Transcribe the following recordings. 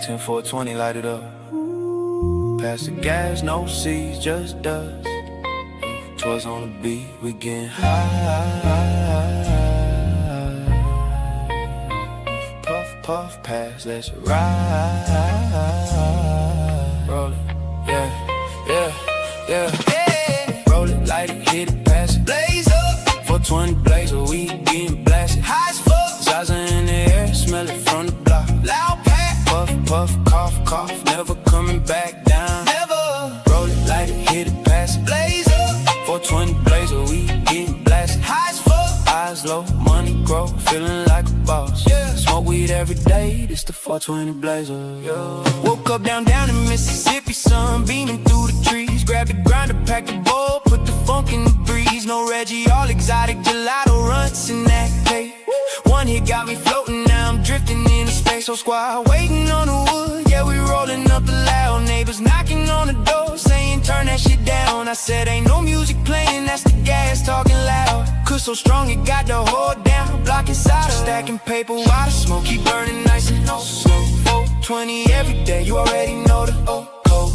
10 for 20, light it up. Pass the gas, no C's, just dust. 12's on the beat, we getting high. Puff, puff, pass, let's ride. Roll it, yeah, yeah, yeah. Roll it, light it, hit it, pass it. Blaze up, 420 blazer, we getting blasted. High as fuck, Zaza in the air, smell it from the block. Loud pack, puff, puff, cough, cough, never coming back down. Never. Roll it, light it, hit it, pass it. Blaze up, 420 blazer, we getting blasted. High as fuck, eyes low, money grow, feeling like a boss. Yeah. Smoke weed every day, this the 420 blazer. Yeah. Woke up down in Mississippi, sun beaming through the trees. Grabbed the grinder, packed the bowl, put the funk in the breeze. No Reggie, all exotic gelato runs in that cake. One hit got me floating, now I'm drifting into space. So squad waiting on the wood, yeah, we rolling up the loud. Neighbors knocking on the door, saying turn that shit down. I said ain't no music playing, that's the gas talking loud. Cause so strong it got the whole down block inside. Stacking paper while the smoke keep burning nice and slow. 420 every day, you already know the code.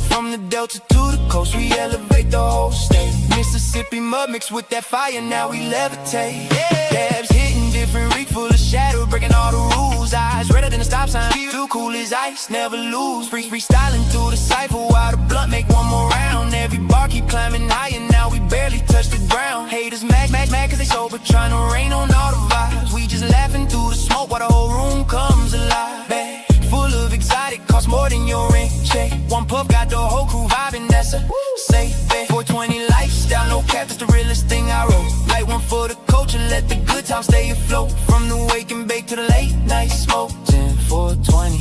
From the Delta to the coast, we elevate the whole state. Mississippi mud mixed with that fire, now we levitate. Dabs hitting different, reek full of shadow, breaking all the rules. Eyes redder than a stop sign, too cool as ice, never lose. Freestyling through the cypher while the blunt make one more round. Every bar keep climbing higher, now we barely touch the ground. Haters mad cause they sober, trying to rain on all the vibes. We just laughing through the smoke while the whole room comes alive. Bag full of exotic, cost more than your rent check. One puff got the whole crew vibing, that's a safe bet. 420 lifestyle, no cap, that's the realest thing I wrote. Light one for the culture, let the good times stay afloat. From the wake and bake to the late night smoke. 10 for 20,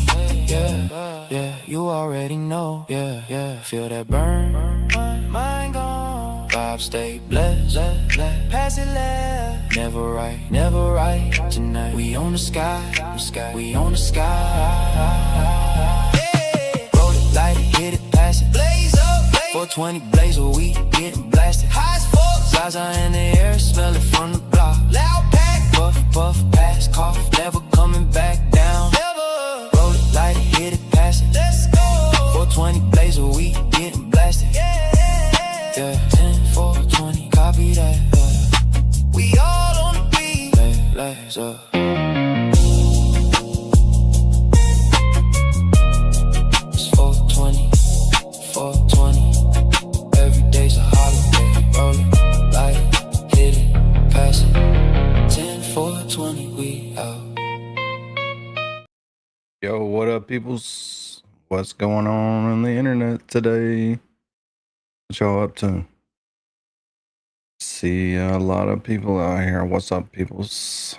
yeah, yeah, you already know, yeah, yeah. Feel that burn, mind gone. Vibe stay blessed, pass it left. Never right, tonight we on the sky, we on the sky. Roll it, light it, hit it, pass it. Blaze up, 420 blazer, we getting blasted. High as fuck, Zaza in the air, smell it from the block. Loud pack, puff, puff, pass, cough, never coming back down. Never. Roll it, light it, hit it, pass it. Let's go. 420 blazer, we getting blasted. Yeah, 10 for 20, copy that. We all on the beat. Let's up. It's 420, 420. Every day's a holiday. Roll it, light it, hit it, pass it. 10 for 20, we out. Yo, what up, peoples? What's going on the internet today? What y'all up to? See a lot of people out here. What's up, peoples?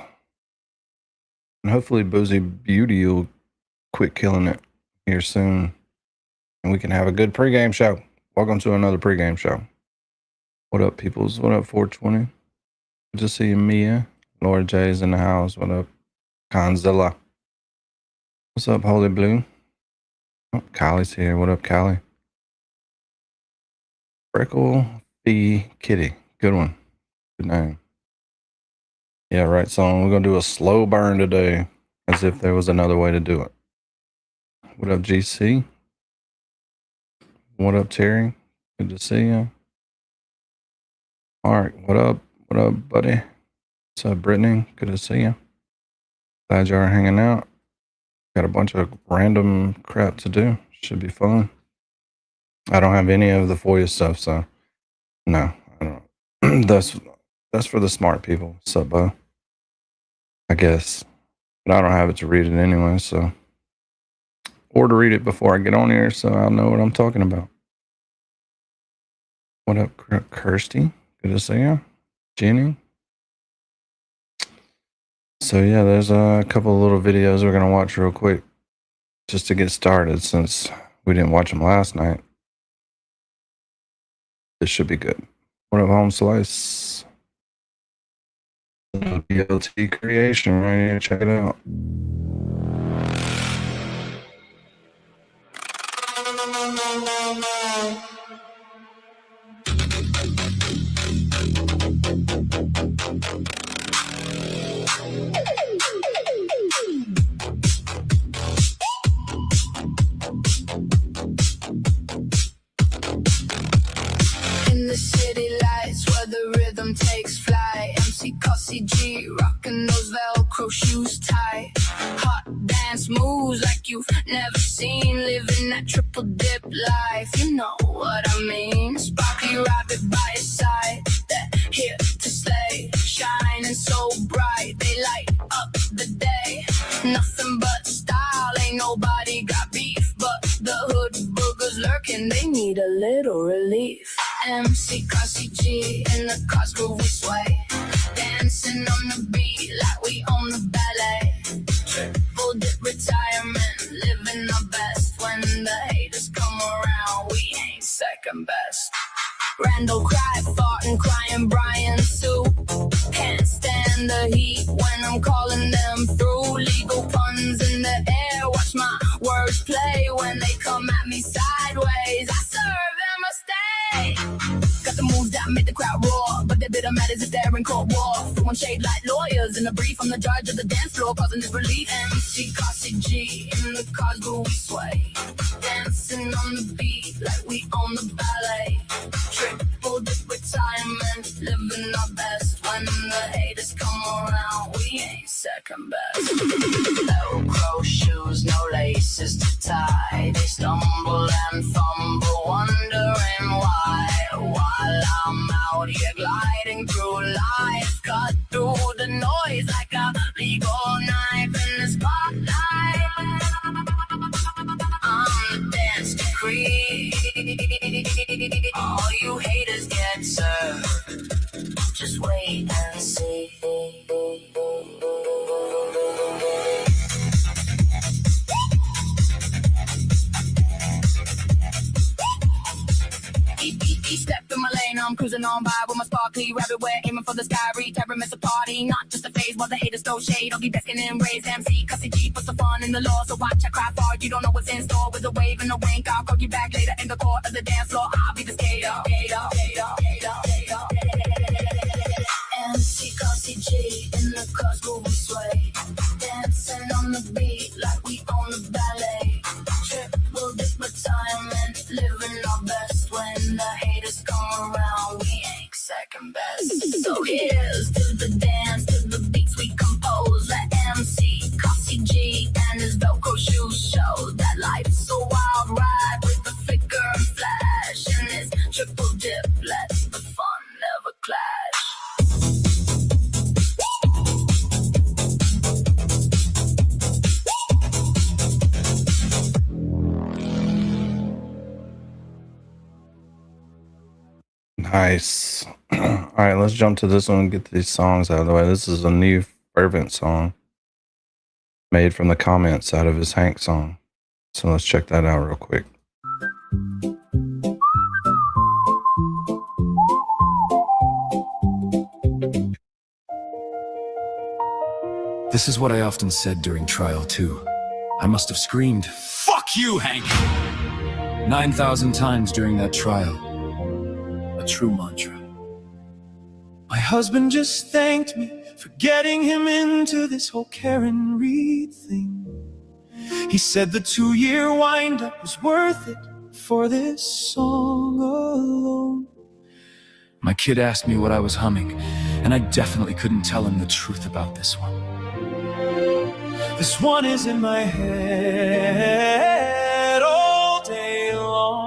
And hopefully Boozy Beauty will quit killing it here soon, and we can have a good pregame show. Welcome to another pregame show. What up, peoples? What up, 420? Good to see you, Mia. Laura J's in the house. What up, Conzilla? What's up, Holy Blue? Oh, Kylie's here. What up, Kylie? Freckle the Kitty. Good one. Good name. Yeah, right song. We're going to do a slow burn today, as if there was another way to do it. What up, GC? What up, Terry? Good to see you. Mark, what up? What up, buddy? What's up, Brittany? Good to see you. Glad you are hanging out. Got a bunch of random crap to do. Should be fun. I don't have any of the FOIA stuff, so no, I don't. That's for the smart people, Bo. I guess. But I don't have it to read it anyway, so. Or to read it before I get on here, so I'll know what I'm talking about. What up, Kirsty? Good to see you. Jenny? So yeah, there's a couple of little videos we're going to watch real quick. Just to get started, since we didn't watch them last night. This should be good. What up, Home Slice? BLT creation right here. Check it out. G, rocking those Velcro shoes tight. Hot dance moves like you've never seen. Living that triple dip life, you know what I mean. Sparkly rabbit by your side, that here to stay. Shining so bright, they light up the day. Nothing but style, ain't nobody got beef. But the hood boogers lurking, they need a little relief. MC, Classy G, in the cars groove we sway. Dancing on the beat like we own the ballet. Triple dip retirement, living our best. When the haters come around, we ain't second best. Randall cry, farting, crying, Brian Sue. Can't stand the heat when I'm calling them through. Legal puns in the air, watch my words play. When they come at me sideways, I serve them a stay. Got the moves that make the crowd roar, but their bitter matters if they're in court war. Throwing shade like lawyers in a brief from the judge of the dance floor, causing disbelief. MC, Classy G, in the cars go we sway. Dancing on the beat like we own the ballet. Triple dip retirement, living our best. When the haters come around, we ain't second best. Velcro shoes, no laces to tie. They stumble and fumble, wondering why. While I'm out here gliding through life, cut through the noise like a legal knife in the spotlight. I'm the dance decree. All you haters get served. Just wait and see. Step in my lane, I'm cruising on by with my sparkly rabbit wear, aiming for the sky, terror miss a party. Not just a phase while the haters throw shade. I'll be basking in rays, MC, Classy G, put some fun in the law. So watch I cry for you, don't know what's in store. With a wave and a wink, I'll call you back later in the court of the dance floor. I'll be the skater. MC, Classy G, in the cars where we sway. Dancing on the beat like we own the ballet. Triple dip retirement, living our best. When the haters come around, we ain't second best. So here's to the dance, to the beats we compose. Let MC, Classy G, and his Velcro shoes show that life's a wild ride with the flicker and flash. And this triple dip lets the fun never clash. Nice. All right, let's jump to this one and get these songs out of the way. This is a new Fervent song made from the comments out of his Hank song. So let's check that out real quick. This is what I often said during trial, too. I must have screamed, "Fuck you, Hank!" 9,000 times during that trial. A true mantra. My husband just thanked me for getting him into this whole Karen Reed thing. He said the 2-year wind-up was worth it for this song alone. My kid asked me what I was humming, and I definitely couldn't tell him the truth about this one. This one is in my head all day long.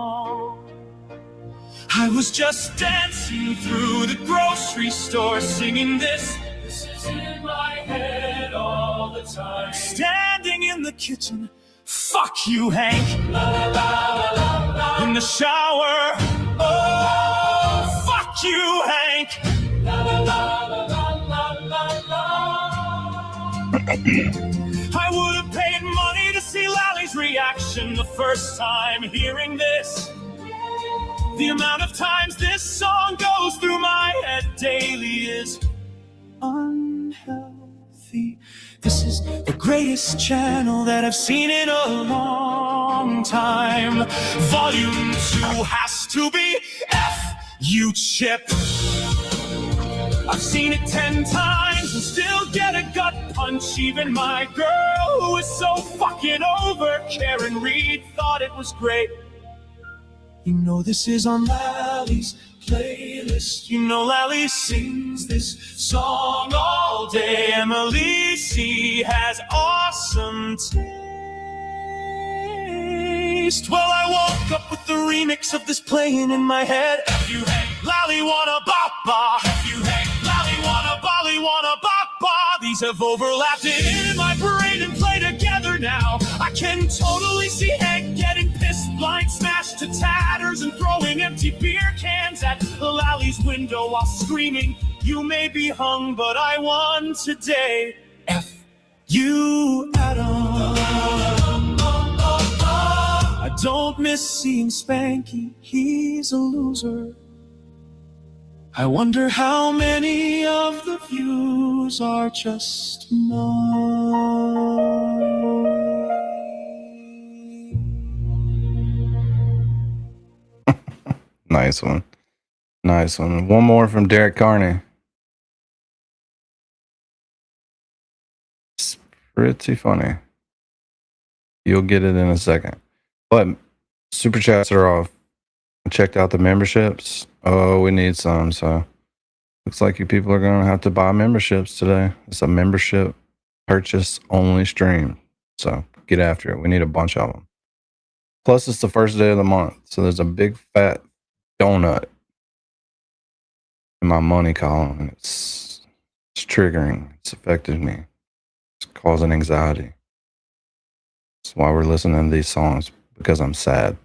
I was just dancing through the grocery store singing this. This is in my head all the time. Standing in the kitchen, fuck you, Hank. La, la, la, la, la. In the shower, oh, fuck you, Hank. La, la, la, la, la, la, la. I would have paid money to see Lally's reaction the first time hearing this. The amount of times this song goes through my head daily is unhealthy. This is the greatest channel that I've seen in a long time. Volume 2 has to be F, you chip. I've seen it 10 times and still get a gut punch. Even my girl, who is so fucking over Karen Reed, thought it was great. You know this is on Lally's playlist. You know Lally sings this song all day. Emily C has awesome taste. Well, I woke up with the remix of this playing in my head. If you hang Lally wanna bop ba, if you hang Lally wanna Bali wanna bop ba. These have overlapped in my brain and play together now. I can totally see Hank getting pissed, blind smashed to tatters, and throwing empty beer cans at Lally's window while screaming, "You may be hung, but I won today." F you, Adam. I don't miss seeing Spanky, he's a loser. I wonder how many of the views are just mine. Nice one. Nice one. One more from Derek Carney. It's pretty funny. You'll get it in a second. But super chats are off. I checked out the memberships. Oh, we need some. So looks like you people are going to have to buy memberships today. It's a membership purchase only stream. So get after it. We need a bunch of them. Plus, it's the first day of the month. So there's a big fat donut in my money column. It's triggering. It's affected me. It's causing anxiety. That's why we're listening to these songs, because I'm sad.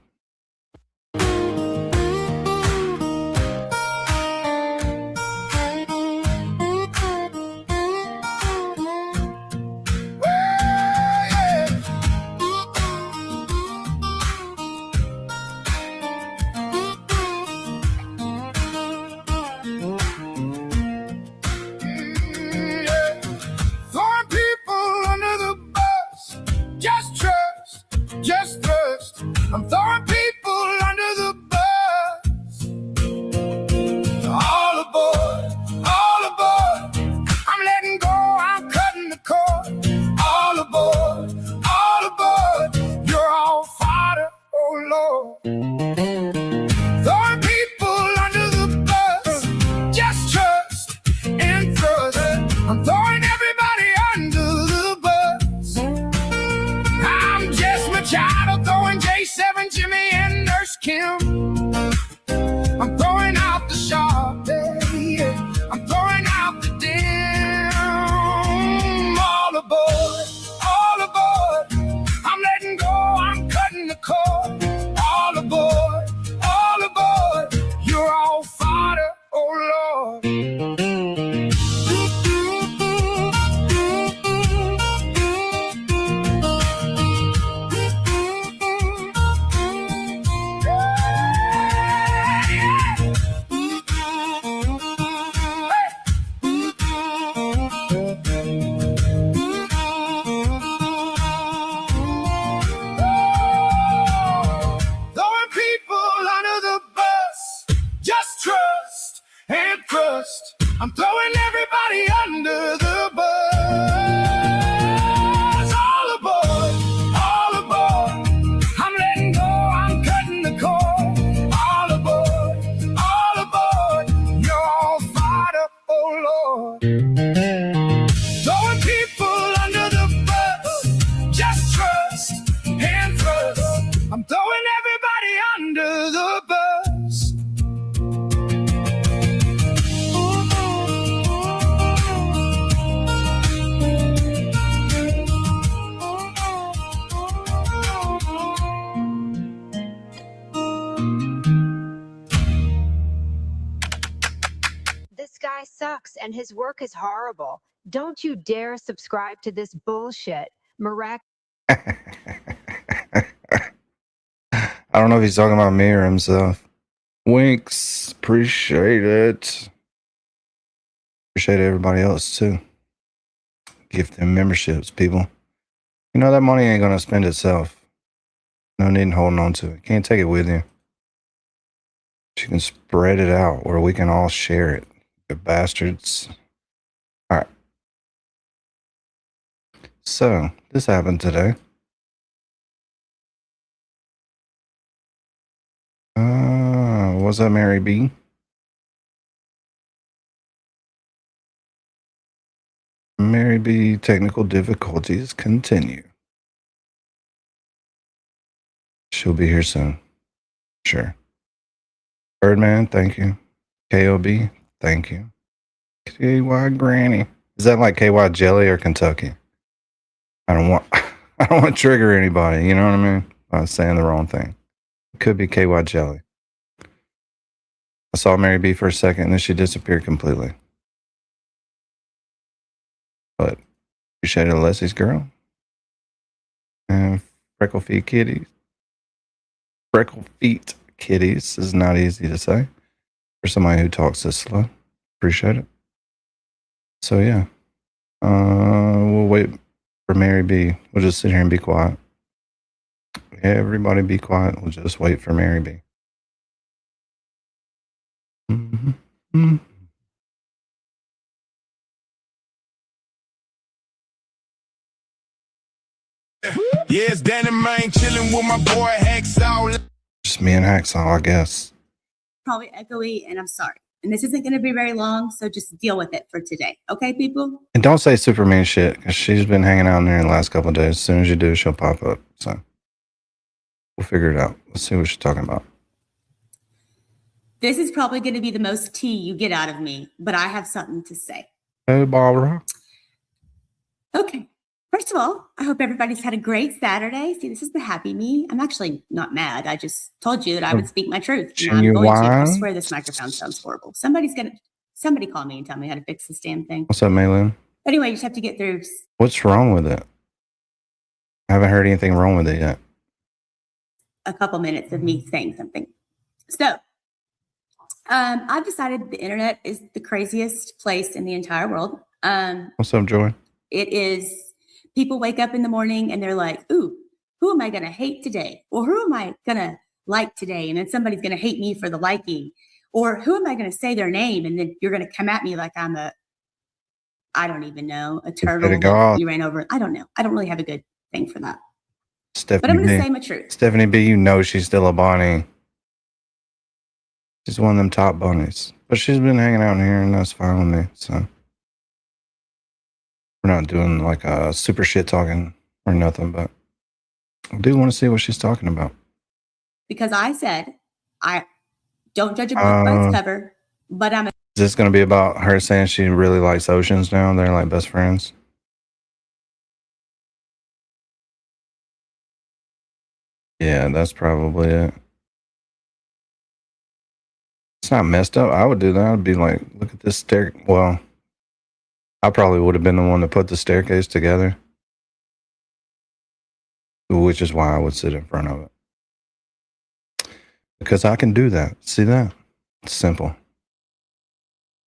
I'm throwing people under the bus. All aboard, all aboard. I'm letting go, I'm cutting the cord. All aboard, all aboard. You're all fodder, oh Lord. Throwing people under the bus. Just trust and trust. I'm throwing everybody under the bus. I'm Jess Machado throwing J7, Jimmy, and Nurse Kim. I'm throwing out the sharp, yeah. I'm throwing out the dim. All aboard, all aboard. I'm letting go, I'm cutting the cord. All aboard, all aboard. You're all fodder, oh Lord. I'm throwing everybody under the bus. All aboard, all aboard. I'm letting go, I'm cutting the cord. All aboard, all aboard. You're all fired up, oh Lord. Throwing people under the bus. Just trust and trust. I'm throwing everybody under the bus. This guy sucks and his work is horrible. Don't you dare subscribe to this bullshit. I don't know if he's talking about me or himself. Winks. Appreciate it. Appreciate everybody else too. Give them memberships, people. You know that money ain't gonna spend itself. No need in holding on to it. Can't take it with you. You can spread it out where we can all share it. You bastards. All right. So this happened today. What's up, Mary B? Mary B, technical difficulties continue. She'll be here soon. Sure. Birdman, thank you. KOB, thank you. KY Granny. Is that like KY Jelly or Kentucky? I don't want to trigger anybody, you know what I mean? I'm saying the wrong thing. It could be KY Jelly. I saw Mary B for a second and then she disappeared completely. But appreciate it, Leslie's girl. And Freckle Feet Kitties. Freckle Feet Kitties is not easy to say for somebody who talks this slow. Appreciate it. So yeah, we'll wait for Mary B. We'll just sit here and be quiet. Yeah, everybody be quiet. We'll just wait for Mary B. Mm-hmm. Yeah, it's Danny Main chilling with my boy Hacksaw. Just me and Hacksaw, I guess. Probably echoey, and I'm sorry. And this isn't going to be very long, so just deal with it for today. Okay, people? And don't say super mean shit, because she's been hanging out in there the last couple of days. As soon as you do, she'll pop up. So we'll figure it out. Let's see what she's talking about. This is probably going to be the most tea you get out of me, but I have something to say. Hey, Barbara. Okay. First of all, I hope everybody's had a great Saturday. See, this is the happy me. I'm actually not mad. I just told you that I would speak my truth. And I'm going to. I swear this microphone sounds horrible. Somebody call me and tell me how to fix this damn thing. What's up, Maylin? Anyway, you just have to get through. What's wrong with it? I haven't heard anything wrong with it yet. A couple minutes of me saying something. So, I've decided the internet is the craziest place in the entire world. What's up, Joy? It is. People wake up in the morning and they're like, ooh, who am I going to hate today? Or who am I going to like today? And then somebody's going to hate me for the liking. Or who am I going to say their name? And then you're going to come at me like I'm I don't even know, a turtle that you ran over. I don't know. I don't really have a good thing for that. Stephanie but I'm going to say my truth. Stephanie B, you know she's still a Bonnie. She's one of them top bunnies. But she's been hanging out in here and that's fine with me. So we're not doing like a super shit talking or nothing, but I do want to see what she's talking about. Because I said, I don't judge a book by its cover, but Is this going to be about her saying she really likes oceans now? They're like best friends. Yeah, that's probably it. It's not messed up. I would do that. I'd be like, look at this stair. Well, I probably would have been the one to put the staircase together, which is why I would sit in front of it. Because I can do that. See that? It's simple.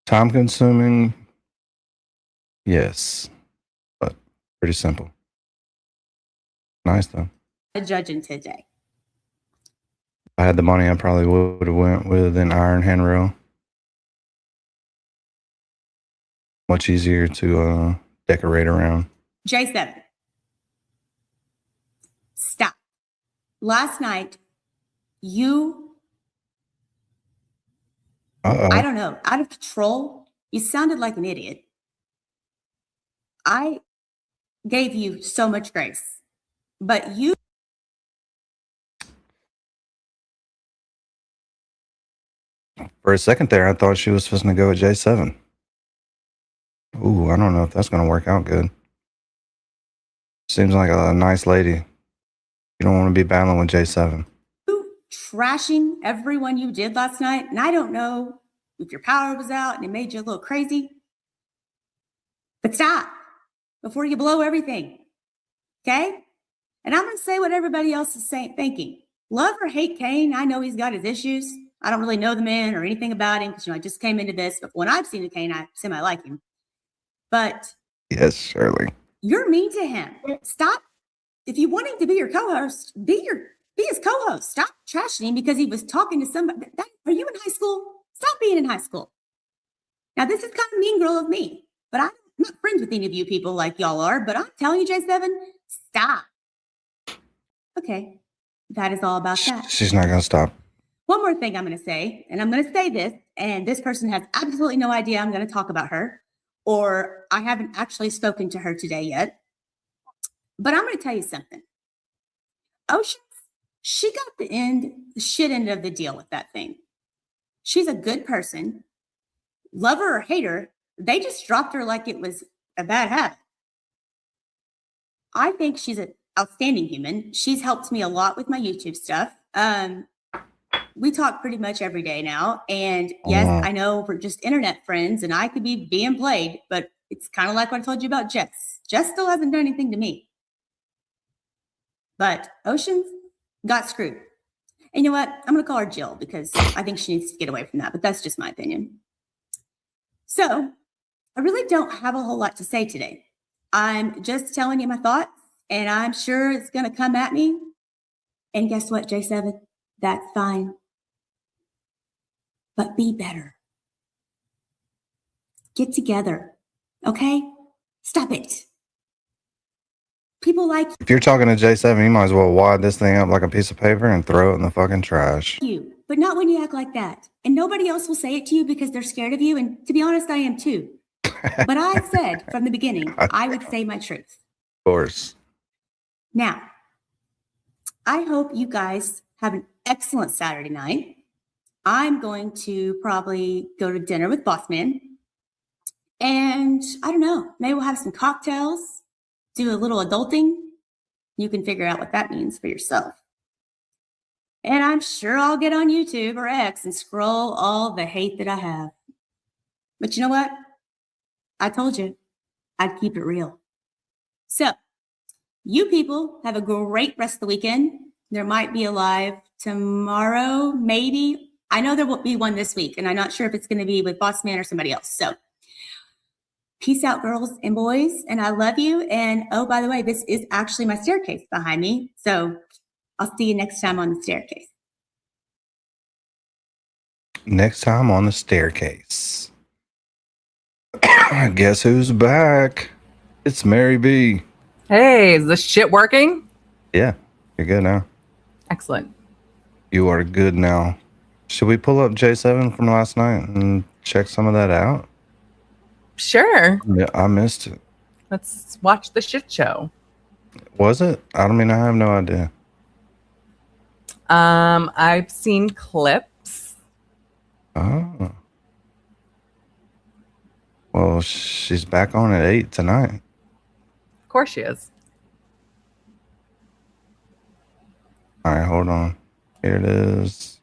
Time consuming? Yes. But pretty simple. Nice though. Judging today. If I had the money, I probably would have went with an iron handrail. Much easier to decorate around. J7. Stop. Last night, you, I don't know, out of control. You sounded like an idiot. I gave you so much grace, but you. For a second there, I thought she was supposed to go with J7. Ooh, I don't know if that's going to work out good. Seems like a nice lady. You don't want to be battling with J7. You trashing everyone you did last night, and I don't know if your power was out and it made you a little crazy. But stop before you blow everything. Okay? And I'm going to say what everybody else is thinking. Love or hate Kane, I know he's got his issues. I don't really know the man or anything about him because I just came into this. But when I've seen the Kane, I semi-like him. But yes, Shirley, you're mean to him. Stop. If you want him to be your co-host, be his co-host. Stop trashing him because he was talking to somebody. Are you in high school? Stop being in high school. Now, this is kind of mean girl of me, but I'm not friends with any of you people like y'all are. But I'm telling you, J7, stop. Okay, that is all about that. She's not going to stop. One more thing I'm going to say, and I'm going to say this, and this person has absolutely no idea I'm going to talk about her, or I haven't actually spoken to her today yet. But I'm going to tell you something. Oceans, she got the shit end of the deal with that thing. She's a good person. Love her or hate her, they just dropped her like it was a bad habit. I think she's an outstanding human. She's helped me a lot with my YouTube stuff. We talk pretty much every day now. And yes, I know we're just internet friends and I could be being played, but it's kind of like what I told you about Jess. Jess still hasn't done anything to me. But Oceans got screwed. And you know what? I'm going to call her Jill because I think she needs to get away from that, but that's just my opinion. So I really don't have a whole lot to say today. I'm just telling you my thoughts, and I'm sure it's going to come at me. And guess what, J7? That's fine. But be better. Get together, okay? Stop it. People like If you're talking to J7, you might as well wad this thing up like a piece of paper and throw it in the fucking trash. you, but not when you act like that. And nobody else will say it to you because they're scared of you. And to be honest, I am too. But I said from the beginning, I would say my truth. Of course. Now, I hope you guys have an excellent Saturday night. I'm going to probably go to dinner with Boss Man. And I don't know, maybe we'll have some cocktails, do a little adulting. You can figure out what that means for yourself. And I'm sure I'll get on YouTube or X and scroll all the hate that I have. But you know what? I told you I'd keep it real. So you people have a great rest of the weekend. There might be a live tomorrow, maybe. I know there won't be one this week, and I'm not sure if it's going to be with Boss Man or somebody else. So peace out, girls and boys, and I love you. And oh, by the way, this is actually my staircase behind me. So I'll see you next time on the staircase. Next time on the staircase. Guess who's back? It's Mary B. Hey, is this shit working? Yeah, you're good now. Excellent. You are good now. Should we pull up J7 from last night and check some of that out? Sure. Yeah, I missed it. Let's watch the shit show. Was it? I have no idea. I've seen clips. Oh. Well, she's back on at 8 tonight. Of course she is. All right, hold on. Here it is.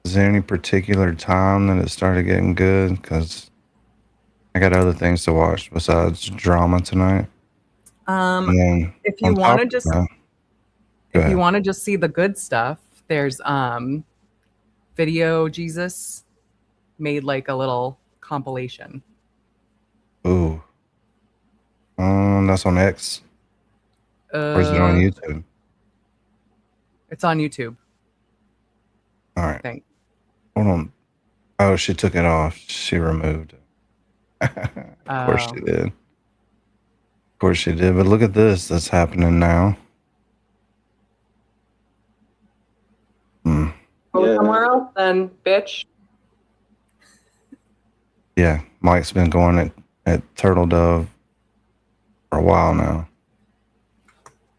Is there any particular time that it started getting good? Because I got other things to watch besides drama tonight. If you want to just see the good stuff, there's Video Jesus made like a little compilation. Ooh. That's on X. Or is it on YouTube? It's on YouTube. All right. I think. Hold on. Oh, she took it off. She removed it. Of course she did. Of course she did. But look at this that's happening now. Go somewhere else then, bitch. Yeah, Mike's been going at Turtle Dove for a while now.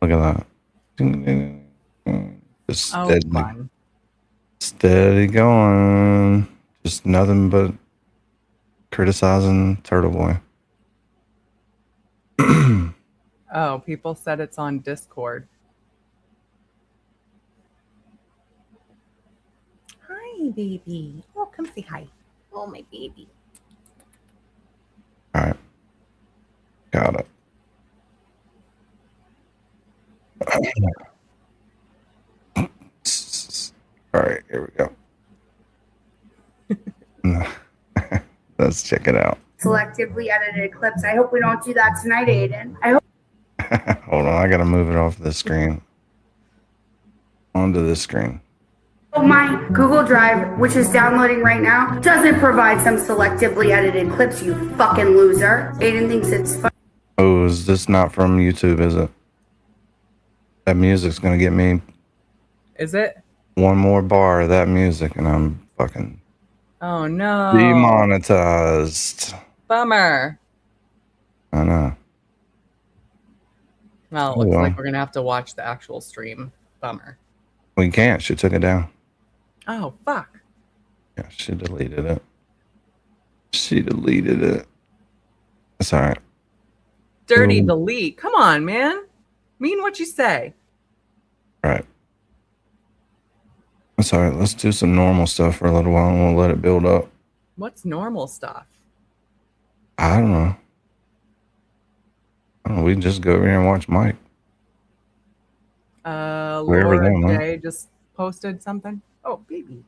Look at that. Just steady going. Just nothing but criticizing Turtleboy. Oh, people said it's on Discord. Hi, baby. Oh, come say hi. Oh, my baby. All right. Got it. All right, here we go. Let's check it out. Selectively edited clips. I hope we don't do that tonight, Aiden. I hope. Hold on, I gotta move it off the screen. Onto this screen. My Google Drive, which is downloading right now, doesn't provide some selectively edited clips, you fucking loser. Aiden thinks it's fun. Oh, is this not from YouTube, is it? That music's gonna get me Is it? one more bar of that music, and I'm fucking Oh no. demonetized. Bummer. I know. Well, it looks like we're gonna have to watch the actual stream. Bummer. We can't. She took it down. Oh fuck. Yeah, she deleted it. She deleted it. It's all right. Dirty Ooh. delete. Come on, man. Mean what you say. All right. It's all right. Let's do some normal stuff for a little while, and we'll let it build up. What's normal stuff? I don't know. We can just go over here and watch Mike. Wherever Laura them, huh? J just posted something. Oh, baby.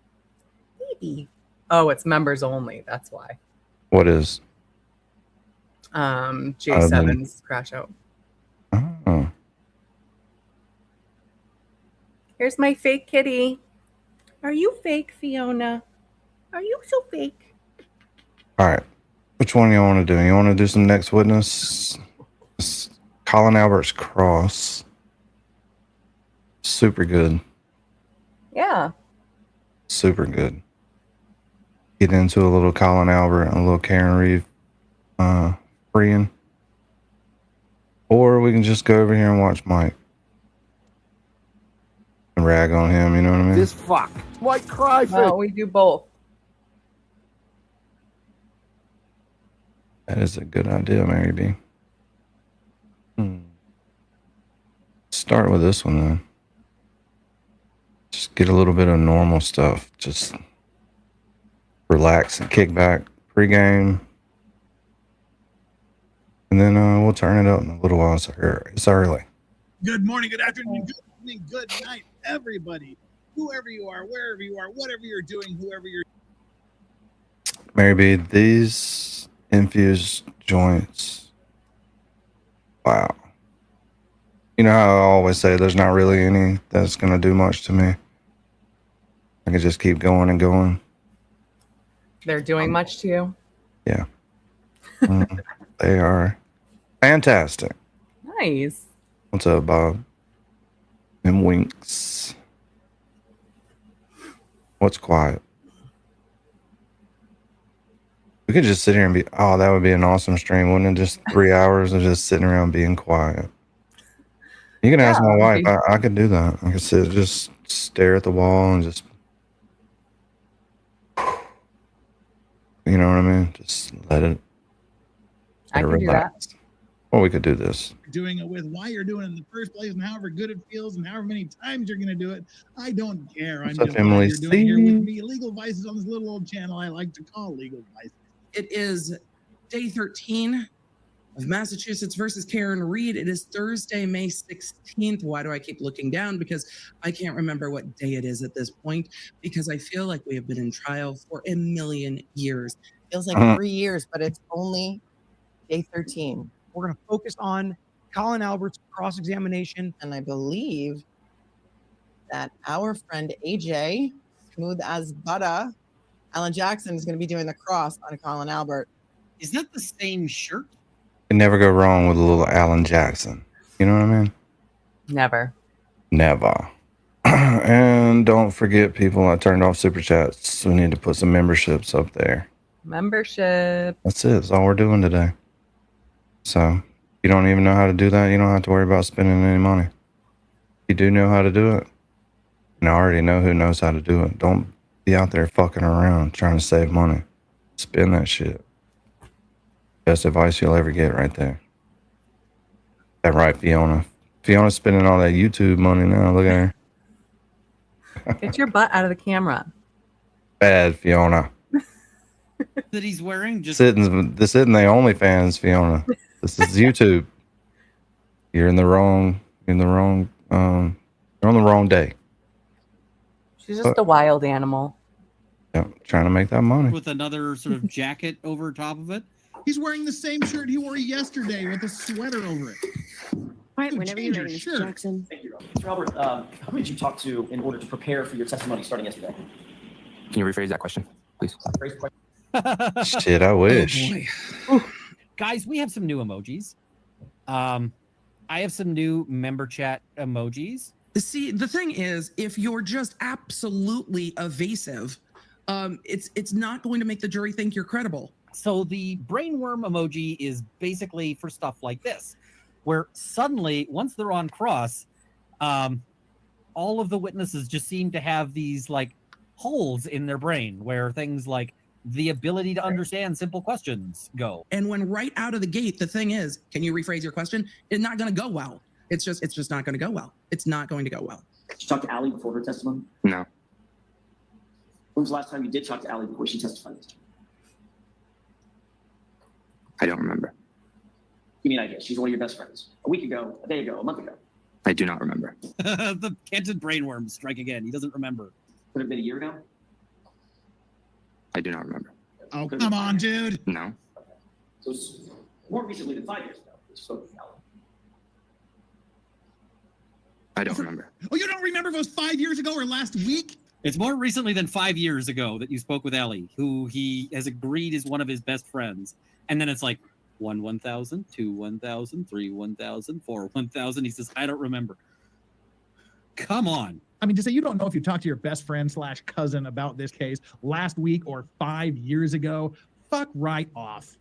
Baby. Oh, it's members only. That's why. What is? J7's crash out. Oh. Here's my fake kitty. Are you fake, Fiona? Are you so fake? All right. Which one do you want to do? You want to do some Next Witness? It's Colin Albert's Cross. Super good. Yeah. Super good. Get into a little Colin Albert and a little Karen Reeve freeing. Or we can just go over here and watch Mike. And rag on him, you know what I mean? This fuck. White cry for Well, we do both. That is a good idea, Mary B. Start with this one then. Just get a little bit of normal stuff. Just relax and kick back pregame. And then we'll turn it up in a little while. It's early. Good morning, good afternoon, good evening, good night, everybody. Whoever you are, wherever you are, whatever you're doing, whoever you're. Mary B, these infused joints. Wow. You know how I always say there's not really any that's going to do much to me. I can just keep going and going. They're doing much to you? Yeah. They are fantastic. Nice. What's up, Bob? Them winks. What's quiet? We could just sit here and be, oh, that would be an awesome stream, wouldn't it? Just 3 hours of just sitting around being quiet. You can ask my wife. I could do that. I could sit, just stare at the wall and just, you know what I mean? Just let it relax. Or we could do this. Doing it with, why you're doing it in the first place, and however good it feels, and however many times you're going to do it. I don't care. I'm just glad you're doing it here with me. Legal Vices on this little old channel I like to call Legal Vices. It is day 13 of Massachusetts versus Karen Reed. It is Thursday, May 16th. Why do I keep looking down? Because I can't remember what day it is at this point, because I feel like we have been in trial for a million years. Feels like 3 years, but it's only day 13. We're going to focus on Colin Albert's cross-examination. And I believe that our friend AJ, smooth as butter, Alan Jackson, is going to be doing the cross on Colin Albert. Is that the same shirt? You can never go wrong with a little Alan Jackson. You know what I mean? Never. And don't forget, people, I turned off super chats. We need to put some memberships up there. Membership. That's it. That's all we're doing today. So you don't even know how to do that. You don't have to worry about spending any money. You do know how to do it. And I already know who knows how to do it. Don't be out there fucking around trying to save money. Spend that shit. Best advice you'll ever get right there. That right, Fiona? Fiona's spending all that YouTube money now. Look at her. Get your butt out of the camera. Bad, Fiona. That he's wearing just Sitting the OnlyFans, Fiona. This is YouTube. You're on the wrong day. She's just a wild animal. Yeah, trying to make that money. with another sort of jacket over top of it. He's wearing the same shirt he wore yesterday with a sweater over it. Right, Dude, whenever change you're your ready, shirt. Mr. Jackson. Thank you. Mr. Albert, who did you talk to in order to prepare for your testimony starting yesterday? Can you rephrase that question, please? Great question. Shit, I wish. Oh, boy. Guys, we have some new emojis. I have some new member chat emojis. See, the thing is, if you're just absolutely evasive, it's not going to make the jury think you're credible. So the brainworm emoji is basically for stuff like this, where suddenly, once they're on cross, all of the witnesses just seem to have these like holes in their brain where things like the ability to understand simple questions go. And when right out of the gate, the thing is, can you rephrase your question? It's not going to go well. It's just not going to go well. It's not going to go well. Did you talk to Allie before her testimony? No. When was the last time you did talk to Allie before she testified? I don't remember. Give me an idea. She's one of your best friends. A week ago, a day ago, a month ago. I do not remember. The Kenton brainworm strike again. He doesn't remember. Could have been a year ago. I do not remember. Oh, come on, dude. No. So it's more recently than 5 years ago. You spoke with Allie. I don't remember. Oh, you don't remember if it was 5 years ago or last week? It's more recently than 5 years ago that you spoke with Ellie, who he has agreed is one of his best friends. And then it's like 1 1,000, 2 1,000, 3 1,000, 4 1,000. He says, I don't remember. Come on. I mean, to say you don't know if you talked to your best friend / cousin about this case last week or 5 years ago, fuck right off.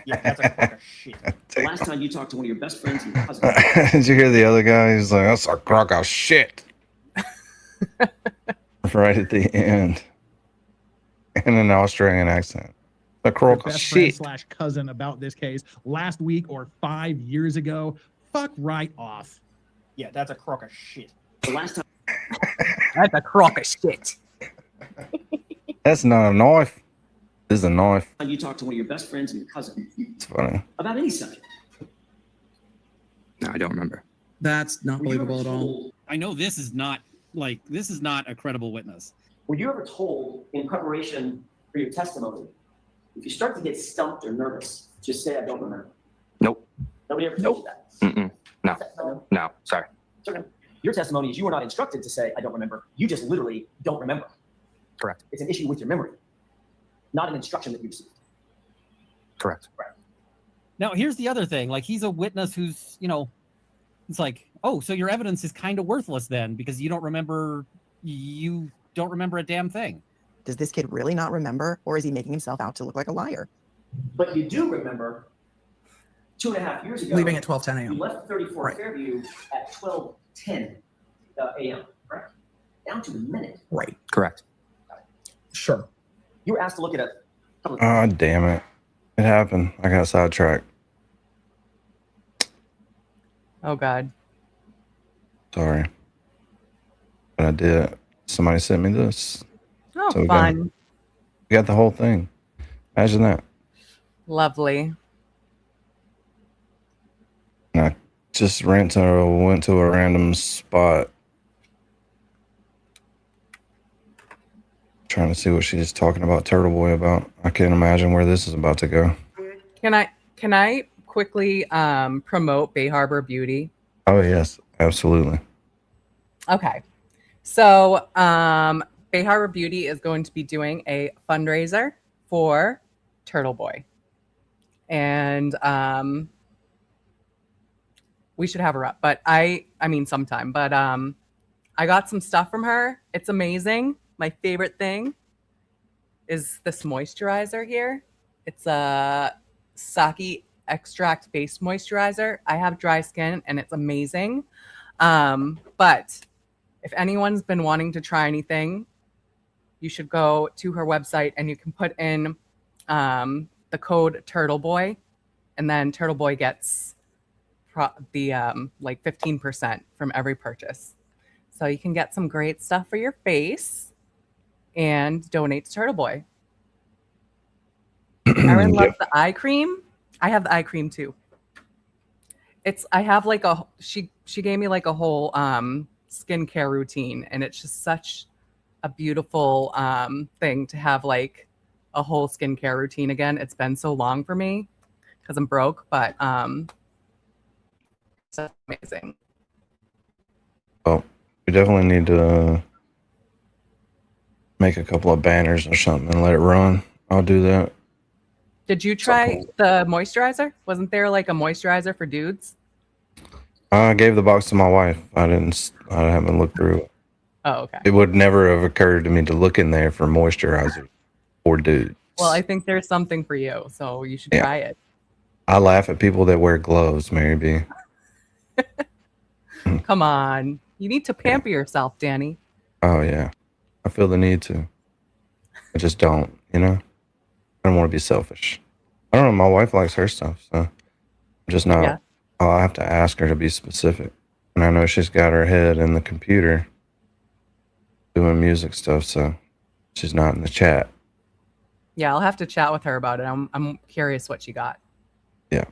Yeah, that's a crock of shit. The last time you talked to one of your best friends and your cousin. Did you hear the other guy? He's like, that's a crock of shit. Right at the end. In an Australian accent. A crock of shit. Best friend / cousin about this case last week or 5 years ago, fuck right off. Yeah, that's a crock of shit. The last time. That's a crock of shit. That's not a knife. This is a knife. You talked to one of your best friends and your cousin. It's funny. About any subject. No, I don't remember. That's not believable at all. I know this is not a credible witness. Were you ever told in preparation for your testimony, if you start to get stumped or nervous, just say, I don't remember? Nope. Nobody ever told you that? Mm-mm. No. No, sorry. It's okay. Your testimony is you were not instructed to say, I don't remember. You just literally don't remember. Correct. It's an issue with your memory, not an instruction that you received. Correct. Right. Now, here's the other thing. Like, he's a witness who's, it's like, oh, so your evidence is kind of worthless then because you don't remember a damn thing. Does this kid really not remember, or is he making himself out to look like a liar? But you do remember 2.5 years ago. Leaving at 12:10 a.m. You left 34 Right. Fairview at 12:10 a.m., correct? Down to the minute. Right. Correct. Sure. You were asked to look at a couple of Oh, damn it. It happened. I got sidetracked. Oh, God. Sorry. But I did. Somebody sent me this. Oh, So we fun. got the whole thing. Imagine that. Lovely. And I just went to a random spot. Trying to see what she's talking about Turtleboy about. I can't imagine where this is about to go. Can I quickly promote Bay Harbor Beauty? Oh, yes. Absolutely. Okay. So Bay Harbor Beauty is going to be doing a fundraiser for Turtleboy. And we should have her up, but I mean sometime. But I got some stuff from her. It's amazing. My favorite thing is this moisturizer here. It's a sake extract face moisturizer. I have dry skin and it's amazing. But if anyone's been wanting to try anything, you should go to her website and you can put in the code Turtleboy, and then Turtleboy gets like 15% from every purchase. So you can get some great stuff for your face and donate to Turtleboy. Erin loves the eye cream. I have the eye cream too. I have like she gave me like a whole skincare routine, and it's just such a beautiful thing to have like a whole skincare routine again. It's been so long for me because I'm broke, but it's amazing. Well, we definitely need to make a couple of banners or something and let it run. I'll do that. Did you try the moisturizer? Wasn't there like a moisturizer for dudes? I gave the box to my wife. I haven't looked through it. Oh, okay. It would never have occurred to me to look in there for moisturizer or dudes. Well, I think there's something for you, so you should Yeah. try it. I laugh at people that wear gloves, Mary B. Come on. You need to pamper yourself, Danny. Oh, yeah. I feel the need to. I just don't, you know? I don't want to be selfish. I don't know. My wife likes her stuff, so I'm just not. Yeah. I'll have to ask her to be specific. And I know she's got her head in the computer doing music stuff, so she's not in the chat. Yeah, I'll have to chat with her about it. I'm curious what she got. Yeah.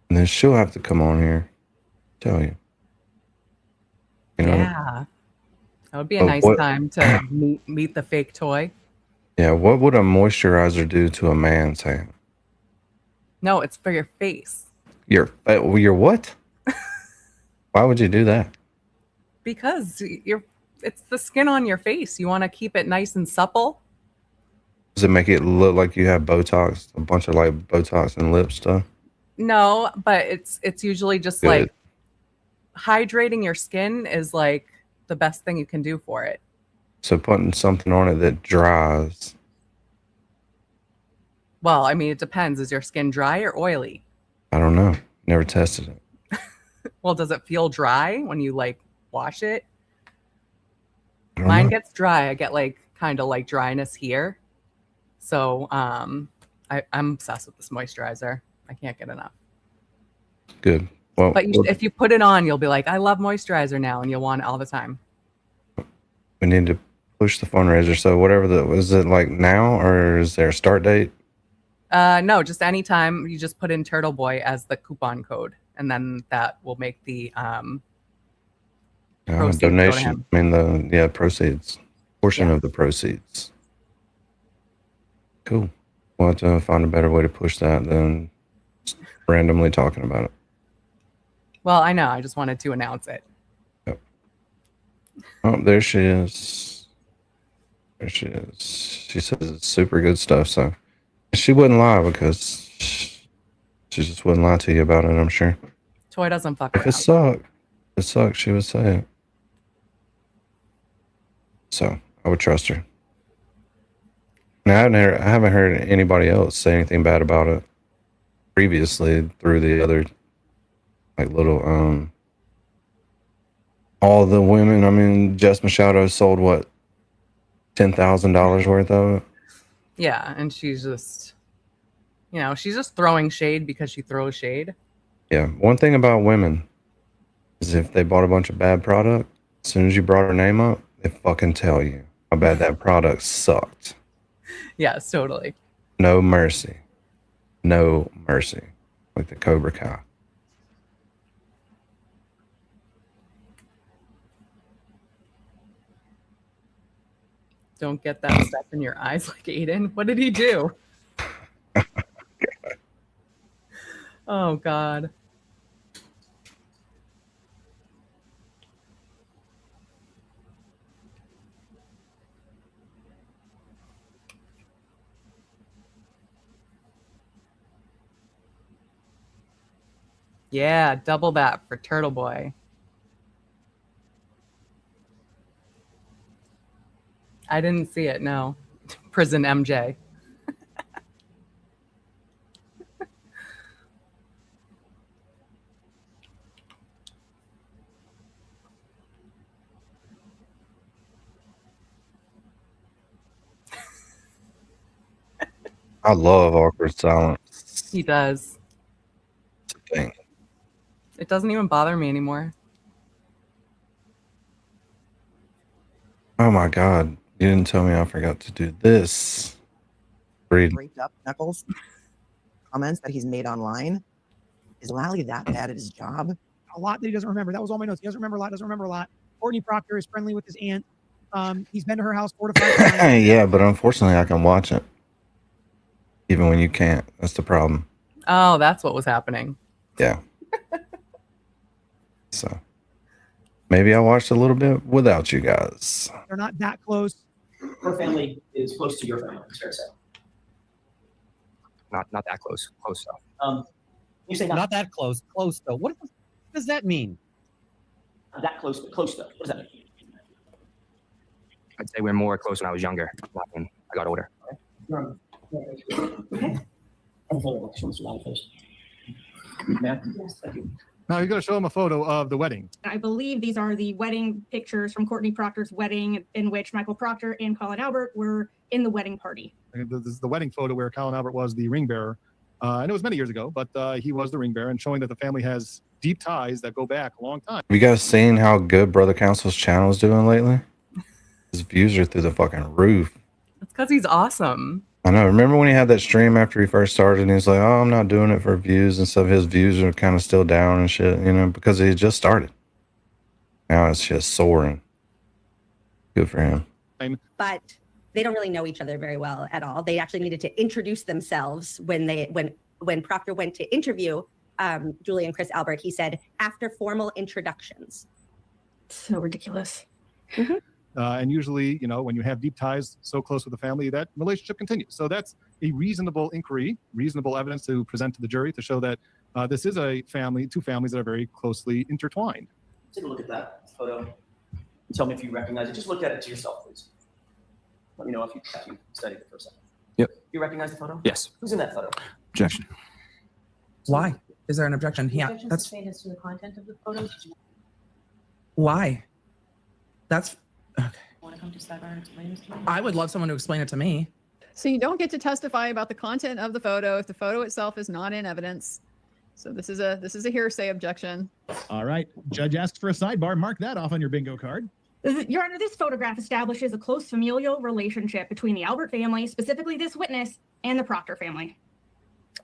And then she'll have to come on here, tell you. You know? Yeah. That would be a But nice what- time to meet the fake toy. Yeah, what would a moisturizer do to a man's hand? No, it's for your face. Your what? Why would you do that? Because it's the skin on your face. You want to keep it nice and supple. Does it make it look like you have Botox, a bunch of like Botox and lip stuff? No, but it's usually just Good. like hydrating your skin is like the best thing you can do for it. So putting something on it that dries. Well, I mean, it depends. Is your skin dry or oily? I don't know. Never tested it. Well, does it feel dry when you like wash it? I don't Mine know. gets dry. I get like kind of like dryness here. So I'm obsessed with this moisturizer. I can't get enough. Good. Well, But if you put it on, you'll be like, I love moisturizer now, and you'll want it all the time. we need to push the fundraiser. So whatever is it like now, or is there a start date? No, just anytime you just put in Turtleboy as the coupon code, and then that will make the proceeds go to Donation. him. I mean proceeds. Portion of the proceeds. Cool. We'll have to find a better way to push that than just randomly talking about it. Well, I know. I just wanted to announce it. Oh, there she is. There she is. She says it's super good stuff, so she wouldn't lie because she just wouldn't lie to you about it, I'm sure. Toy doesn't fuck If around. it sucked, she would say it. So I would trust her. And I haven't heard anybody else say anything bad about it previously through the other like little all the women. I mean, Jess Machado sold what, $10,000 worth of it. Yeah, and she's just, she's just throwing shade because she throws shade. Yeah, one thing about women is if they bought a bunch of bad product, as soon as you brought her name up, they fucking tell you how bad that product sucked. Yes, totally. No mercy. No mercy. Like the Cobra Kai. Don't get that stuff in your eyes like Aiden. What did he do? Oh, God. Yeah, double that for Turtleboy. I didn't see it, no. Prison MJ. I love awkward silence. He does. It's a thing. It doesn't even bother me anymore. Oh my God. You didn't tell me I forgot to do this. Read. Raped up Knuckles comments that he's made online. Is Lally that bad at his job? A lot that he doesn't remember. That was all my notes. He doesn't remember a lot. Doesn't remember a lot. Courtney Proctor is friendly with his aunt. He's been to her house 4 to 5 times. Yeah, but unfortunately I can watch it. Even when you can't. That's the problem. Oh, that's what was happening. Yeah. So maybe I watched a little bit without you guys. They're not that close. Her family is close to your family, it's fair to say. Not that close. Close though. You say Not that close. Close though. What? What does that mean? That close, but close though. What does that mean? I'd say we're more close when I was younger. Not when I got older. Now you're going to show him a photo of the wedding. I believe these are the wedding pictures from Courtney Proctor's wedding, in which Michael Proctor and Colin Albert were in the wedding party. This is the wedding photo where Colin Albert was the ring bearer. And it was many years ago, but he was the ring bearer, and showing that the family has deep ties that go back a long time. Have you guys seen how good Brother Council's channel is doing lately? His views are through the fucking roof. That's because he's awesome. I know. Remember when he had that stream after he first started and he's like, oh, I'm not doing it for views and stuff. His views are kind of still down and shit, you know, because he just started. Now it's just soaring. Good for him. But they don't really know each other very well at all. They actually needed to introduce themselves when Proctor went to interview Julie and Chris Albert. He said, after formal introductions. So ridiculous. Mm-hmm. And usually, you know, when you have deep ties so close with the family, that relationship continues. So that's a reasonable inquiry, reasonable evidence to present to the jury to show that this is a family, two families that are very closely intertwined. Take a look at that photo. Tell me if you recognize it. Just look at it to yourself, please. Let me know if you studied it for a second. Yep. You recognize the photo? Yes. Who's in that photo? Objection. Why? Is there an objection? Yeah, that's as to the content of the photos. why. That's okay. Want to come to sidebar and explain this to me? I would love someone to explain it to me. So you don't get to testify about the content of the photo if the photo itself is not in evidence. So this is a hearsay objection. All right. Judge asks for a sidebar. Mark that off on your bingo card. Your Honor, this photograph establishes a close familial relationship between the Albert family, specifically this witness, and the Proctor family.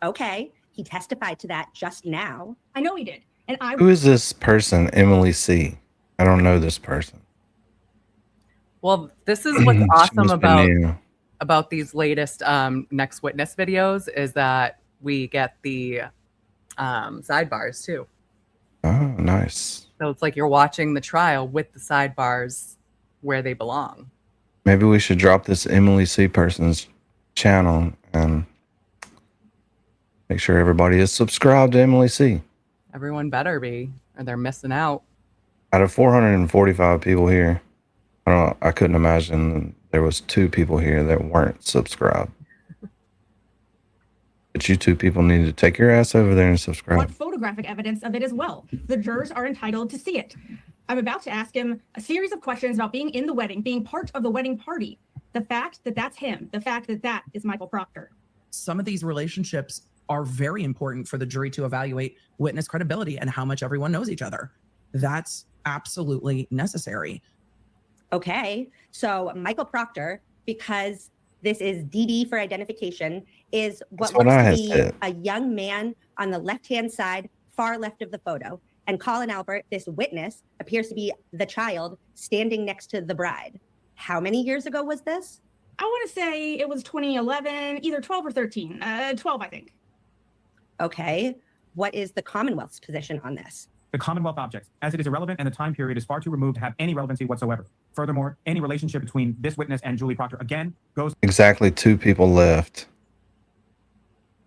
Okay, he testified to that just now. I know he did. And Who is this person, Emily C? I don't know this person. Well, this is what's awesome about these latest Next Witness videos is that we get the sidebars too. Oh, nice. So it's like you're watching the trial with the sidebars where they belong. Maybe we should drop this Emily C person's channel and make sure everybody is subscribed to Emily C. Everyone better be, or they're missing out. Out of 445 people here, I couldn't imagine there was 2 people here that weren't subscribed. But you 2 people need to take your ass over there and subscribe. Want photographic evidence of it as well. The jurors are entitled to see it. I'm about to ask him a series of questions about being in the wedding, being part of the wedding party. The fact that that's him, the fact that that is Michael Proctor. Some of these relationships are very important for the jury to evaluate witness credibility and how much everyone knows each other. That's absolutely necessary. Okay, so Michael Proctor, because this is DD for identification, is what looks to be a young man on the left-hand side, far left of the photo. And Colin Albert, this witness, appears to be the child standing next to the bride. How many years ago was this? I want to say it was 2011, either 12 or 13. 12, I think. Okay, what is the Commonwealth's position on this? The Commonwealth objects, as it is irrelevant and the time period is far too removed to have any relevancy whatsoever. Furthermore, any relationship between this witness and Julie Proctor again goes... Exactly 2 people left.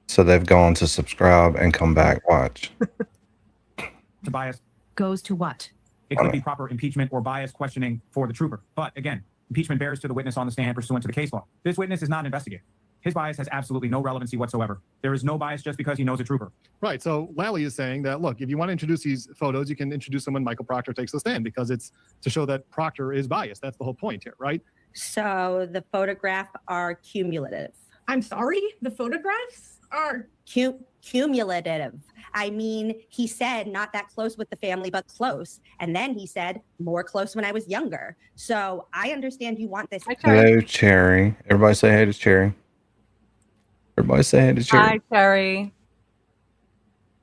So they've gone to subscribe and come back, watch. to bias. Goes to what? It could be proper impeachment or bias questioning for the trooper. But again, impeachment bears to the witness on the stand pursuant to the case law. This witness is not investigated. His bias has absolutely no relevancy whatsoever. There is no bias just because he knows a trooper. Right. So Lally is saying that, look, if you want to introduce these photos, you can introduce them when Michael Proctor takes the stand because it's to show that Proctor is biased. That's the whole point here, right? So the photographs are cumulative. I'm sorry? The photographs are... Cumulative. I mean, he said not that close with the family, but close. And then he said more close when I was younger. So I understand you want this. Hello, Cherry. Everybody say hey to Cherry. Everybody say hey to Cherry. Hi, Cherry.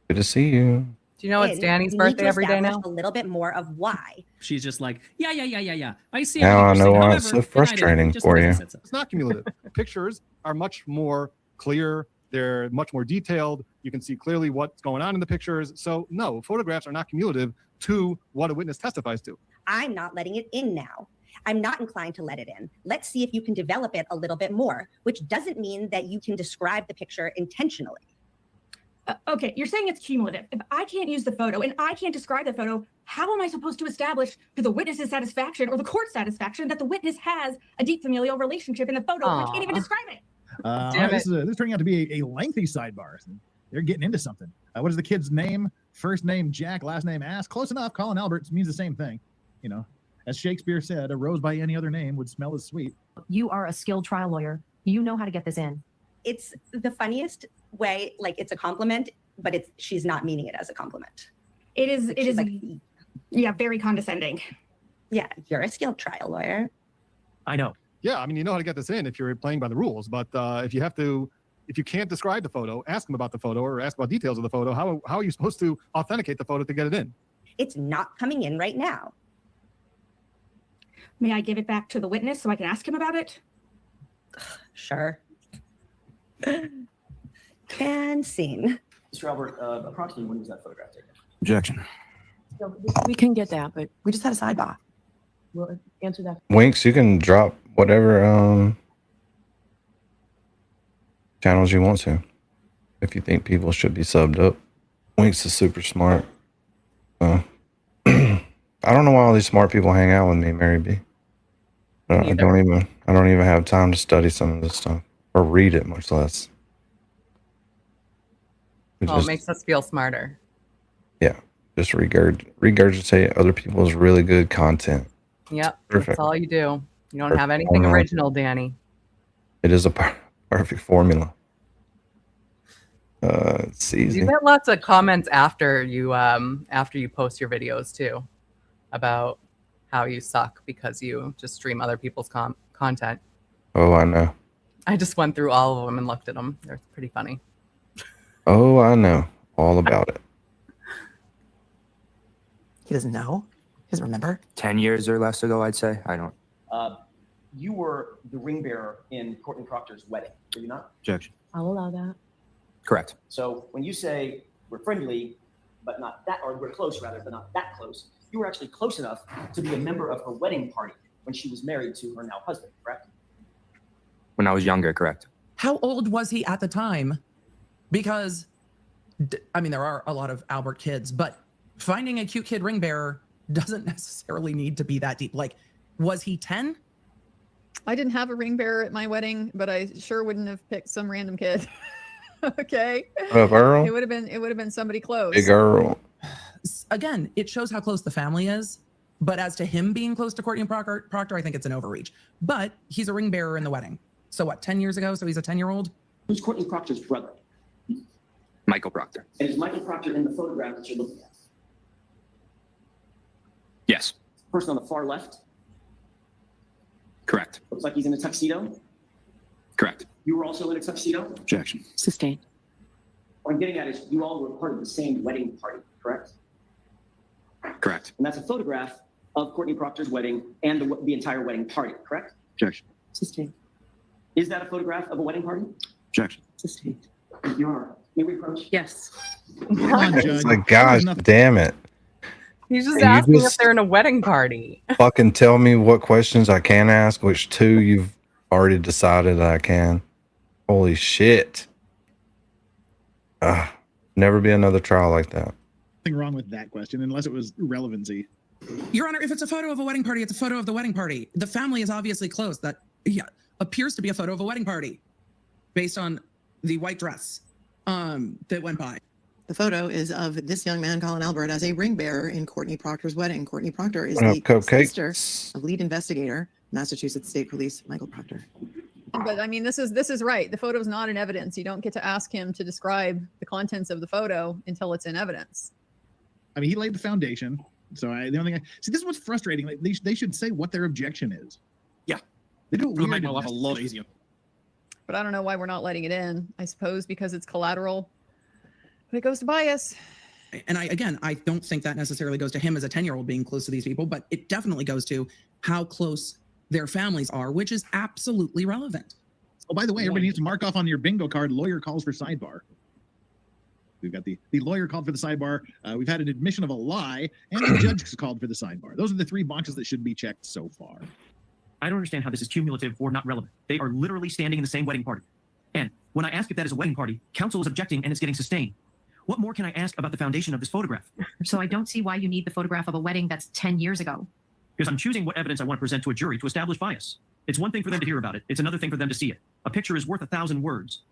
Good to see you. Do you know it's Danny's birthday every day now? A little bit more of why. She's just like, yeah. I see. Now I know why However, it's so frustrating for you. It's not cumulative. Pictures are much more clear. They're much more detailed. You can see clearly what's going on in the pictures. So no, photographs are not cumulative to what a witness testifies to. I'm not letting it in now. I'm not inclined to let it in. Let's see if you can develop it a little bit more, which doesn't mean that you can describe the picture intentionally. Okay, you're saying it's cumulative. If I can't use the photo and I can't describe the photo, how am I supposed to establish to the witness's satisfaction or the court's satisfaction that the witness has a deep familial relationship in the photo? I can't even describe it. This is turning out to be a lengthy sidebar. They're getting into something. What is the kid's name? First name Jack, last name Ass. Close enough. Colin Albert means the same thing. You know, as Shakespeare said, a rose by any other name would smell as sweet. You are a skilled trial lawyer. You know how to get this in. It's the funniest way, like it's a compliment, but she's not meaning it as a compliment. It is like, yeah, very condescending. Yeah, you're a skilled trial lawyer. I know. Yeah, I mean, you know how to get this in if you're playing by the rules, but if you can't describe the photo, ask them about the photo or ask about details of the photo. How are you supposed to authenticate the photo to get it in? It's not coming in right now. May I give it back to the witness so I can ask him about it? Sure. And scene. Mr. Albert, approximately when was that photograph taken? Objection. We can get that, but We just had a sidebar. we'll answer that. Winks, you can drop whatever channels you want to. If you think people should be subbed up. Winks is super smart. I don't know why all these smart people hang out with me, Mary B. I don't even have time to study some of this stuff or read it, much less. Well, it makes us feel smarter. Yeah, just regurgitate other people's really good content. Yep, Perfect. that's all you do. You don't Perfect have anything formula. original, Danny. It is a perfect formula. It's easy. You get lots of comments after you post your videos too, about how you suck because you just stream other people's content. Oh, I know. I just went through all of them and looked at them. They're pretty funny. Oh, I know all about it. He doesn't know. He doesn't remember. 10 years or less ago, I'd say. I don't. You were the ring bearer in Courtney Proctor's wedding, were you not? Objection. I'll allow that. Correct. So when you say we're friendly, but not that, or we're close rather, but not that close, you were actually close enough to be a member of her wedding party when she was married to her now husband, correct? When I was younger, correct. How old was he at the time? Because, I mean, there are a lot of Albert kids, but finding a cute kid ring bearer doesn't necessarily need to be that deep. Like, was he 10? I didn't have a ring bearer at my wedding, but I sure wouldn't have picked some random kid. Okay. What up, Earl? It would have been somebody close. Big Earl. Again, it shows how close the family is. But as to him being close to Courtney Proctor, I think it's an overreach. But he's a ring bearer in the wedding. So what, 10 years ago? So he's a 10-year-old? Who's Courtney Proctor's brother? Michael Proctor. And is Michael Proctor in the photograph that you're looking at? Yes. Person on the far left? Correct. Looks like he's in a tuxedo. Correct. You were also in a tuxedo? Objection. Sustained. What I'm getting at is you all were part of the same wedding party, correct? Correct. And that's a photograph of Courtney Proctor's wedding and the entire wedding party, correct? Objection. Sustained. Is that a photograph of a wedding party? Objection. Sustained. Your Honor, may we approach? Yes. Come on, Judge. It's like, gosh, damn it. He's just Can you asking if just they're in a wedding party. Fucking tell me what questions I can ask, which two you've already decided I can. Holy shit. Never be another trial like that. Nothing wrong with that question, unless it was relevancy. Your Honor, if it's a photo of a wedding party, it's a photo of the wedding party. The family is obviously close. That appears to be a photo of a wedding party based on the white dress that went by. The photo is of this young man, Colin Albert, as a ring bearer in Courtney Proctor's wedding. Courtney Proctor is What up, the Cupcake? sister of lead investigator, Massachusetts State Police, Michael Proctor. But I mean, this is right. The photo's not in evidence. You don't get to ask him to describe the contents of the photo until it's in evidence. I mean, he laid the foundation. So the only thing see, this is what's frustrating. Like they should say what their objection is. Yeah. They do it It'll weird. make my life a lot easier. But I don't know why we're not letting it in. I suppose because it's collateral. But it goes to bias. And I don't think that necessarily goes to him as a 10-year-old being close to these people, but it definitely goes to how close their families are, which is absolutely relevant. Oh, by the way, everybody needs to mark off on your bingo card, lawyer calls for sidebar. We've got the lawyer called for the sidebar. We've had an admission of a lie, and the judge called for the sidebar. Those are the three boxes that should be checked so far. I don't understand how this is cumulative or not relevant. They are literally standing in the same wedding party. And when I ask if that is a wedding party, counsel is objecting and it's getting sustained. What more can I ask about the foundation of this photograph? So I don't see why you need the photograph of a wedding that's 10 years ago. Because I'm choosing what evidence I want to present to a jury to establish bias. It's one thing for them to hear about it. It's another thing for them to see it. A picture is worth 1,000 words.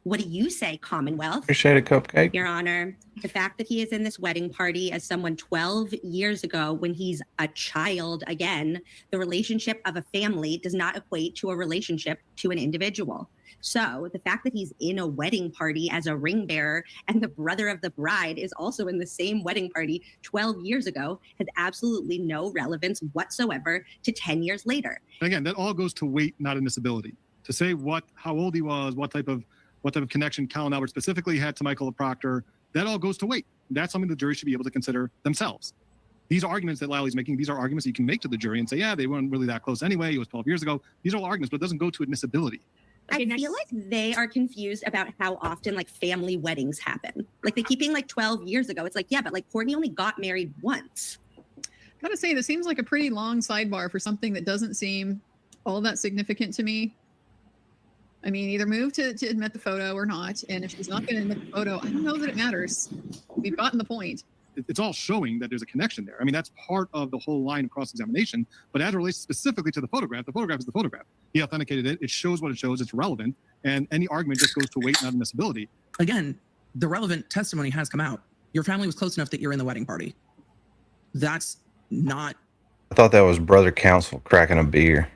What do you say, Commonwealth? Appreciate it, Cupcake. Your Honor, the fact that he is in this wedding party as someone 12 years ago when he's a child again, the relationship of a family does not equate to a relationship to an individual. So the fact that he's in a wedding party as a ring bearer and the brother of the bride is also in the same wedding party 12 years ago has absolutely no relevance whatsoever to 10 years later. Again, that all goes to weight, not admissibility. To say how old he was, what type of connection Colin Albert specifically had to Michael Proctor, that all goes to weight. That's something the jury should be able to consider themselves. These arguments that Lally's making, these are arguments you can make to the jury and say, yeah, they weren't really that close anyway. It was 12 years ago. These are all arguments, but it doesn't go to admissibility. I feel like they are confused about how often like family weddings happen. Like they keep being like 12 years ago. It's like, yeah, but like Courtney only got married once. Gotta say, this seems like a pretty long sidebar for something that doesn't seem all that significant to me. I mean, either move to admit the photo or not. And if she's not going to admit the photo, I don't know that it matters. We've gotten the point. It's all showing that there's a connection there. I mean, that's part of the whole line of cross-examination. But as it relates specifically to the photograph is the photograph. He authenticated it. It shows what it shows. It's relevant. And any argument just goes to weight, not admissibility. Again, the relevant testimony has come out. Your family was close enough that you're in the wedding party. That's not... I thought that was brother counsel cracking a beer.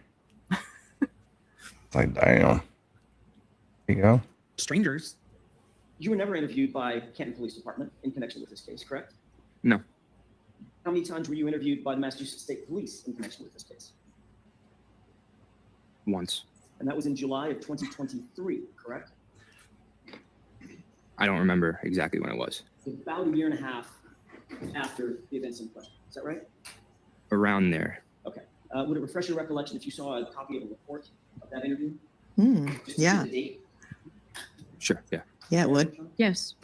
It's like, damn. Here you go. Strangers. You were never interviewed by Canton Police Department in connection with this case, correct? No. How many times were you interviewed by the Massachusetts State Police in connection with this case? Once. And that was in July of 2023, correct? I don't remember exactly when it was. About a year and a half after the events in question. Is that right? Around there. Okay. Would it refresh your recollection if you saw a copy of the report of that interview? Just to see Yeah. the date? Sure, yeah. Yeah, it would. Yes.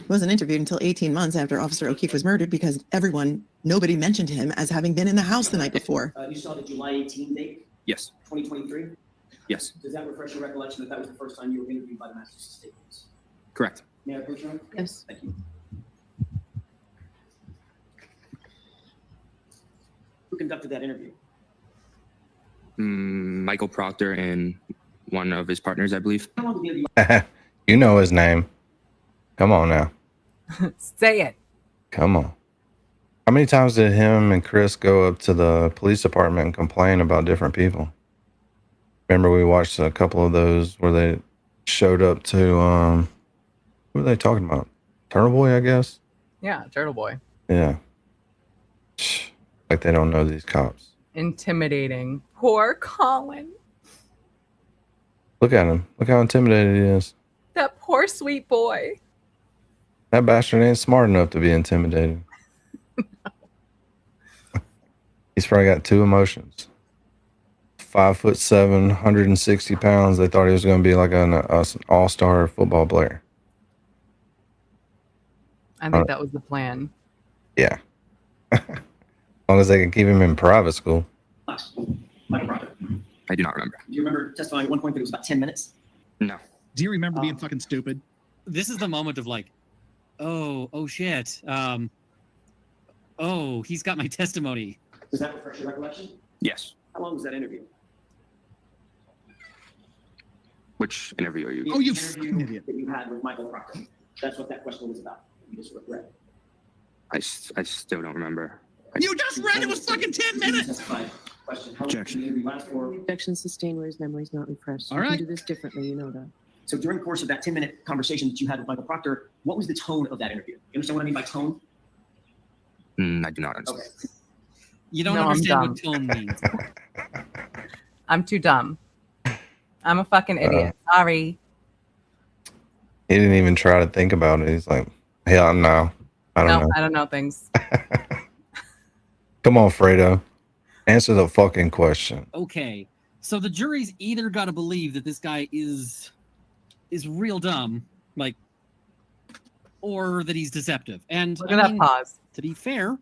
Wasn't interviewed until 18 months after Officer O'Keefe was murdered because nobody mentioned him as having been in the house the night before. You saw the July 18 date, Yes. 2023? Yes. Does that refresh your recollection that that was the first time you were interviewed by the Massachusetts State Police? Correct. May I approach you? Yes. Thank you. Who conducted that interview? Michael Proctor and one of his partners, I believe. How long did the interview? You know his name. Come on now. Say it. Come on. How many times did him and Chris go up to the police department and complain about different people? Remember we watched a couple of those where they showed up to, who were they talking about? Turtleboy, I guess? Yeah, Turtleboy. Yeah. Like they don't know these cops. Intimidating. Poor Colin. Look at him. Look how intimidated he is. That poor sweet boy. That bastard ain't smart enough to be intimidated. He's probably got two emotions. 5'7", 160 pounds. They thought he was going to be like an all-star football player. I think that was the plan. Yeah. As long as they can keep him in private school. Michael Proctor. I do not remember. Do you remember testifying at one point that it was about 10 minutes? No. Do you remember being fucking stupid? This is the moment of like, oh shit. Oh, he's got my testimony. Does that refresh your recollection? Yes. How long was that interview? Which interview are you? Oh, you The fucking interview idiot. that you had with Michael Proctor. That's what that question was about. You just read. I still don't remember. You just read it was fucking 10 minutes. Question. How Objection. long did the interview last for? Objection sustained where his memory is not refreshed. All You right. can do this differently, you know that. So during the course of that 10-minute conversation that you had with Michael Proctor, what was the tone of that interview? You understand what I mean by tone? I do not understand. Okay. You don't No, I'm understand what tone means. I'm too dumb. I'm a fucking idiot. Sorry. He didn't even try to think about it. He's like, hell no. I don't know. I don't know things. Come on, Fredo. Answer the fucking question. Okay, so the jury's either got to believe that this guy is real dumb, like, or that he's deceptive. And Look at that pause. To be fair,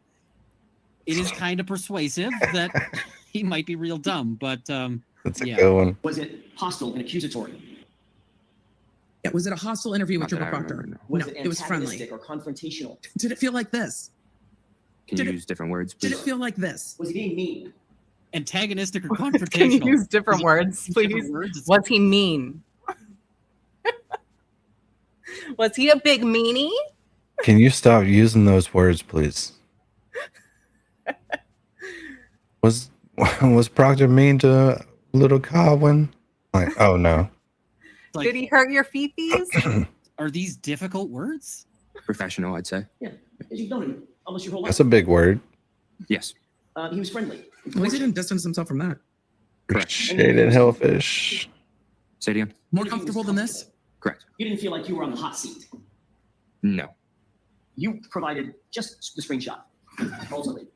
it is kind of persuasive that he might be real dumb, but That's a yeah. good one. Was it hostile and accusatory? Yeah, was it a hostile interview with Not that Triple I Proctor? remember, no. Was No, it it was friendly. antagonistic or confrontational? Did it feel like this? Can you use different words, Did please? it feel like this? Was he being mean? Antagonistic or Can you confrontational? use different words, please? Different words? What's he mean? Was he a big meanie? Can you stop using those words, please? Was Proctor mean to little Colin? Like, oh no. Like, Did he hurt your fifis? are these difficult words? Professional, I'd say. Yeah, because you've known him almost your whole life. That's a big word. Yes. He was friendly. At least he didn't distance himself from that. Shaded hellfish. Say it again. More comfortable than this? Correct. You didn't feel like you were on the hot seat. No. You provided just the screenshot, ultimately,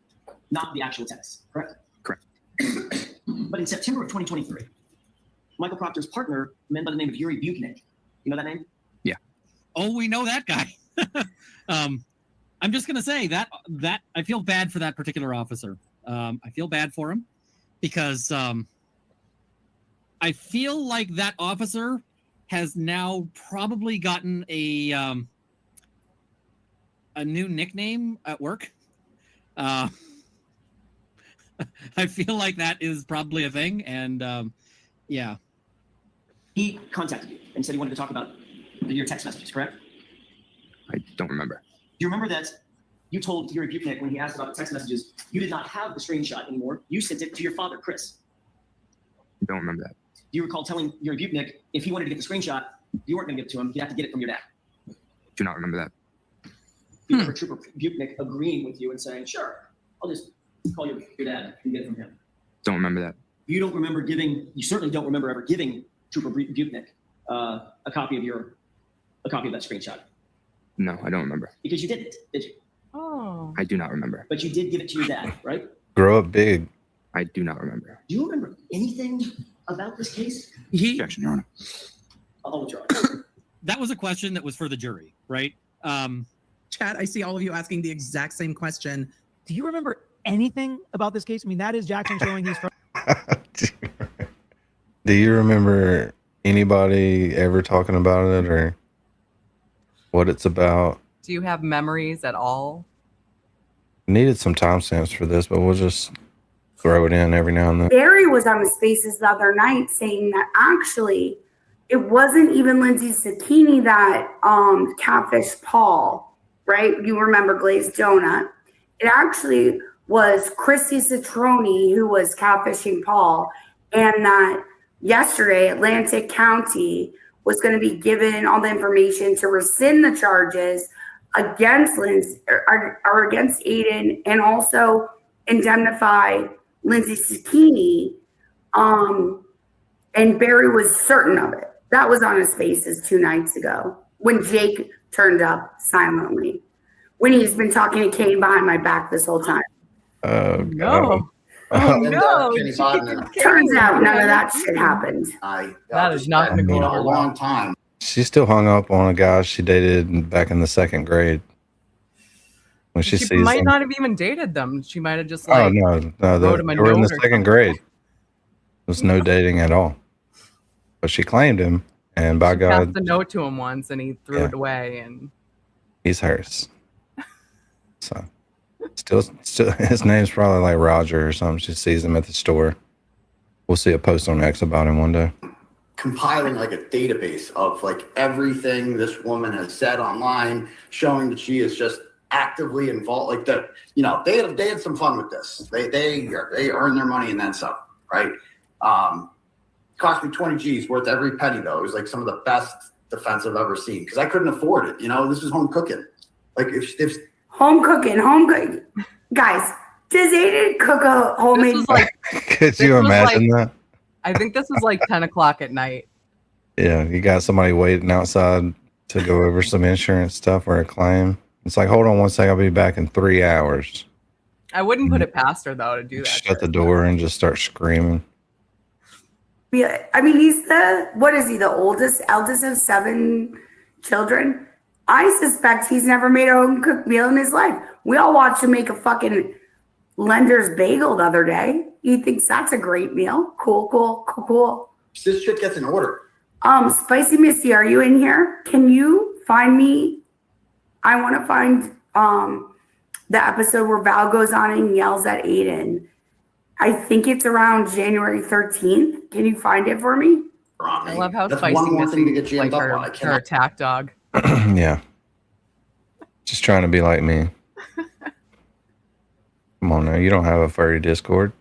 not the actual text, correct? Correct. But in September of 2023, Michael Proctor's partner, a man by the name of Yuri Buchnick, you know that name? Yeah. Oh, we know that guy. I'm just gonna say that I feel bad for that particular officer. I feel bad for him because I feel like that officer has now probably gotten a new nickname at work. I feel like that is probably a thing, and yeah. He contacted you and said he wanted to talk about your text messages, correct? I don't remember. Do you remember that you told Yuri Buchnick when he asked about the text messages, you did not have the screenshot anymore. You sent it to your father, Chris. I don't remember that. Do you recall telling Yuri Buchnick if he wanted to get the screenshot, you weren't going to give it to him. He'd have to get it from your dad. Do not remember that. Do you remember Trooper Buchnick agreeing with you and saying, sure, I'll just call your dad and get it from him? Don't remember that. You don't remember giving, you certainly don't remember ever giving Trooper Buchnick a copy of that screenshot. No, I don't remember. Because you didn't, did you? Oh. I do not remember. But you did give it to your dad, right? Grow up big. I do not remember. Do you remember anything about this case? Objection, Your Honor. I'll withdraw. That was a question that was for the jury, right? Chad, I see all of you asking the exact same question. Do you remember anything about this case? I mean, that is Jackson showing he's from. Do you remember anybody ever talking about it or what it's about? Do you have memories at all? Needed some timestamps for this, but we'll just throw it in every now and then. Barry was on the Spaces the other night saying that actually it wasn't even Lindsay Zucchini that catfished Paul, right? You remember Glazed Donut. It actually was Christy Citroni who was catfishing Paul, and that yesterday Atlantic County was going to be given all the information to rescind the charges against Lindsay or against Aiden, and also indemnify Lindsay Zucchini. And Barry was certain of it. That was on his Spaces 2 nights ago when Jake turned up silently, when he's been talking to Kane behind my back this whole time. Oh, no. Oh, no. Turns out none of that shit happened. That is not going to go over well. time. She's still hung up on a guy she dated back in the 2nd grade. When she sees might him. not have even dated them. She might have just like Oh no, wrote him a they were in the note or 2nd grade. There was no dating at all. But she claimed him, and by God, passed a note to him once, and he threw Yeah. it away. And he's hers. So, still, his name's probably like Roger or something. She sees him at the store. We'll see a post on X about him one day. Compiling like a database of like everything this woman has said online, showing that she is just actively involved. Like that, you know, they had some fun with this. They earned their money and then some, right? Cost me 20 G's, worth every penny though. It was like some of the best defense I've ever seen because I couldn't afford it. You know, this is home cooking. Like if Home cooking. Guys, does Aiden cook a homemade? this was like, Could you was imagine like- that? I think this was like 10 o'clock at night. Yeah, you got somebody waiting outside to go over some insurance stuff or a claim. It's like, hold on one second, I'll be back in 3 hours. I wouldn't put it past her though to do that. Shut the door and just start screaming. Yeah, I mean, he's the eldest of 7 children. I suspect he's never made a home cooked meal in his life. We all watched him make a fucking Lender's bagel the other day. He thinks that's a great meal. Cool. this shit gets an order, Spicy Missy, are you in here? Can you find me? I want to find the episode where Val goes on and yells at Aiden. I think it's around January 13th. Can you find it for me? I love how That's Spicy one more thing to Missy get is jammed like up on. I her cannot attack dog. Yeah. Just trying to be like me. Come on now, you don't have a furry Discord.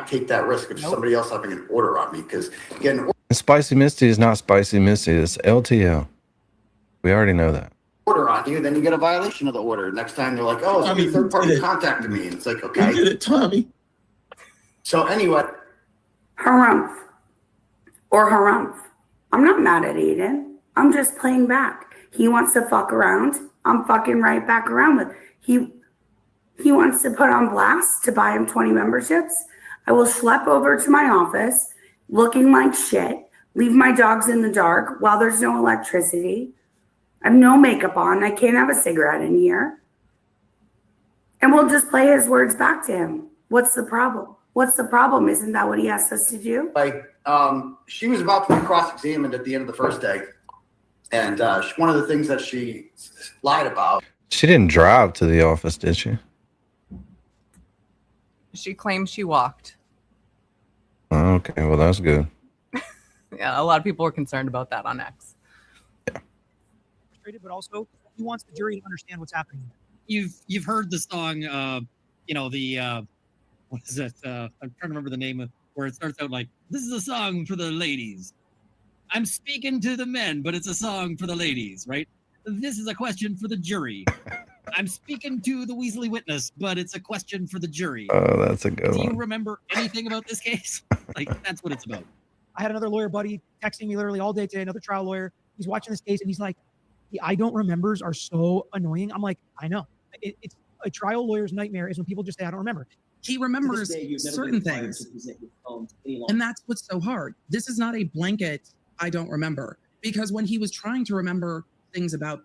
take that risk of somebody else having an order on me because getting And Spicy Misty is not Spicy Misty. It's LTL. We already know that. order on you, then you get a violation of the order. Next time they're like, oh, somebody third party contacted me. And it's like, okay. You did it, Tommy. So anyway. Harumph. Or harumph. I'm not mad at Aiden. I'm just playing back. He wants to fuck around. I'm fucking right back around with. He wants to put on blast to buy him 20 memberships. I will schlep over to my office looking like shit, leave my dogs in the dark while there's no electricity. I have no makeup on. I can't have a cigarette in here. And we'll just play his words back to him. What's the problem? What's the problem? Isn't that what he asked us to do? Like, she was about to be cross-examined at the end of the first day. And one of the things that she lied about. She didn't drive to the office, did she? She claims she walked. Okay, well, that's good. Yeah, a lot of people were concerned about that on X. But also, he wants the jury to understand what's happening. You've heard the song, what is it? I'm trying to remember the name of where it starts out like, this is a song for the ladies. I'm speaking to the men, but it's a song for the ladies, right? This is a question for the jury. I'm speaking to the Weasley witness, but it's a question for the jury. Oh, that's a good Do you one. remember anything about this case? Like, that's what it's about. I had another lawyer buddy texting me literally all day today, another trial lawyer. He's watching this case and he's like, the I don't remembers are so annoying. I'm like, I know. It's a trial lawyer's nightmare is when people just say, I don't remember. He remembers certain things. And that's what's so hard. This is not a blanket, I don't remember. Because when he was trying to remember things about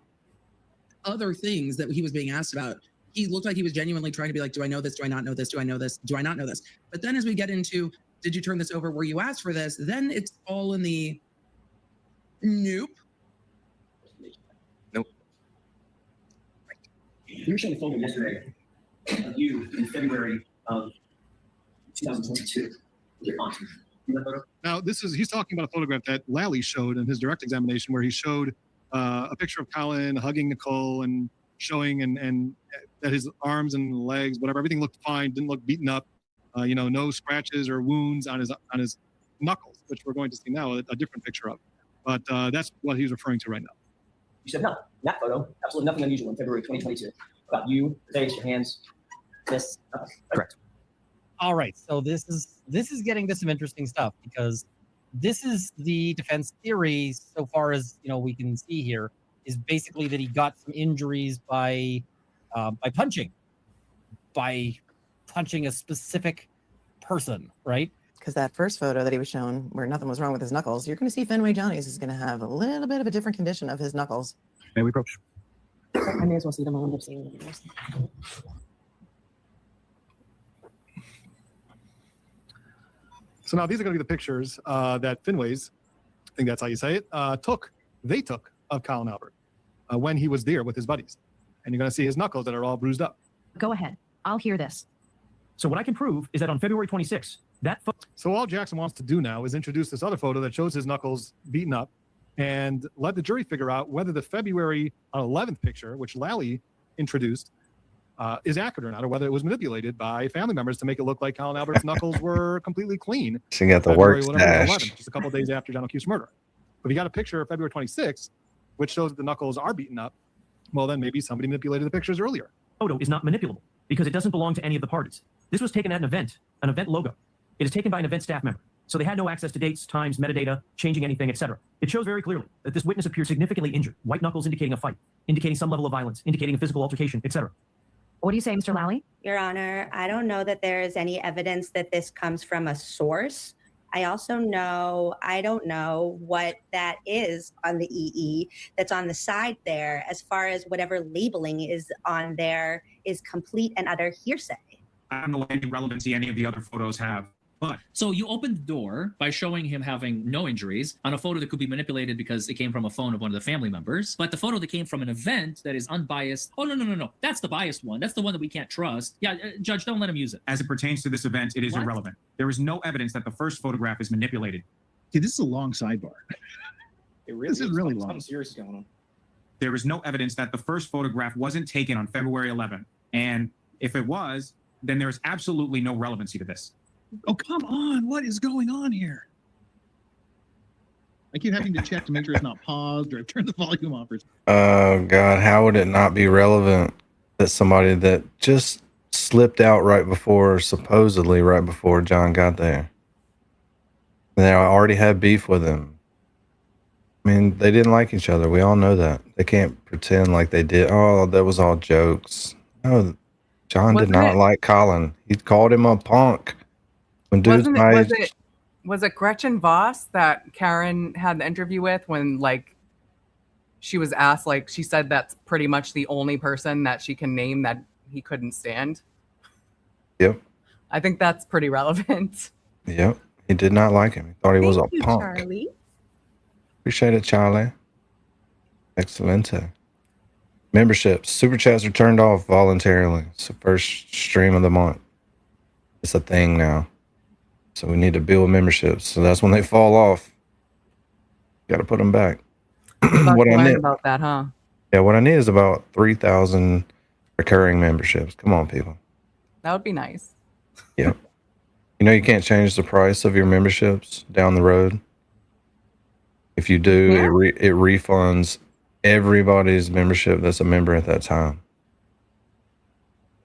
other things that he was being asked about, he looked like he was genuinely trying to be like, do I know this? Do I not know this? Do I know this? Do I not know this? But then as we get into, did you turn this over? Were you asked for this? Then it's all in the nope. Nope. You were showing a photo yesterday of you in February of 2022 with your aunt. You know that photo? Now, he's talking about a photograph that Lally showed in his direct examination where he showed a picture of Colin hugging Nicole and showing and that his arms and legs, whatever, everything looked fine, didn't look beaten up, no scratches or wounds on his knuckles, which we're going to see now a different picture of. But that's what he's referring to right now. You said no. That photo, absolutely nothing unusual in February 2022 about you, face, your hands, this. Correct. All right, so this is getting to some interesting stuff because this is the defense theory so far as we can see here is basically that he got some injuries by punching a specific person, right? Because that first photo that he was shown where nothing was wrong with his knuckles, you're going to see Fenway Johnny's is going to have a little bit of a different condition of his knuckles. May we approach? I may as well see them. I'll end up seeing them. So now these are going to be the pictures that Fenway's, I think that's how you say it, they took of Colin Albert when he was there with his buddies. And you're going to see his knuckles that are all bruised up. Go ahead. I'll hear this. So what I can prove is that on February 26th, So all Jackson wants to do now is introduce this other photo that shows his knuckles beaten up and let the jury figure out whether the February 11th picture, which Lally introduced, is accurate or not, or whether it was manipulated by family members to make it look like Colin Albert's knuckles were completely clean. She got the work February stash. 11th, just a couple of days after John O'Keefe's murder. But if you got a picture of February 26th, which shows that the knuckles are beaten up, well, then maybe somebody manipulated the pictures earlier. photo is not manipulable because it doesn't belong to any of the parties. This was taken at an event logo. It is taken by an event staff member. So they had no access to dates, times, metadata, changing anything, etc. It shows very clearly that this witness appears significantly injured. White knuckles indicating a fight, indicating some level of violence, indicating a physical altercation, etc. What do you say, Mr. Lally? Your Honor, I don't know that there is any evidence that this comes from a source. I also I don't know what that is on the EE that's on the side there, as far as whatever labeling is on there is complete and utter hearsay. I don't know any relevancy any of the other photos have. But So you opened the door by showing him having no injuries on a photo that could be manipulated because it came from a phone of one of the family members. But the photo that came from an event that is unbiased. Oh, no. That's the biased one. That's the one that we can't trust. Yeah, Judge, don't let him use it. as it pertains to this event, it is What? irrelevant. There is no evidence that the first photograph is manipulated. See, this is a long sidebar. This is really long. Something serious is going on. There is no evidence that the first photograph wasn't taken on February 11th. And if it was, then there is absolutely no relevancy to this. Oh, come on. What is going on here? I keep having to check to make sure it's not paused or I've turned the volume off. Oh God, how would it not be relevant that somebody that just slipped out supposedly right before John got there, they already had beef with him. I mean, they didn't like each other. We all know that. They can't pretend like they did. Oh, that was all jokes. No, John did not like Colin. He called him a punk. When dudes Was it Gretchen Voss that Karen had the interview with when like she was asked, like she said that's pretty much the only person that she can name that he couldn't stand? Yep. I think that's pretty relevant. Yep. He did not like him. He thought he was a punk. Charlie. Appreciate it, Charlie. Excelente. Memberships. Super chats are turned off voluntarily. It's the first stream of the month. It's a thing now. So we need to build memberships. So that's when they fall off. Got to put them back. What I need about that, huh? Yeah, what I need is about 3,000 recurring memberships. Come on, people. That would be nice. Yeah. You know you can't change the price of your memberships down the road. If you do, it refunds everybody's membership that's a member at that time.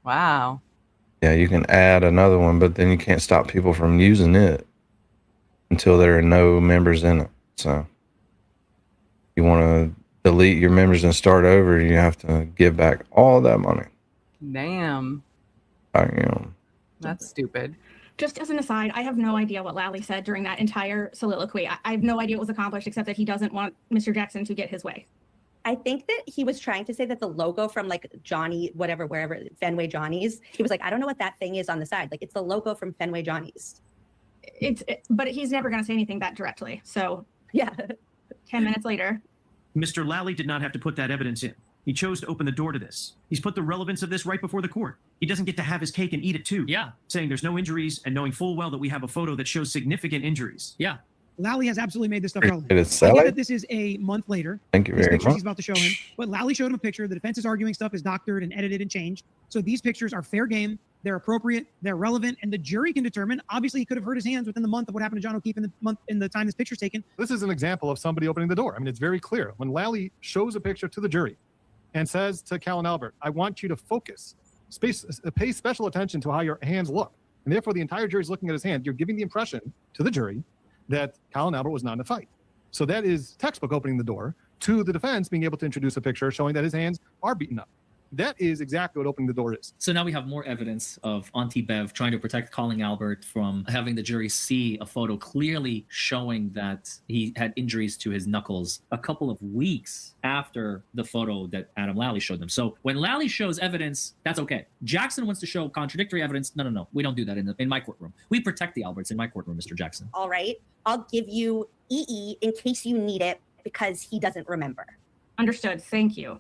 Wow. Yeah, you can add another one, but then you can't stop people from using it until there are no members in it. So you want to delete your members and start over, you have to give back all that money. Damn. That's stupid. Just as an aside, I have no idea what Lally said during that entire soliloquy. I have no idea what was accomplished except that he doesn't want Mr. Jackson to get his way. I think that he was trying to say that the logo from like Johnny, wherever, Fenway Johnny's, he was like, I don't know what that thing is on the side. Like, it's the logo from Fenway Johnny's. But he's never going to say anything that directly. So yeah. 10 minutes later. Mr. Lally did not have to put that evidence in. He chose to open the door to this. He's put the relevance of this right before the court. He doesn't get to have his cake and eat it too. Yeah. Saying there's no injuries and knowing full well that we have a photo that shows significant injuries. Yeah. Lally has absolutely made this stuff relevant. Did it sell I get it? that this is a month later. Thank you These very pictures much. he's about to show him. But Lally showed him a picture. The defense is arguing stuff is doctored and edited and changed. So these pictures are fair game. They're appropriate. They're relevant. And the jury can determine. Obviously, he could have hurt his hands within the month of what happened to John O'Keefe in the time this picture's taken. This is an example of somebody opening the door. I mean, it's very clear. When Lally shows a picture to the jury and says to Colin Albert, I want you to focus, pay special attention to how your hands look. And therefore, the entire jury's looking at his hand. You're giving the impression to the jury that Colin Albert was not in a fight. So that is textbook opening the door to the defense being able to introduce a picture showing that his hands are beaten up. That is exactly what opening the door is. So now we have more evidence of Auntie Bev trying to protect Colin Albert from having the jury see a photo clearly showing that he had injuries to his knuckles a couple of weeks after the photo that Adam Lally showed them. So when Lally shows evidence, that's okay. Jackson wants to show contradictory evidence. No. We don't do that in my courtroom. We protect the Alberts in my courtroom, Mr. Jackson. All right. I'll give you EE in case you need it because he doesn't remember. Understood. Thank you.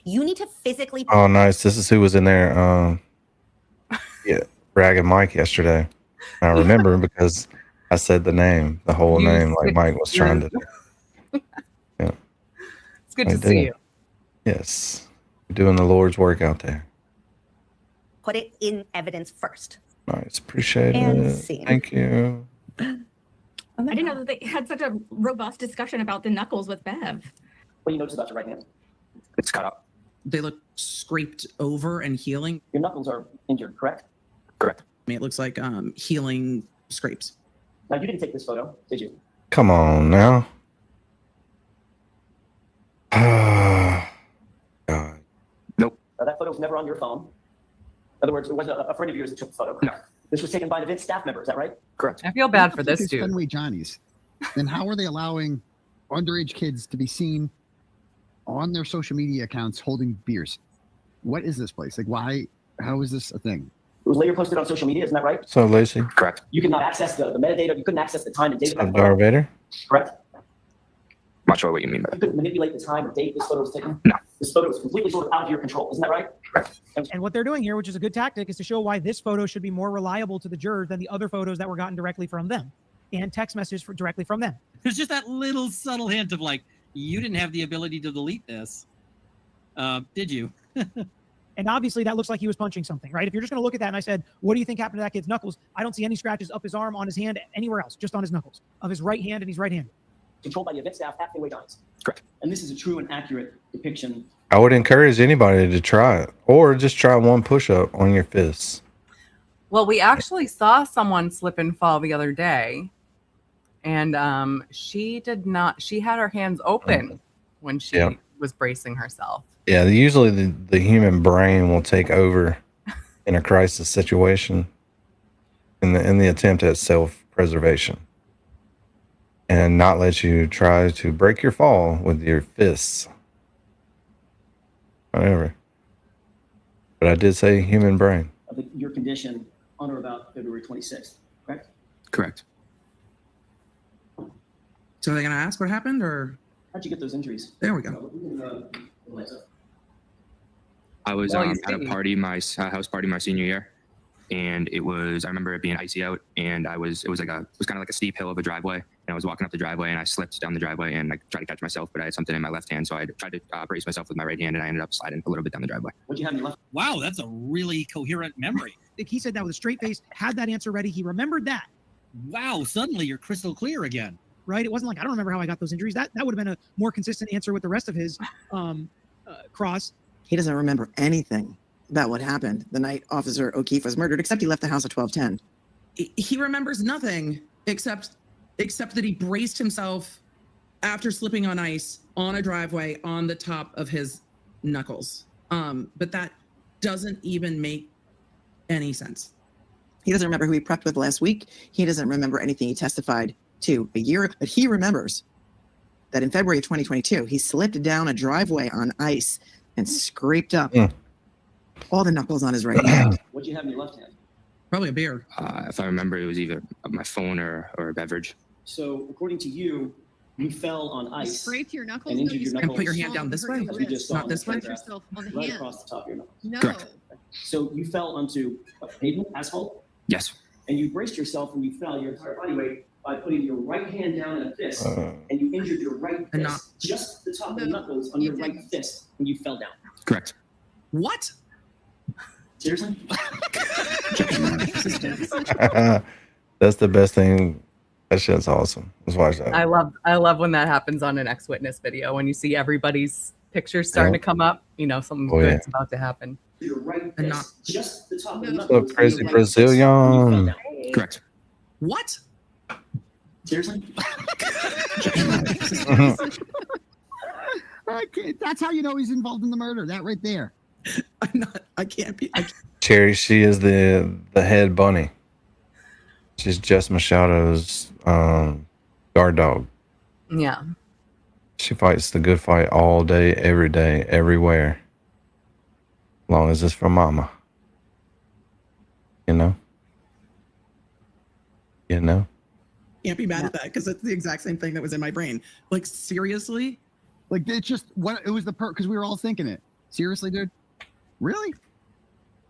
You need to physically. Oh, nice. This is who was in there. Bragging Mike yesterday. I remember because I said the whole name, like Mike was trying to do. Yeah. It's good to see you. Yes. You're doing the Lord's work out there. Put it in evidence first. Nice. Appreciate And it. scene. Thank you. I didn't know that they had such a robust discussion about the knuckles with Bev. What do you notice about your right hand? It's cut up. They look scraped over and healing. Your knuckles are injured, correct? Correct. I mean, it looks like healing scrapes. Now, you didn't take this photo, did you? Come on now. God. Nope. That photo was never on your phone. In other words, it wasn't a friend of yours that took the photo. No. This was taken by an event staff member, is that right? Correct. I feel bad for this dude. Fenway Johnny's. Then how are they allowing underage kids to be seen on their social media accounts holding beers? What is this place? Like, why? How is this a thing? was later posted on social media. Isn't that right? So Lacey. Correct. You could not access the metadata. You couldn't access the time and date of So that Darth photo. Vader. Correct. Not sure what you mean by You that. couldn't manipulate the time or date this photo was taken. No. This photo was completely sort of out of your control. Isn't that right? Correct. And what they're doing here, which is a good tactic, is to show why this photo should be more reliable to the jurors than the other photos that were gotten directly from them and text messages directly from them. There's just that little subtle hint of like, you didn't have the ability to delete this. Did you? And obviously that looks like he was punching something, right? If you're just going to look at that and I said, what do you think happened to that kid's knuckles? I don't see any scratches up his arm, on his hand, anywhere else, just on his knuckles of his right hand, and he's right-handed. Controlled by the event staff at Fenway Giants. Correct. And this is a true and accurate depiction. I would encourage anybody to try it, or just try one push-up on your fists. Well, we actually saw someone slip and fall the other day, and she did not. She had her hands open when she was bracing herself. Yeah, usually the human brain will take over in a crisis situation in the attempt at self-preservation and not let you try to break your fall with your fists. Whatever. But I did say human brain. Of your condition on or about February 26th, correct? Correct. So are they going to ask what happened, or? How'd you get those injuries? There we go. I was Well, you at a see- party, my house party, my senior year, and I remember it being icy out, and it was kind of like a steep hill of a driveway, and I was walking up the driveway, and I slipped down the driveway, and I tried to catch myself, but I had something in my left hand, so I tried to brace myself with my right hand, and I ended up sliding a little bit down the driveway. What'd you have in your left? Wow, that's a really coherent memory. Like he said that with a straight face, had that answer ready. He remembered that. Wow, suddenly you're crystal clear again. Right? It wasn't like, I don't remember how I got those injuries. That would have been a more consistent answer with the rest of his cross. He doesn't remember anything about what happened the night Officer O'Keefe was murdered, except he left the house at 12:10. He remembers nothing except that he braced himself after slipping on ice on a driveway on the top of his knuckles. But that doesn't even make any sense. He doesn't remember who he prepped with last week. He doesn't remember anything he testified to a year, but he remembers that in February of 2022, he slipped down a driveway on ice and scraped up all the knuckles on his right hand. What'd you have in your left hand? Probably a beer. If I remember, it was either my phone or a beverage. So according to you, you fell on You ice scraped your knuckles. and No, injured you your scraped knuckles. And put your hand down this way? As we just saw Not on the this way? photograph, yourself on the right hand. across the top of your knuckles. No. Correct. So you fell onto a pavement, asphalt, Yes. and you braced yourself when you fell your entire body weight by putting your right hand down in a fist, and you injured your right And fist, just the top of the No, knuckles on you your right didn't. fist, and you fell down. Correct. What? Seriously? That's the best thing. That shit's awesome. Let's watch that. I love when that happens on an ex-witness video, when you see everybody's pictures starting to come up. You know, something Oh, good's yeah. about to happen. Your right And fist, just the top of the No. knuckles. What's up, crazy on your right fist, and you fell Brazilian? down. Correct. What? Seriously? Okay, that's how you know he's involved in the murder. That right there. I can't be. Cherry, she is the head bunny. She's Jess Machado's guard dog. Yeah. She fights the good fight all day, every day, everywhere. As long as it's for mama. You know? You know? Can't be mad at that because it's the exact same thing that was in my brain. Like, seriously? Like it's just what it was because we were all thinking it. Seriously, dude? Really?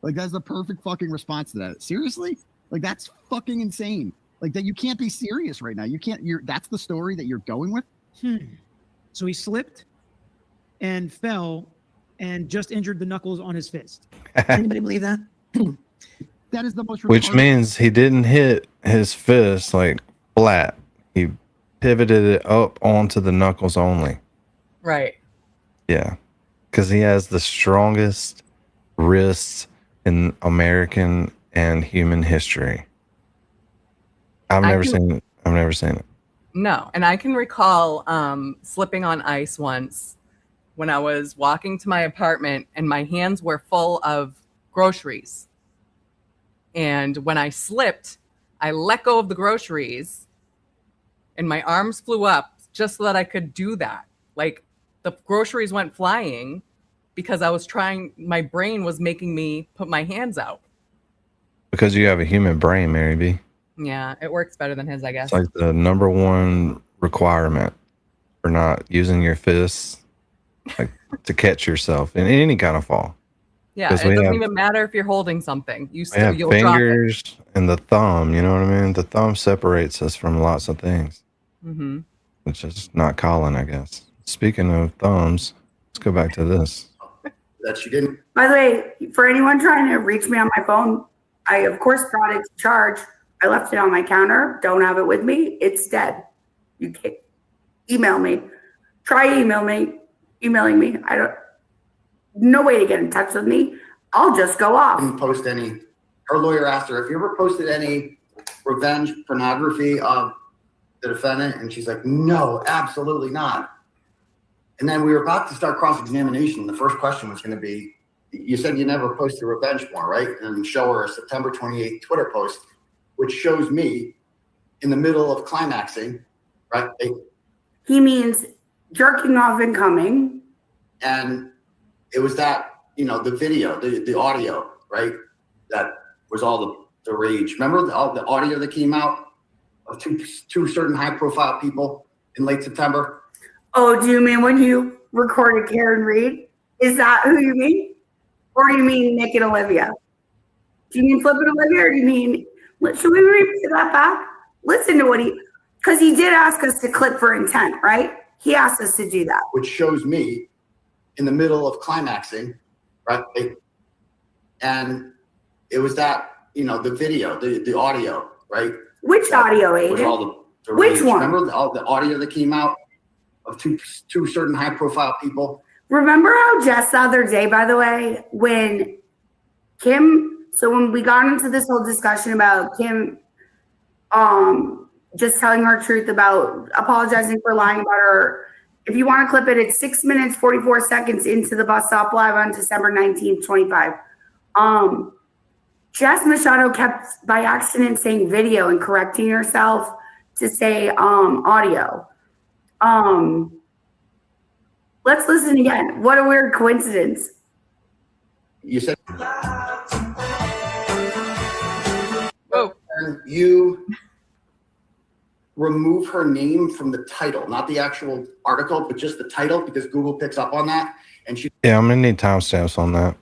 Like that's the perfect fucking response to that. Seriously? Like that's fucking insane. Like that you can't be serious right now. You can't that's the story that you're going with? So he slipped and fell and just injured the knuckles on his fist. Anybody believe that? That is the most Which retarded- means he didn't hit his fist like flat. He pivoted it up onto the knuckles only. Right. Yeah. Because he has the strongest wrists in American and human history. I've never seen it. No. And I can recall slipping on ice once when I was walking to my apartment and my hands were full of groceries. And when I slipped, I let go of the groceries and my arms flew up just so that I could do that. Like the groceries went flying because my brain was making me put my hands out. Because you have a human brain, Mary B. Yeah, it works better than his, I guess. It's like the #1 requirement for not using your fists like to catch yourself in any kind of fall. Yeah, it doesn't even matter if you're holding something. You We still have you'll drop it. fingers and the thumb, you know what I mean? The thumb separates us from lots of things. Mm-hmm. Which is not Colin, I guess. Speaking of thumbs, let's go back to this. That she didn't. By the way, for anyone trying to reach me on my phone, I of course brought it to charge. I left it on my counter. Don't have it with me. It's dead. You can't email me. Try emailing me. I don't. No way to get in touch with me. I'll just go off. Didn't post any. Her lawyer asked her if you ever posted any revenge pornography of the defendant, and she's like, no, absolutely not. And then we were about to start cross-examination. The first question was going to be, you said you never posted revenge porn, right? And show her a September 28th Twitter post, which shows me in the middle of climaxing, right? He means jerking off and coming. And it was that, the video, the audio, right? That was all the rage. Remember the audio that came out of two certain high-profile people in late September? Oh, do you mean when you recorded Karen Reed? Is that who you mean? Or do you mean Nick and Olivia? Do you mean Flip and Olivia, or do you mean, should we repeat that back? Listen to what because he did ask us to clip for intent, right? He asked us to do that. Which shows me in the middle of climaxing, right? And it was that, the video, the audio, right? Which that audio, was Aiden? all the Which rage. one? Remember the audio that came out of two certain high-profile people? Remember how Jess the other day, by the way, when we got into this whole discussion about Kim just telling her truth about apologizing for lying about her. If you want to clip it, it's 6 minutes, 44 seconds into the bus stop live on December 19th, 25. Jess Machado kept by accident saying video and correcting herself to say audio. Let's listen again. What a weird coincidence. You said oh. You remove her name from the title, not the actual article, but just the title, because Google picks up on that. And Yeah, I'm gonna need timestamps on that.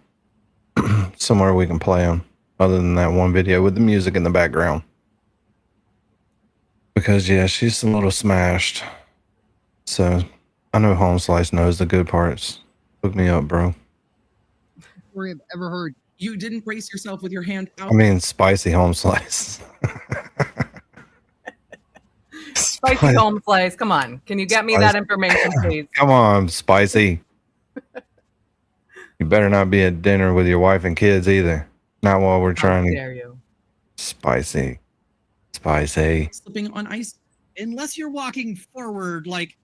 Somewhere we can play them, other than that one video with the music in the background. Because yeah, she's a little smashed. So I know Home Slice knows the good parts. Hook me up, bro. Story I've ever heard. You didn't brace yourself with your hand out. I mean, spicy Home Slice. Spicy home slice. Come on. Can you get me that information, please? Come on, Spicy. You better not be at dinner with your wife and kids either. Not while we're trying to. Dare you? Spicy. Spicy. Slipping on ice. Unless you're walking forward like,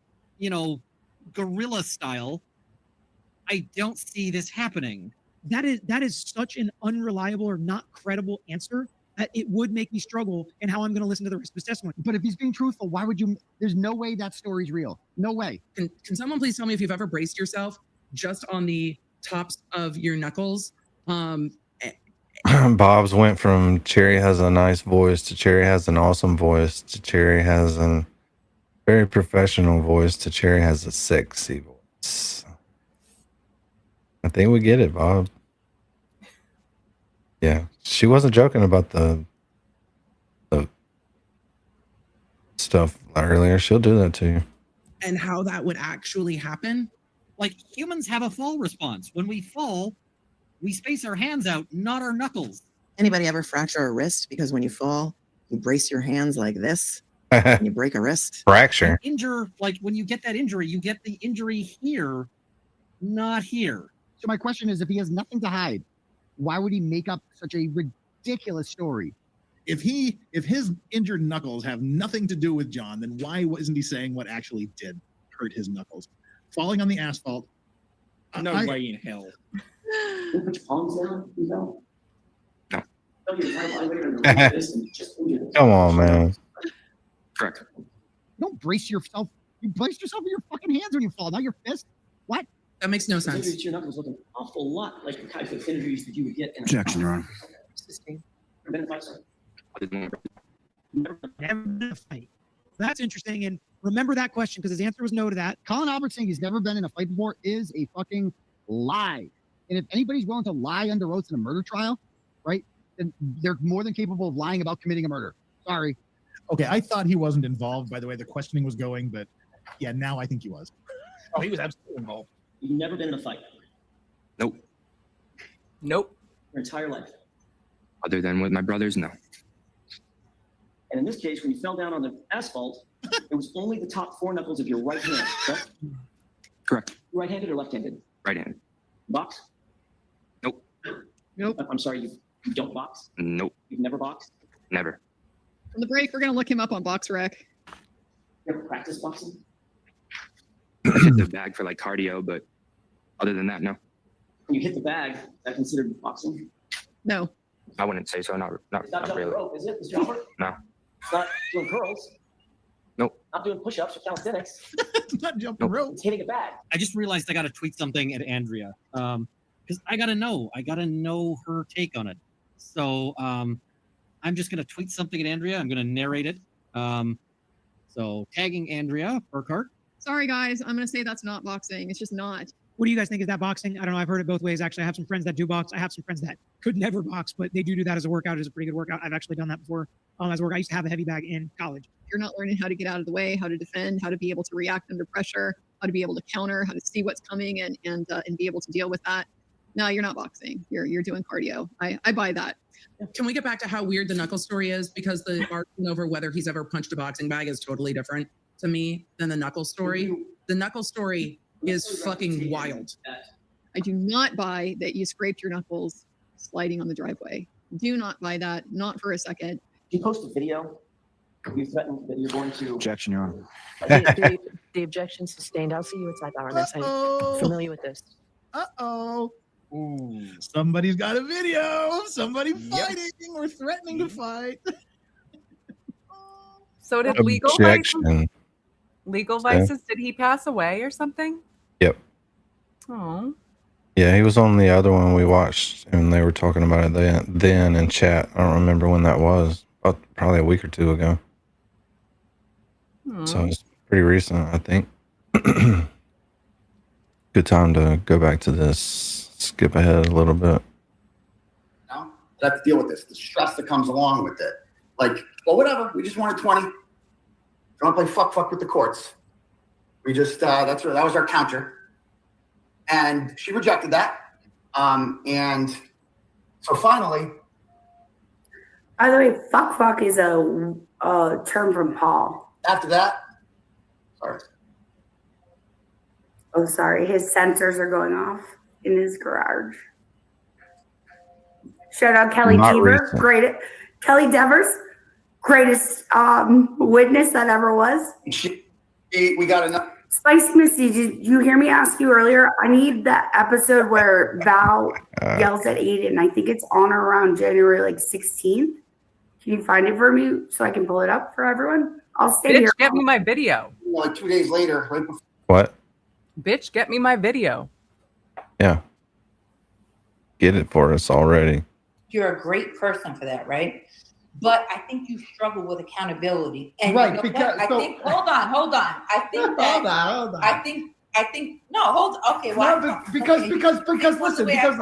gorilla style, I don't see this happening. That is such an unreliable or not credible answer that it would make me struggle in how I'm going to listen to the rest of his testimony. But if he's being truthful, why would you? There's no way that story's real. No way. Can someone please tell me if you've ever braced yourself just on the tops of your knuckles? Bob's went from Cherry has a nice voice to Cherry has an awesome voice to Cherry has a very professional voice to Cherry has a sexy voice. I think we get it, Bob. Yeah, she wasn't joking about the stuff earlier. She'll do that to you. And how that would actually happen? Like, humans have a fall response. When we fall, we space our hands out, not our knuckles. Anybody ever fracture a wrist? Because when you fall, you brace your hands like this, and you break a wrist. Fracture. Like when you get that injury, you get the injury here, not here. So my question is, if he has nothing to hide, why would he make up such a ridiculous story? If his injured knuckles have nothing to do with John, then why isn't he saying what actually did hurt his knuckles? Falling on the asphalt. No way in hell. Put your palms down. No. Come on, man. Correct. You don't brace yourself. You brace yourself with your fucking hands when you fall, not your fist. What? That makes no sense. Injuries to your knuckles look an awful lot like the type of injuries that you would get in Objection, Your Honor. been in a fight, sir? Other than Never been in a fight. That's interesting. And remember that question because his answer was no to that. Colin Albert saying he's never been in a fight before is a fucking lie. And if anybody's willing to lie under oath in a murder trial, right, then they're more than capable of lying about committing a murder. Sorry. Okay, I thought he wasn't involved by the way the questioning was going, but yeah, now I think he was. Oh, he was absolutely involved. You've never been in a fight Nope. Nope. your entire life. Other than with my brothers, no. And in this case, when you fell down on the asphalt, it was only the top 4 knuckles of your right hand, correct? Correct. Right-handed or left-handed? Right-handed. Box? Nope. Nope. I'm sorry, you don't box? Nope. You've never boxed? Never. On the break, we're going to look him up on BoxRec. You ever practiced boxing? I hit the bag for like cardio, but other than that, no. When you hit the bag, that considered boxing? No. I wouldn't say so. Not It's not jumping really. rope, is it, Mr. Albert? No. It's not doing curls? Nope. Not doing push-ups or calisthenics? It's not jumping rope. It's hitting a bag. I just realized I got to tweet something at Andrea because I got to know her take on it. So I'm just going to tweet something at Andrea. I'm going to narrate it. So tagging Andrea Burkhart. Sorry, guys. I'm going to say that's not boxing. It's just not. What do you guys think? Is that boxing? I don't know. I've heard it both ways. Actually, I have some friends that do box. I have some friends that could never box, but they do that as a workout. It's a pretty good workout. I've actually done that before as a workout. I used to have a heavy bag in college. You're not learning how to get out of the way, how to defend, how to be able to react under pressure, how to be able to counter, how to see what's coming and be able to deal with that. No, you're not boxing. You're doing cardio. I buy that. Can we get back to how weird the knuckle story is? Because the argument over whether he's ever punched a boxing bag is totally different to me than the knuckle story. The knuckle story is fucking wild. I do not buy that you scraped your knuckles sliding on the driveway. Do not buy that. Not for a second. You post a video. You threatened that you're going to. Objection, Your Honor. The objection sustained. I'll see you inside the RMS. I'm familiar with this. Uh-oh. Ooh. Somebody's got a video. Somebody fighting or threatening to fight. So did Legal Vices? Objection. Legal Vices, did he pass away or something? Yep. Oh. Yeah, he was on the other one we watched, and they were talking about it then in chat. I don't remember when that was. Probably a week or two ago. So it's pretty recent, I think. Good time to go back to this. Skip ahead a little bit. Now, I have to deal with this. The stress that comes along with it. Like, well, whatever. We just wanted 20. Don't play fuck with the courts. We just that was our counter. And she rejected that. And so finally. By the way, fuck is a term from Paul. After that, sorry. Oh, sorry. His sensors are going off in his garage. Shout out Kelly Dever. Kelly Devers, greatest witness that ever was. We got enough. Spicy Misty, did you hear me ask you earlier? I need that episode where Val yells at Aiden. I think it's on or around January 16th. Can you find it for me so I can pull it up for everyone? I'll stay Bitch, here. get me my video. Like 2 days later, right before. What? Bitch, get me my video. Yeah. Get it for us already. You're a great person for that, right? But I think you struggle with accountability. And Right, you know because- what? I think hold on. I think that Hold on. I think no, hold okay, well, No, because listen, because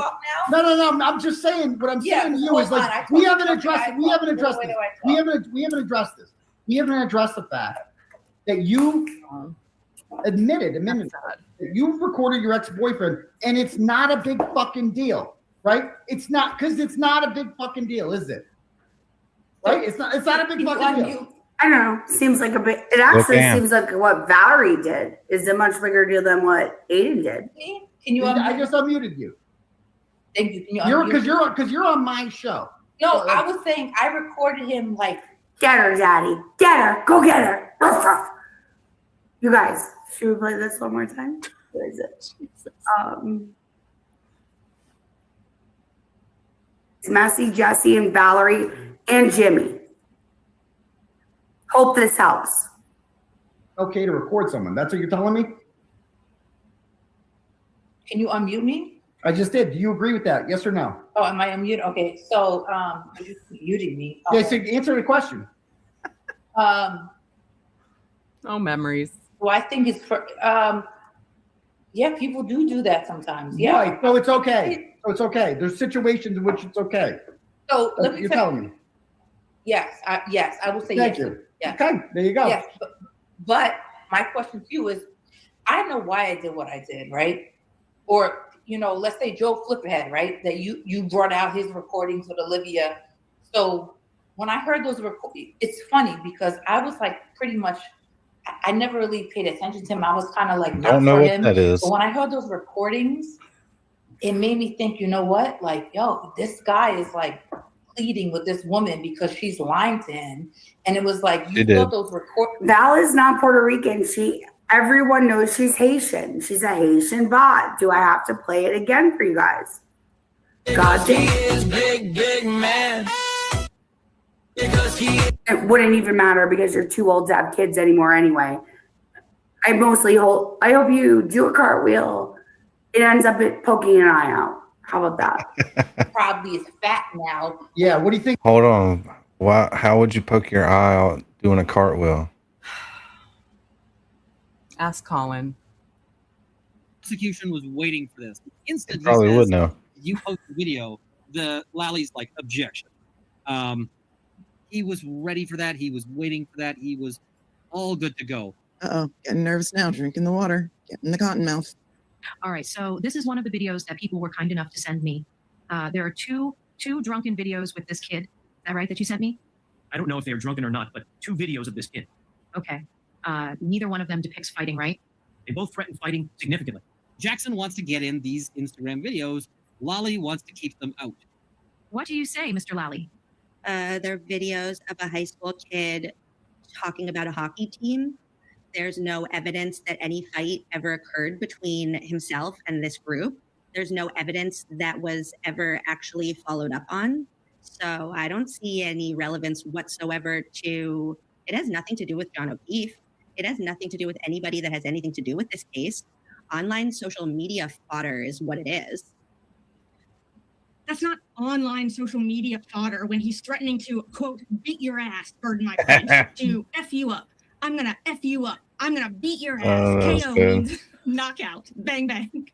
no, I'm just saying what I'm saying to you is like we haven't addressed this. We haven't addressed this. We haven't addressed the fact that you admitted that you recorded your ex-boyfriend, and it's not a big fucking deal, right? It's not, because it's not a big fucking deal, is it? Right? It's not a big fucking deal. I don't know. Seems like a bit. It actually seems like what Valerie did is a much bigger deal than what Aiden did. Can you? I just unmuted you. Thank you. Can you Because you're on my show. No, I was saying I recorded him like. Get her, Daddy. Get her. Go get her. Ruff, ruff. You guys, should we play this one more time? What is it? It's Massey, Jesse, and Valerie, and Jimmy. Hope this helps. Okay to record someone. That's what you're telling me? Can you unmute me? I just did. Do you agree with that? Yes or no? Oh, am I unmuted? Okay, so you're muting me. Yeah, so answer the question. Um, Oh, memories. well, I think it's for yeah, people do that sometimes. Yeah. Right. So it's okay. So it's okay. There's situations in which it's okay. So That's let what me you're tell telling me. yes, I will say Thank yes. you. Yes. Okay, there you go. Yes, but my question to you is, I know why I did what I did, right? Or let's say Joe Flipperhead, right? That you brought out his recordings with Olivia. So when I heard those recordings, it's funny because I was like pretty much. I never really paid attention to him. I was kind of like Don't not know for what him. that is. But when I heard those recordings, it made me think, you know what? Like, yo, this guy is like pleading with this woman because she's lying to him. And it was like, you thought those recordings. Val is not Puerto Rican. Everyone knows she's Haitian. She's a Haitian bot. Do I have to play it again for you guys? God damn. Big man. It wouldn't even matter because you're too old to have kids anymore anyway. I hope you do a cartwheel. It ends up poking an eye out. How about that? Probably is fat now. Yeah, what do you think? Hold on. Why? How would you poke your eye out doing a cartwheel? Ask Colin. Prosecution was waiting for this. The instant he Probably says, would know. you post the video, the Lally's like, objection. He was ready for that. He was waiting for that. He was all good to go. Uh-oh, getting nervous now, drinking the water, getting the cotton mouth. All right, so this is one of the videos that people were kind enough to send me. There are two drunken videos with this kid. Is that right, that you sent me? I don't know if they were drunken or not, but 2 videos of this kid. Okay. Neither one of them depicts fighting, right? They both threaten fighting significantly. Jackson wants to get in these Instagram videos. Lally wants to keep them out. What do you say, Mr. Lally? They're videos of a high school kid talking about a hockey team. There's no evidence that any fight ever occurred between himself and this group. There's no evidence that was ever actually followed up on. So I don't see any relevance whatsoever to, it has nothing to do with John O'Keefe. It has nothing to do with anybody that has anything to do with this case. Online social media fodder is what it is. That's not online social media fodder when he's threatening to, quote, beat your ass, pardon my French, to F you up. I'm going to F you up. I'm going to beat your ass. KO means knockout. Bang, bang.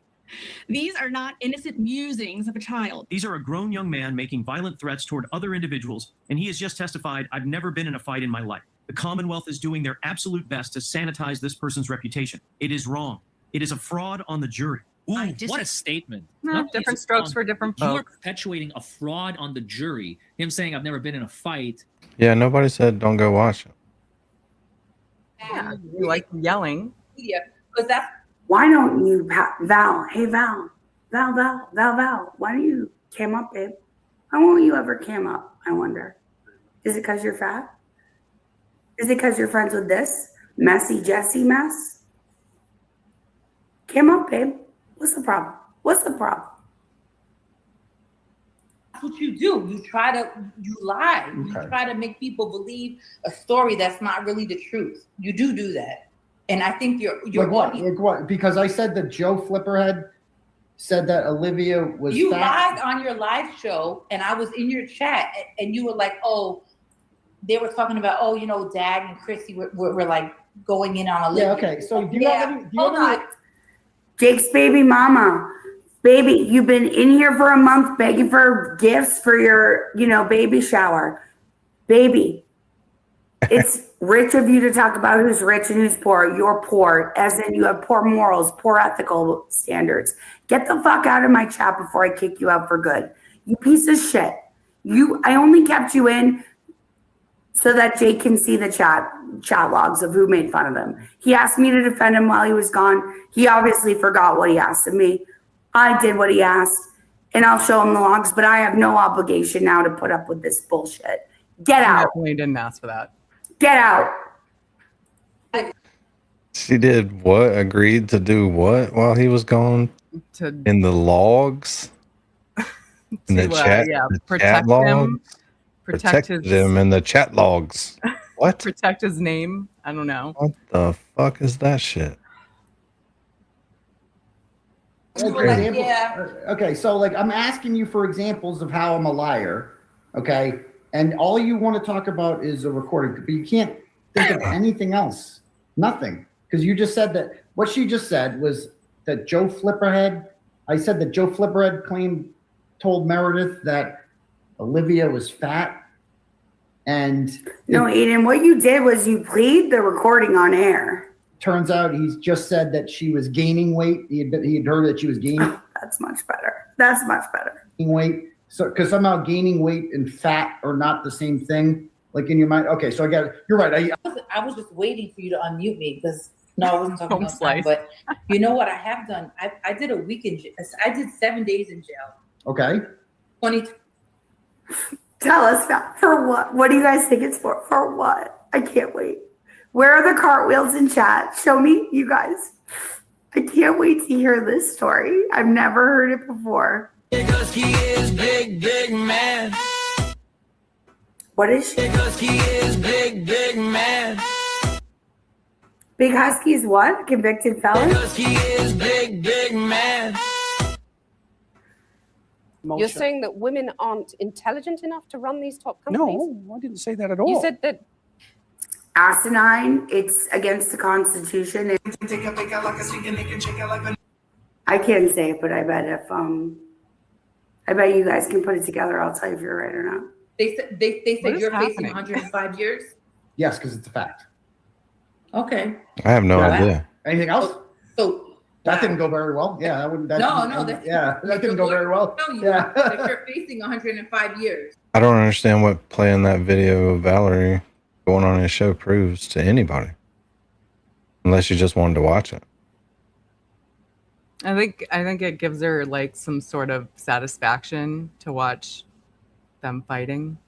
These are not innocent musings of a child. These are a grown young man making violent threats toward other individuals, and he has just testified, I've never been in a fight in my life. The Commonwealth is doing their absolute best to sanitize this person's reputation. It is wrong. It is a fraud on the jury. Ooh, what a statement. No, different strokes for different You are folks. perpetuating a fraud on the jury. Him saying, I've never been in a fight. Yeah, nobody said don't go watch it. Yeah, you like yelling. Yeah, because that's. Why don't you, Val? Hey, Val. Val. Why don't you cam up, babe? Why won't you ever cam up? I wonder. Is it because you're fat? Is it because you're friends with this messy Jesse mess? Cam up, babe. What's the problem? What's the problem? That's what you do. You lie. You try to make people believe a story that's not really the truth. You do that. And I think you're like what? Like what? Because I said that Joe Flipperhead said that Olivia was you fat. lied on your live show, and I was in your chat, and you were like, "Oh, they were talking about, oh, Dad and Chrissy were like going in on Olivia." Yeah. Okay. So do you have any? Hold on. Jake's baby mama. Baby, you've been in here for a month begging for gifts for your, baby shower. Baby, it's rich of you to talk about who's rich and who's poor. You're poor, as in you have poor morals, poor ethical standards. Get the fuck out of my chat before I kick you out for good. You piece of shit. I only kept you in so that Jake can see the chat logs of who made fun of him. He asked me to defend him while he was gone. He obviously forgot what he asked of me. I did what he asked, and I'll show him the logs, but I have no obligation now to put up with this bullshit. Get out. Definitely didn't ask for that. Get out. She did what? Agreed to do what while he was gone? In the logs? In the chat? Yeah, the protect chat him. logs? Protected him in the chat logs. What? Protect his name. I don't know. What the fuck is that shit? Okay, yeah. Okay, so like I'm asking you for examples of how I'm a liar. Okay, and all you want to talk about is a recording, but you can't think of anything else. Nothing, because you just said that what she just said was that Joe Flipperhead. I said that Joe Flipperhead told Meredith that Olivia was fat, and No, Aiden, what you did was you played the recording on air. turns out he's just said that she was gaining weight. He had heard that she was gaining. That's much better. That's much better. Weight. So, because somehow gaining weight and fat are not the same thing, like in your mind. Okay, so I got it. You're right. I was just waiting for you to unmute me because no, I wasn't talking about that. But you know what I have done? I did a week in jail. I did 7 days in jail. Okay. 20. Tell us now. For what? What do you guys think it's for? For what? I can't wait. Where are the cartwheels in chat? Show me, you guys. I can't wait to hear this story. I've never heard it before. Because he is big man. What is she? Because he is big man. Big Husky's what? Convicted felon? Because he is big man. You're saying that women aren't intelligent enough to run these top companies? No, I didn't say that at all. You said that. Asinine. It's against the Constitution. I can't say it, but I bet you guys can put it together. I'll tell you if you're right or not. They said you're facing 105 years. Yes, because it's a fact. Okay. I have no idea. Anything else? So that didn't go very well. Yeah, that wouldn't. That didn't go very well. Yeah. That you're facing 105 years. I don't understand what playing that video of Valerie going on his show proves to anybody, unless you just wanted to watch it. I think it gives her like some sort of satisfaction to watch them fighting.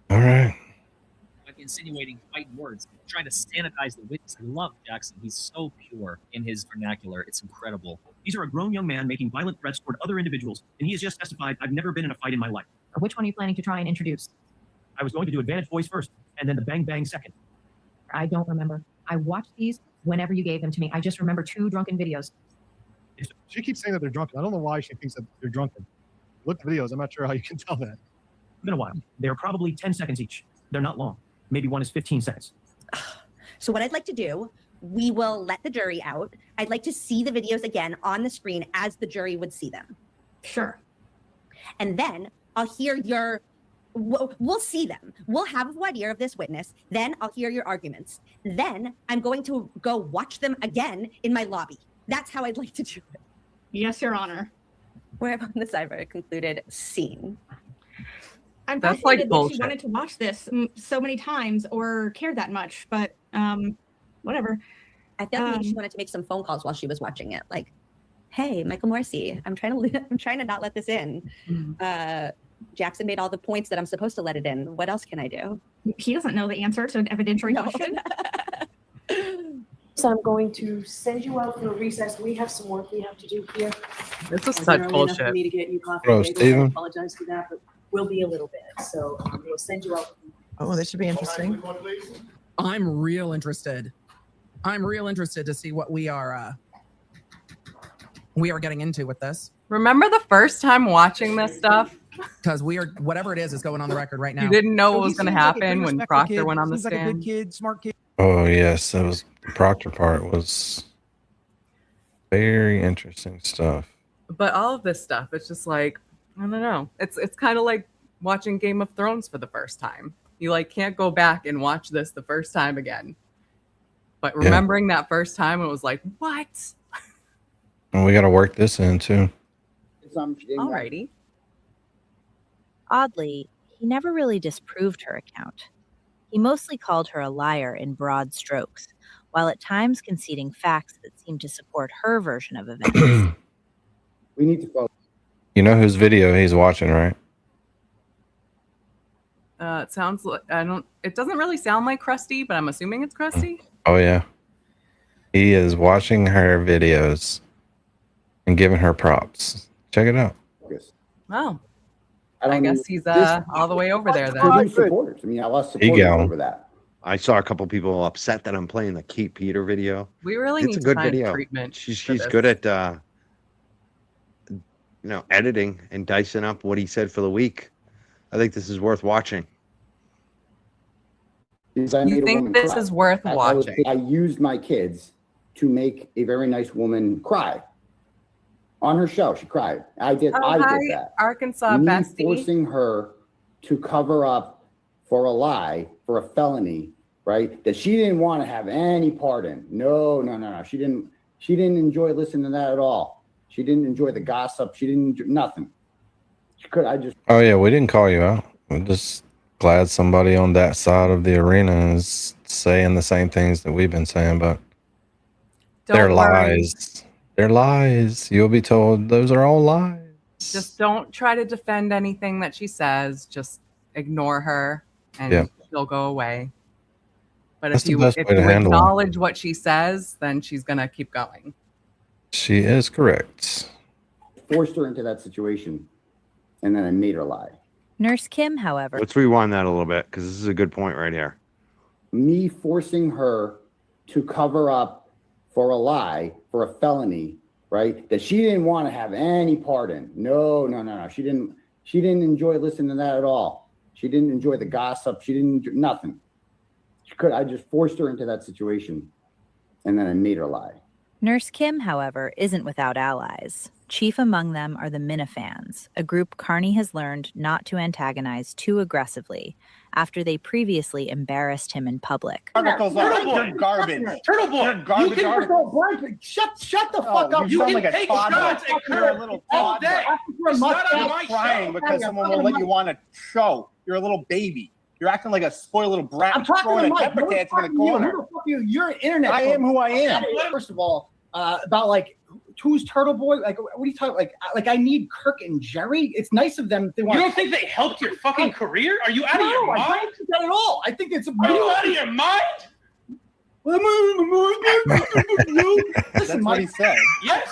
All right. Like insinuating fighting words, trying to sanitize the witness. I love Jackson. He's so pure in his vernacular. It's incredible. These are a grown young man making violent threats toward other individuals, and he has just testified, I've never been in a fight in my life. Which one are you planning to try and introduce? I was going to do advantage voice first, and then the bang bang second. I don't remember. I watched these whenever you gave them to me. I just remember 2 drunken videos. She keeps saying that they're drunken. I don't know why she thinks that they're drunken. Look at the videos. I'm not sure how you can tell that. It's been a while. They're probably 10 seconds each. They're not long. Maybe one is 15 seconds. So what I'd like to do, we will let the jury out. I'd like to see the videos again on the screen as the jury would see them. Sure. And then I'll hear we'll see them. We'll have a voir dire of this witness. Then I'll hear your arguments. Then I'm going to go watch them again in my lobby. That's how I'd like to do it. Yes, Your Honor. We're on the sidebar concluded scene. I'm That's fascinated like that she bullshit. wanted to watch this so many times or cared that much, but whatever. I feel like maybe she wanted to make some phone calls while she was watching it. Like, hey, Michael Morrissey, I'm trying to not let this in. Jackson made all the points that I'm supposed to let it in. What else can I do? He doesn't know the answer to an evidentiary question. So I'm going to send you out for a recess. We have some work we have to do here. This is It's such early enough for bullshit. me to get you coffee. Bro, today, so Steven. I apologize for that, but we'll be a little bit. So we'll send you out. Oh, this should be interesting. I'm real interested. I'm real interested to see what we are getting into with this. Remember the first time watching this stuff? Because whatever it is going on the record right now. You didn't know So what he was going to seems like a happen pretty when respectful Proctor kid. went on the Seems like a good stand. kid, smart kid. Oh yes, that was the Proctor part was very interesting stuff. But all of this stuff, it's just like, I don't know. It's kind of like watching Game of Thrones for the first time. You like can't go back and watch this the first time again. But remembering that first time, it was like, what? And we got to work this in too. Alrighty. Oddly, he never really disproved her account. He mostly called her a liar in broad strokes, while at times conceding facts that seemed to support her version of events. We need to focus. You know whose video he's watching, right? It sounds like it doesn't really sound like Krusty, but I'm assuming it's Krusty. Oh yeah, he is watching her videos and giving her props. Check it out. Oh, I guess he's all the way over there then. Supporters. I mean, I lost He supporters got 'em. over that. I saw a couple people upset that I'm playing the Kate Peter video. We really It's need a to good find video. treatment. She's for this. good at editing and dicing up what he said for the week. I think this is worth watching. Because I You made a think woman this cry. is worth watching? I used my kids to make a very nice woman cry. On her show, she cried. I did that. Arkansas Me bestie. forcing her to cover up for a lie, for a felony, right? That she didn't want to have any part in. No. She didn't enjoy listening to that at all. She didn't enjoy the gossip. She didn't enjoy nothing. Oh yeah, we didn't call you out. We're just glad somebody on that side of the arena is saying the same things that we've been saying, but they're Don't worry. lies. They're lies. You'll be told those are all lies. Just don't try to defend anything that she says. Just ignore her, and Yeah. she'll go away. But That's if the you best way to handle it. acknowledge what she says, then she's gonna keep going. She is correct. Forced her into that situation, and then I made her lie. Nurse Kim, however, Let's rewind that a little bit because this is a good point right here. Me forcing her to cover up for a lie, for a felony, right? That she didn't want to have any part in. No. She didn't enjoy listening to that at all. She didn't enjoy the gossip. She didn't enjoy nothing. I just forced her into that situation, and then I made her lie. Nurse Kim, however, isn't without allies. Chief among them are the Minifans, a group Carney has learned not to antagonize too aggressively after they previously embarrassed him in public. Articles are Turtleboy, garbage. Turtleboy, You're garbage you can articles. shut the fuck up. You sound like a take toddler. shots at You're a Kurt little all toddler. day. It's not on my crying because someone will let you on a show. You're a little baby. You're acting like a spoiled little brat. I'm talking throwing to a Mike. temper tantrum in the corner. Who the fuck are you? You're an internet. I am who I am. First of all, about like who's Turtleboy? Like, what are you talking? Like I need Kirk and Jerry. It's nice of them if they want. You don't think they helped your fucking career? Are you out of your mind? I don't think that at all. I think it's. Are you out of your mind? Listen, what he said. Yes.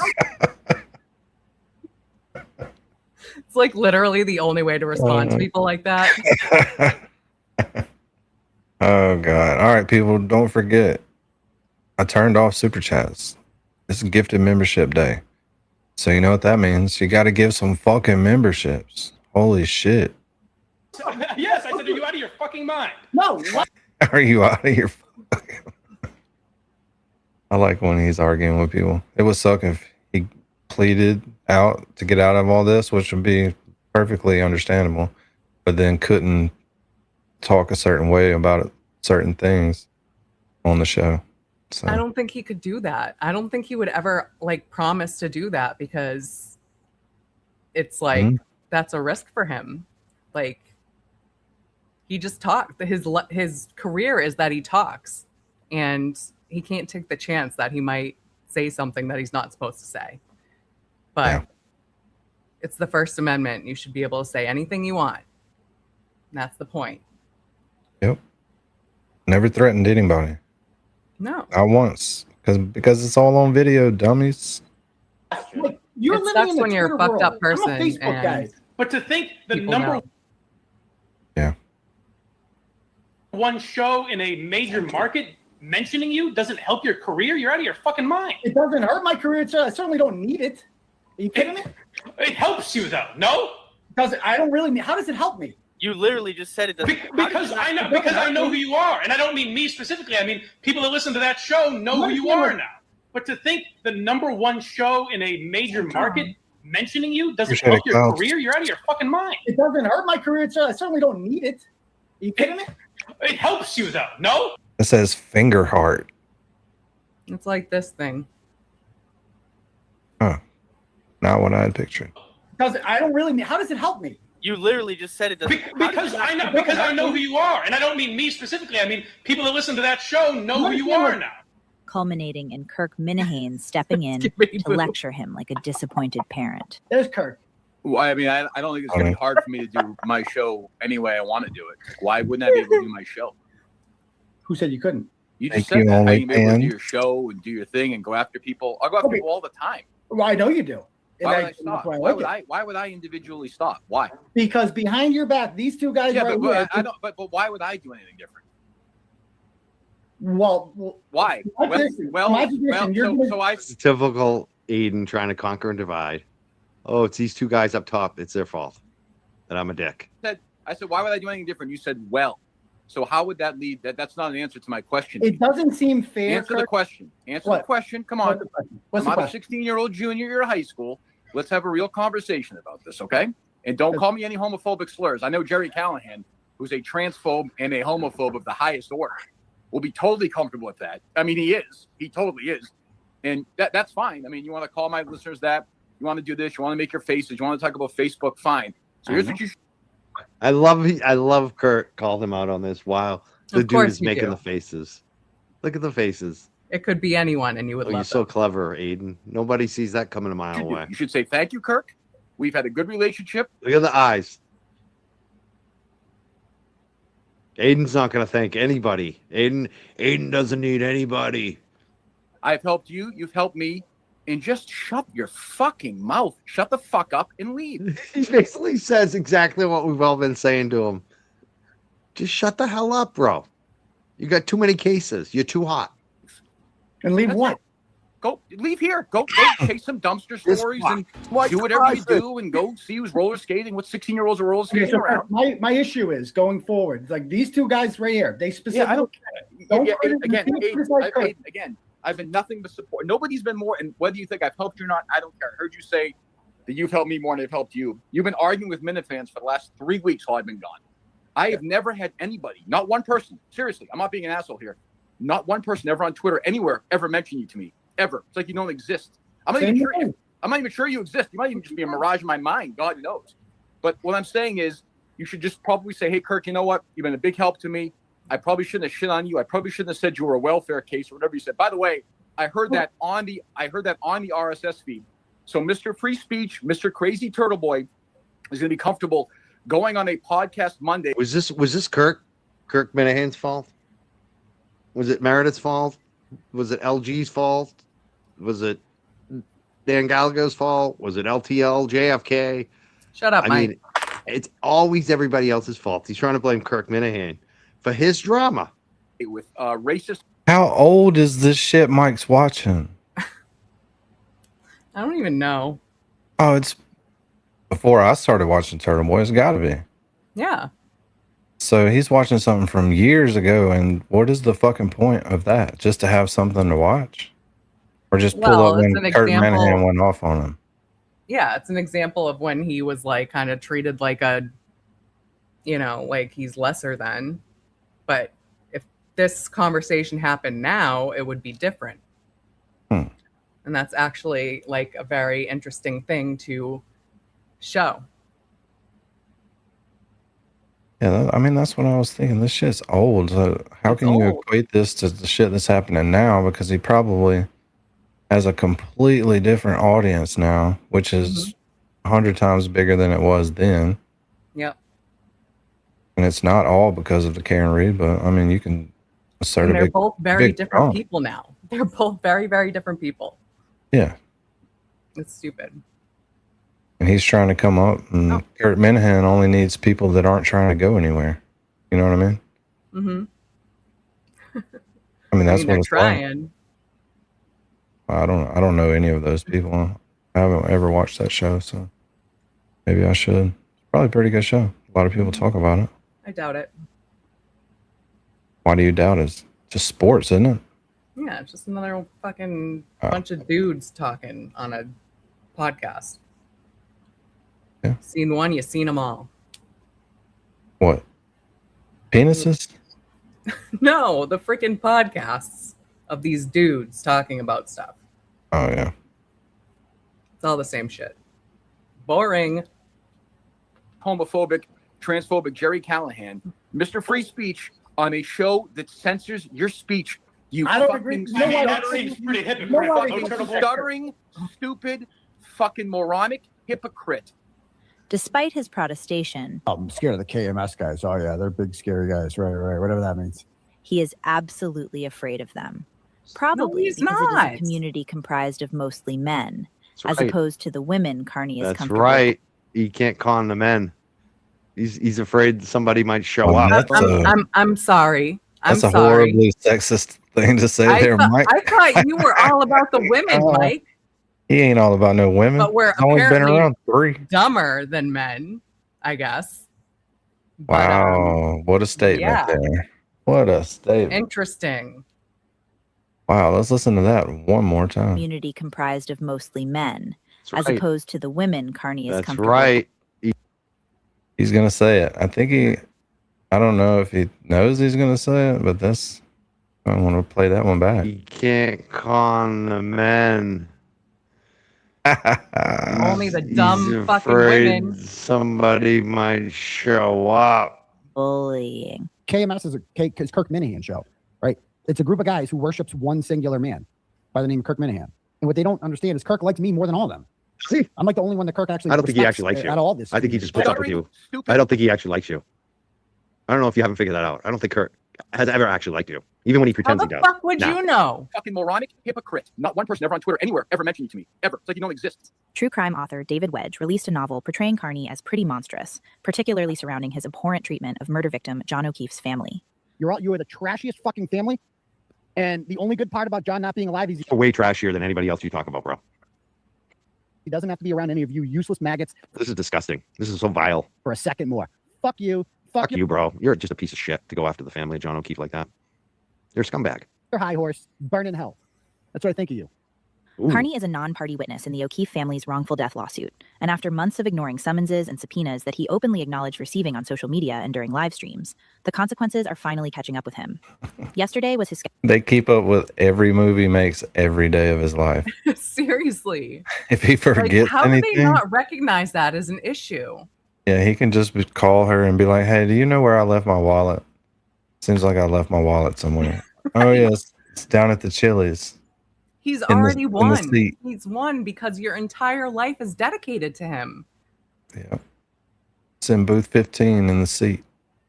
It's like literally the only way to respond to people like that. Oh God. All right, people, don't forget. I turned off super chats. It's gifted membership day. So you know what that means. You gotta give some fucking memberships. Holy shit. Yes, I said, are you out of your fucking mind? No. Are you out of your fucking I like when he's arguing with people. It would suck if he pleaded out to get out of all this, which would be perfectly understandable, but then couldn't talk a certain way about certain things on the show. So I don't think he could do that. I don't think he would ever like promise to do that because it's like that's a risk for him. Like he just talks. His career is that he talks, and he can't take the chance that he might say something that he's not supposed to say. But it's the First Amendment. You should be able to say anything you want. And that's the point. Yep. Never threatened anybody. No. Not once. Because it's all on video, dummies. You're It living sucks in the when you're a Twitter fucked up world. person I'm a Facebook guy. and But to think the people number know. one show in a major market mentioning you doesn't help your career, you're out of your fucking mind. It doesn't hurt my career. I certainly don't need it. Are you kidding me? It helps you though, no? I don't really need. How does it help me? You literally just said it doesn't. Because I know who you are, and I don't mean me specifically. I mean people that listen to that show know who you are now. But to think the number one show in a major market mentioning you doesn't help your career, you're out of your fucking mind. It doesn't hurt my career. I certainly don't need it. Are you kidding me? It helps you though, no? It says finger heart. It's like this thing. Huh. Not what I had pictured. I don't really need. How does it help me? You literally just said it doesn't. Because I know who you are, and I don't mean me specifically. I mean people that listen to that show know who you are now. Culminating in Kirk Minihane stepping in to lecture him like a disappointed parent. There's Kirk. Well, I mean, I don't think it's going to be hard for me to do my show any way I want to do it. Why wouldn't I be able to do my show? Who said you couldn't? You just said that. How you be able to do your show and do your thing and go after people. I go after people all the time. Well, I know you do. Why would I stop? Why would I individually stop? Why? Because behind your back, these two guys Yeah, right but here. I don't. But why would I do anything different? Well, Why? my Well, position- well, my position, well, you're so, gonna- so I It's typical Aiden trying to conquer and divide. Oh, it's these two guys up top. It's their fault that I'm a dick. said, why would I do anything different? You said, well. So how would that lead? That's not an answer to my question. It doesn't seem fair. Answer the question. Answer What? the question. Come What's on. the question? What's I'm the not a question? 16-year-old junior year of high school. Let's have a real conversation about this, okay? And don't call me any homophobic slurs. I know Jerry Callahan, who's a transphobe and a homophobe of the highest order, will be totally comfortable with that. I mean, he is. He totally is. And that's fine. I mean, you want to call my listeners that? You want to do this? You want to make your faces? You want to talk about Facebook? Fine. So here's what you I love Kurt called him out on this. Wow. The Of dude course is you making do. the faces. Look at the faces. It could be anyone, and you would Oh, you're love so it. clever, Aiden. Nobody sees that coming a mile away. You should say, thank you, Kirk. We've had a good relationship. Look at the eyes. Aiden's not going to thank anybody. Aiden doesn't need anybody. I've helped you. You've helped me. And just shut your fucking mouth. Shut the fuck up and leave. He basically says exactly what we've all been saying to him. Just shut the hell up, bro. You got too many cases. You're too hot. And leave That's what? it. Go leave here. Go chase some dumpster This stories fuck. and What do whatever you Christ. do and go see who's roller skating. What 16-year-olds are roller Okay, skating so around. my issue is going forward. Like these two guys right here, they specifically. Yeah, I don't Don't again, I've been nothing but support. Nobody's been more, and whether you think I've helped you or not, I don't care. I heard you say that you've helped me more than I've helped you. You've been arguing with Minute fans for the last 3 weeks while I've been gone. I have never had anybody, not one person, seriously, I'm not being an asshole here, not one person ever on Twitter, anywhere, ever mention you to me, ever. It's like you don't exist. I'm not even sure you exist. You might even just be a mirage in my mind, God knows. But what I'm saying is, you should just probably say, hey, Kirk, you know what? You've been a big help to me. I probably shouldn't have shit on you. I probably shouldn't have said you were a welfare case or whatever you said. By the way, I heard that on the RSS feed. So Mr. Free Speech, Mr. Crazy Turtleboy is going to be comfortable going on a podcast Monday. Was this Kirk Minahan's fault? Was it Meredith's fault? Was it LG's fault? Was it Dan Gallagher's fault? Was it LTL, JFK? Shut up, I Mike. mean, it's always everybody else's fault. He's trying to blame Kirk Minahan for his drama. With racist. How old is this shit Mike's watching? I don't even know. Oh, it's before I started watching Turtleboy. It's got to be. Yeah. So he's watching something from years ago, and what is the fucking point of that? Just to have something to watch? Or just pull Well, up when it's an Kurt example- Minahan went off on him? Yeah, it's an example of when he was like kind of treated like a, like he's lesser than. But if this conversation happened now, it would be different. And that's actually like a very interesting thing to show. Yeah, I mean, that's what I was thinking. This shit's old. So how can you equate this to the shit that's happening now? Because he probably has a completely different audience now, which is 100 times bigger than it was then. Yep. And it's not all because of the Karen Reed, but I mean, you can assert And a they're big, both very big different chunk. people now. They're both very, very different people. Yeah. It's stupid. And he's trying to come up, and Kurt Minahan only needs people that aren't trying to go anywhere. You know what I mean? Mm-hmm. I mean, that's what they're it's like. trying. I don't know any of those people. I haven't ever watched that show, so maybe I should. It's probably a pretty good show. A lot of people talk about it. I doubt it. Why do you doubt it? It's just sports, isn't it? Yeah, it's just another fucking bunch of dudes talking on a podcast. Yeah. Seen one, you seen them all. What? Penises? No, the freaking podcasts of these dudes talking about stuff. Oh, yeah. It's all the same shit. Boring. Homophobic, transphobic Jerry Callahan, Mr. Free Speech, on a show that censors your speech. I don't agree. You know what? That seems pretty hypocritical. Stuttering, stupid, fucking moronic hypocrite. Despite his protestation, I'm scared of the KMS guys. Oh, yeah, they're big, scary guys. Right. Whatever that means. he is absolutely afraid of them. Probably he's because it not. is a community comprised of mostly men, That's as right. opposed to the women Carney is That's comfortable right. He can't con the men. He's afraid somebody might show up. I'm sorry. That's a sorry. horribly sexist thing to say there, Mike. I thought you were all about the women, Mike. He ain't all about no women. But we're He's only been apparently around 3. dumber than men, I guess. Wow, what a statement yeah. there. What a statement. Interesting. Wow, let's listen to that one more time. Community comprised of mostly men, That's as right. opposed to the women Carney is That's comfortable. right. He's going to say it. I think I don't know if he knows he's going to say it, but I want to play that one back. You can't con the men. Only the dumb He's fucking afraid women. somebody might show up. Bullying. KMS is Kirk Minahan show, right? It's a group of guys who worships one singular man by the name of Kirk Minahan. And what they don't understand is Kirk likes me more than all of them. See, I'm like the only one that Kirk actually. I don't think he respects actually likes you. Out of all this, I think he just puts up with you. I don't think he actually likes you. I don't know if you haven't figured that out. I don't think Kurt has ever actually liked you, even when he How pretends the he does. fuck would you know? Fucking moronic hypocrite. Not one person ever on Twitter anywhere ever mentioned you to me. Ever. It's like you don't exist. True crime author David Wedge released a novel portraying Carney as pretty monstrous, particularly surrounding his abhorrent treatment of murder victim John O'Keefe's family. You are the trashiest fucking family. And the only good part about John not being alive is Way trashier than anybody else you talk about, bro. he doesn't have to be around any of you useless maggots This is disgusting. This is so vile. for a second more. Fuck you. Fuck you, bro. You're just a piece of shit to go after the family of John O'Keefe like that. You're a scumbag. Your high horse. Burn in hell. That's what I think of you. Ooh. Carney is a non-party witness in the O'Keefe family's wrongful death lawsuit, and after months of ignoring summonses and subpoenas that he openly acknowledged receiving on social media and during live streams, the consequences are finally catching up with him. Yesterday was his... They keep up with every movie he makes every day of his life. Seriously. If he forgets Like, how do anything, they not recognize that as an issue? yeah, he can just call her and be like, "Hey, do you know where I left my wallet? Seems like I left my wallet somewhere." Oh yeah, it's down at the Chili's. He's In the- already in the won. seat. He's won because your entire life is dedicated to him. Yeah. It's in booth 15 in the seat.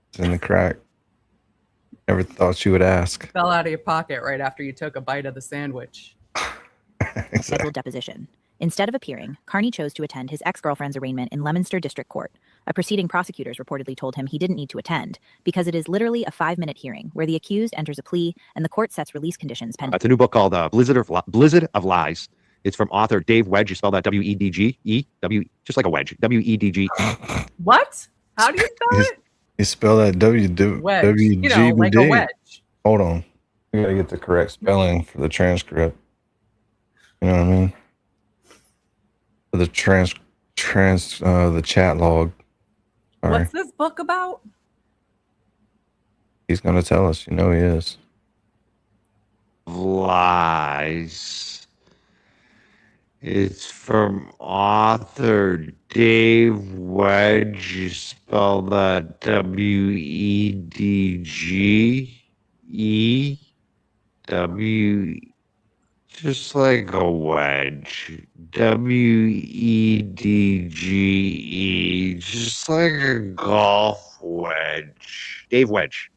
It's in the crack. Never thought you would ask. Fell out of your pocket right after you took a bite of the sandwich. scheduled deposition. Instead of appearing, Carney chose to attend his ex-girlfriend's arraignment in Leominster District Court, a proceeding prosecutors reportedly told him he didn't need to attend because it is literally a 5-minute hearing where the accused enters a plea and the court sets release conditions pending. It's a new book called Blizzard of Lies. It's from author Dave Wedge. You spell that W-E-D-G-E, just like a wedge, W-E-D-G. What? How do you spell it? You spell that Wedge. You know, like a wedge. Hold on. We gotta get the correct spelling for the transcript. You know what I mean? For the the chat log. Sorry. What's this book about? He's gonna tell us. You know he is. Lies. It's from author Dave Wedge. You spell that W-E-D-G-E-W, just like a wedge. W-E-D-G-E, just like a golf wedge. Dave Wedge.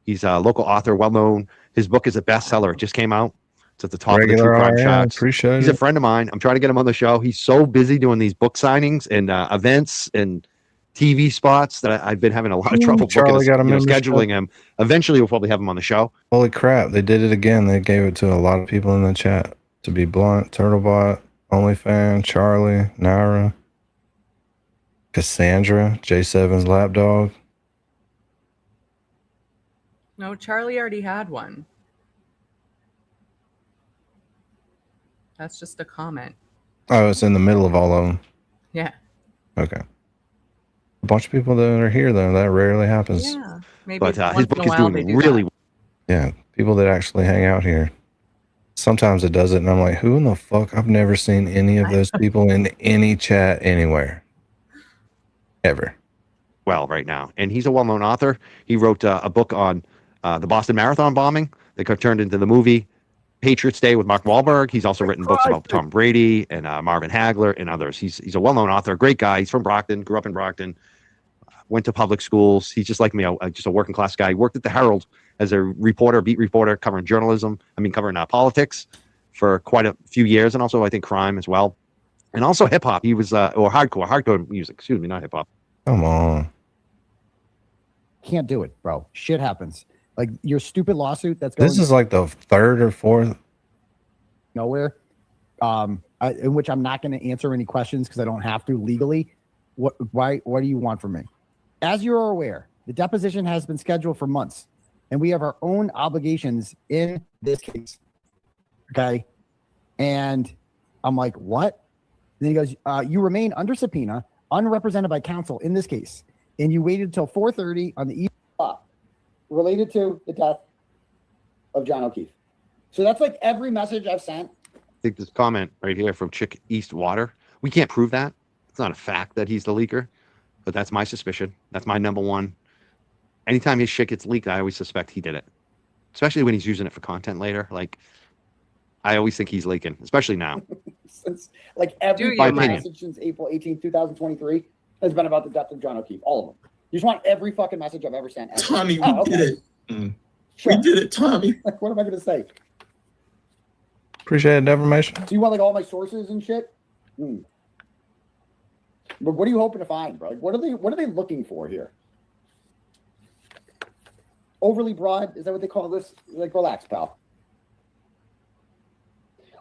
He's a local author, well known. His book is a bestseller. It just came out. It's at the top of the true crime charts. Appreciate He's a friend of mine. I'm trying to get him on the show. He's so busy doing these book signings and events and TV spots that I've been having a lot of trouble Charlie got him in the scheduling him. Eventually, we'll probably have him on the show. Holy crap, they did it again. They gave it to a lot of people in the chat. To be blunt, Turtlebot, OnlyFan, Charlie, Naira, Cassandra, J7's lapdog. No, Charlie already had one. That's just a comment. Oh, it's in the middle of all of them. Yeah. Okay. A bunch of people that are here, though. That rarely happens. Yeah. Maybe But once his in book a is while doing they do really that. Yeah, people that actually hang out here. Sometimes it does it, and I'm like, who in the fuck? I've never seen any of those people in any chat anywhere. Ever. well right now. And he's a well-known author. He wrote a book on the Boston Marathon bombing that got turned into the movie Patriots Day with Mark Wahlberg. He's also written books about Tom Brady and Marvin Hagler and others. He's a well-known author, great guy. He's from Brockton, grew up in Brockton, went to public schools. He's just like me, just a working class guy. He worked at the Herald as a reporter, beat reporter, covering journalism. Covering politics for quite a few years, and also I think crime as well, and also hip hop. He was or hardcore music. Excuse me, not hip hop. Come on. Can't do it, bro. Shit happens. Like your stupid lawsuit that's going This is like the third or fourth. nowhere. In which I'm not going to answer any questions because I don't have to legally. What do you want from me? As you are aware, the deposition has been scheduled for months, and we have our own obligations in this case. Okay. And I'm like, what? And then he goes, you remain under subpoena, unrepresented by counsel in this case. And you waited until 4:30 on the evening related to the death of John O'Keefe. So that's like every message I've sent. I think this comment right here from Chick East Water. We can't prove that. It's not a fact that he's the leaker, but that's my suspicion. That's my number one. Anytime his shit gets leaked, I always suspect he did it, especially when he's using it for content later. Like, I always think he's leaking, especially now. Since like every message since April 18th, 2023 has been about the death of John O'Keefe. All of them. You just want every fucking message I've ever sent. Ever. Tommy, we did it. Sure. We did it, Tommy. Like, what am I going to say? Appreciate the information. So you want like all my sources and shit? But what are you hoping to find, bro? Like, what are they looking for here? Overly broad? Is that what they call this? Like, relax, pal.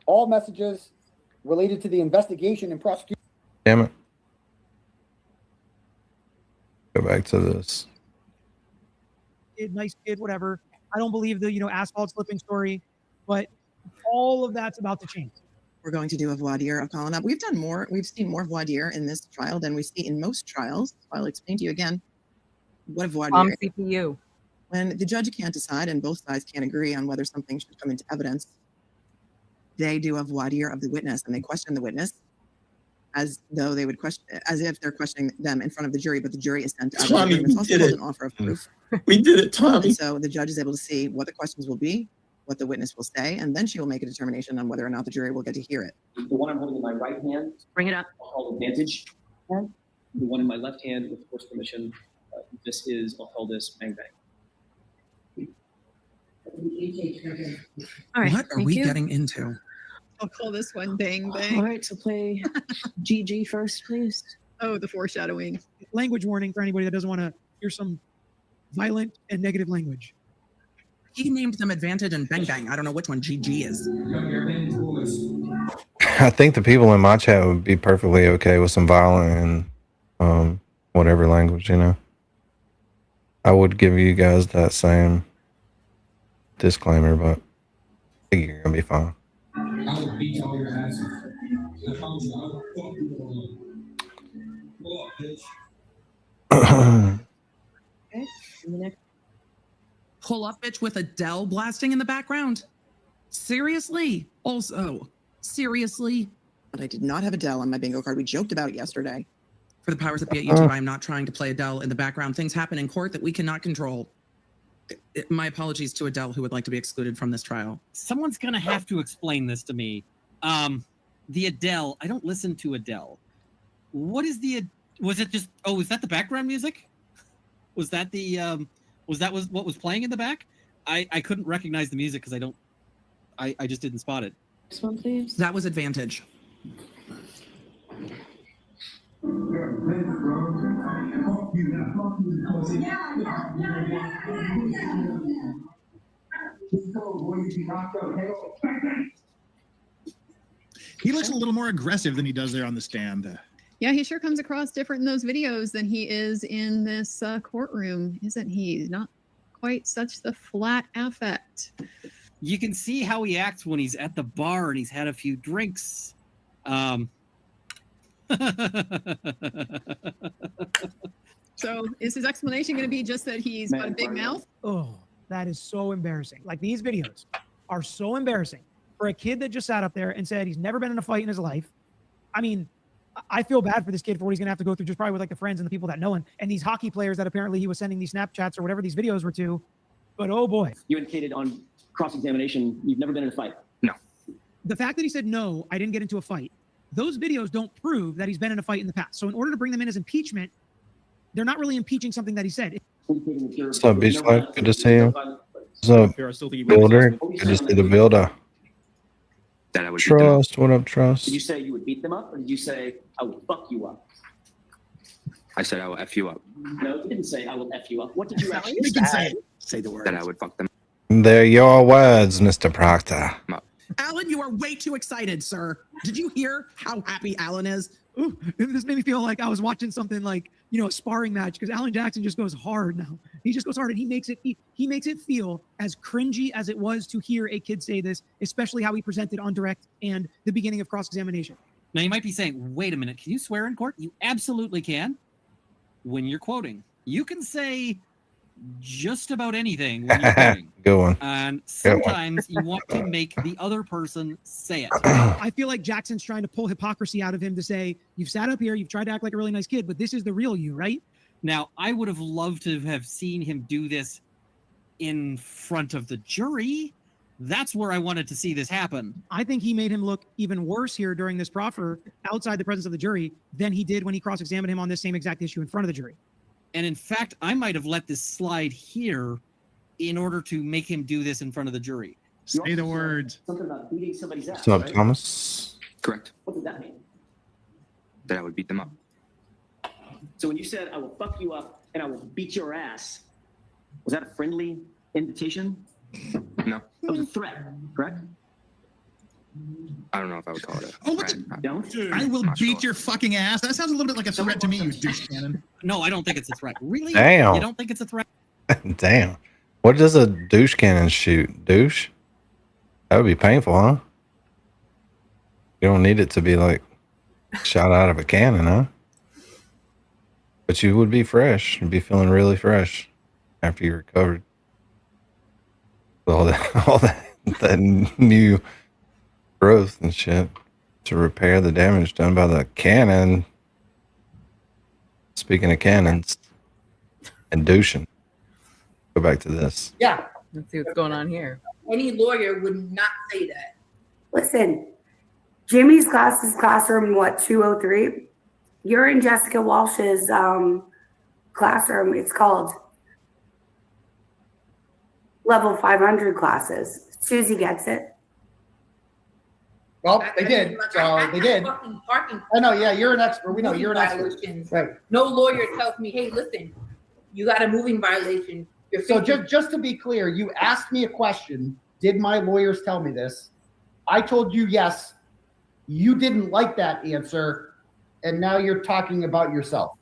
All messages related to the investigation and prosecution. Damn it. Go back to this. Nice kid, whatever. I don't believe the asphalt slipping story, but all of that's about to change. We're going to do a voir dire of Colin up. We've done more. We've seen more voir dire in this trial than we see in most trials. I'll explain to you again what a voir dire is. CPU. When the judge can't decide and both sides can't agree on whether something should come into evidence, they do a voir dire of the witness, and they question the witness as though they would question, as if they're questioning them in front of the jury, but the jury is sent to Tommy, it's also called an offer of proof. We did it, Tommy. And so the judge is able to see what the questions will be, what the witness will say, and then she will make a determination on whether or not the jury will get to hear it. The one I'm holding in my right hand, bring it up. I'll call advantage. The one in my left hand, with the court's permission, I'll call this bang bang. All right, what are we getting into? I'll call this one bang bang. All right, so play GG first, please. Oh, the foreshadowing. Language warning for anybody that doesn't want to hear some violent and negative language. He named them advantage and bang bang. I don't know which one GG is. I think the people in my chat would be perfectly okay with some violent and whatever language, I would give you guys that same disclaimer, but I think you're gonna be fine. I will beat all your asses. Okay. Pull up, bitch, with Adele blasting in the background. Seriously? Also, seriously? But I did not have Adele on my bingo card. We joked about it yesterday. For the powers that be at YouTube, I am not trying to play Adele in the background. Things happen in court that we cannot control. My apologies to Adele, who would like to be excluded from this trial. Someone's gonna have to explain this to me. The Adele, I don't listen to Adele. What is was it just, is that the background music? Was that what was playing in the back? I couldn't recognize the music because I just didn't spot it. This one, please. That was advantage. He looks a little more aggressive than he does there on the stand. Yeah, he sure comes across different in those videos than he is in this courtroom, isn't he? Not quite such the flat affect. You can see how he acts when he's at the bar and he's had a few drinks. So is his explanation going to be just that he's got a big mouth? Oh, that is so embarrassing. Like, these videos are so embarrassing for a kid that just sat up there and said he's never been in a fight in his life. I mean, I feel bad for this kid for what he's going to have to go through, just probably with like the friends and the people that know him and these hockey players that apparently he was sending these Snapchats or whatever these videos were to. But oh boy. You indicated on cross-examination you've never been in a fight. No. The fact that he said, no, I didn't get into a fight, those videos don't prove that he's been in a fight in the past. So in order to bring them in as impeachment, they're not really impeaching something that he said. What's up, Beach Life? Good to see you. What's up, Builder? Good to see the Builder. That I would Trust, what up, Trust? Did you say you would beat them up, or did you say I would fuck you up? I said I will F you up. No, you didn't say I will F you up. What did you actually You can say say? it. Say the word. That I would fuck them. They're your words, Mr. Proctor. up. Alan, you are way too excited, sir. Did you hear how happy Alan is? Ooh, this made me feel like I was watching something like, you know, a sparring match, because Alan Jackson just goes hard now. He just goes hard, and he makes it feel as cringy as it was to hear a kid say this, especially how he presented on direct and the beginning of cross-examination. Now you might be saying, wait a minute, can you swear in court? You absolutely can. When you're quoting, you can say just about anything when you're quoting. Good one. And sometimes you want to make the other person say it. I feel like Jackson's trying to pull hypocrisy out of him to say, you've sat up here, you've tried to act like a really nice kid, but this is the real you, right? Now, I would have loved to have seen him do this in front of the jury. That's where I wanted to see this happen. I think he made him look even worse here during this proffer outside the presence of the jury than he did when he cross-examined him on this same exact issue in front of the jury. And in fact, I might have let this slide here in order to make him do this in front of the jury. Say the words. Something about beating somebody's ass. What's up, right? Thomas? Correct. What does that mean? That I would beat them up. So when you said I will fuck you up and I will beat your ass, was that a friendly invitation? No. That was a threat, correct? I don't know if I would call it a Oh, what threat. Don't? I will Not beat sure. your fucking ass. That sounds a little bit like a threat to me, you douche cannon. No, I don't think it's a threat. Really? Damn. You don't think it's a threat? Damn. What does a douche cannon shoot? Douche? That would be painful, huh? You don't need it to be like shot out of a cannon, huh? But you would be fresh. You'd be feeling really fresh after you recovered. All that new growth and shit to repair the damage done by the cannon. Speaking of cannons and douching, go back to this. Yeah. Let's see what's going on here. Any lawyer would not say that. Listen, Jimmy's class is classroom, what, 203? You're in Jessica Walsh's classroom. It's called Level 500 classes. Susie gets it. Well, they did. So they did. Parking. I know. Yeah, you're an expert. We know you're an expert. Violations. Right. No lawyer tells me, hey, listen, you got a moving violation. So just to be clear, you asked me a question. Did my lawyers tell me this? I told you yes. You didn't like that answer, and now you're talking about yourself.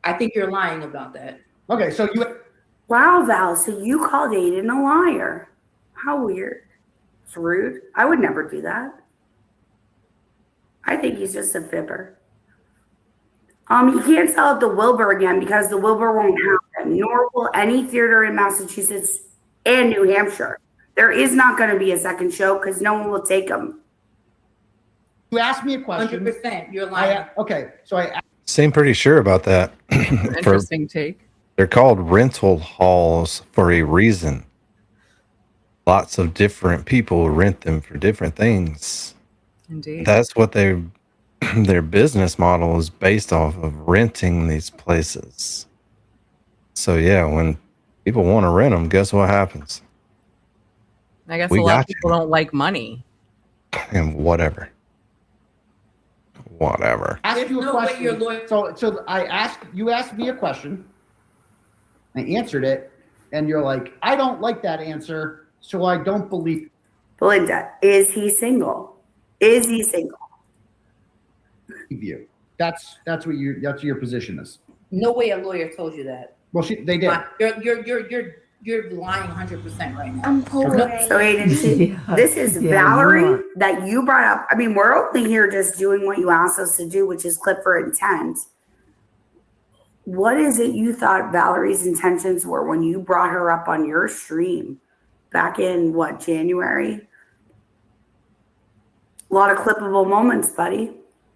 I think you're lying about that. Okay, so you. Wow, Val, so you called Aiden a liar. How weird. It's rude. I would never do that. I think he's just a fibber. You can't sell it the Wilbur again because the Wilbur won't happen, nor will any theater in Massachusetts and New Hampshire. There is not going to be a second show because no one will take them. You asked me a question. 100%. You're lying. Okay, so I. Seem pretty sure about that. Interesting take. They're called rental halls for a reason. Lots of different people rent them for different things. Indeed. That's what their business model is based off of, renting these places. So yeah, when people want to rent them, guess what happens? I guess We a lot of got you. people don't like money. And whatever. Ask you a question. So you asked me a question. I answered it, and you're like, I don't like that answer, so I don't believe. Belinda, is he single? Is he single? You. That's what your position is. No way a lawyer told you that. Well, they did. You're lying 100% right now. So Aiden, this is Valerie that you brought up. I mean, we're only here just doing what you asked us to do, which is clip for intent. What is it you thought Valerie's intentions were when you brought her up on your stream back in January? A lot of clippable moments, buddy.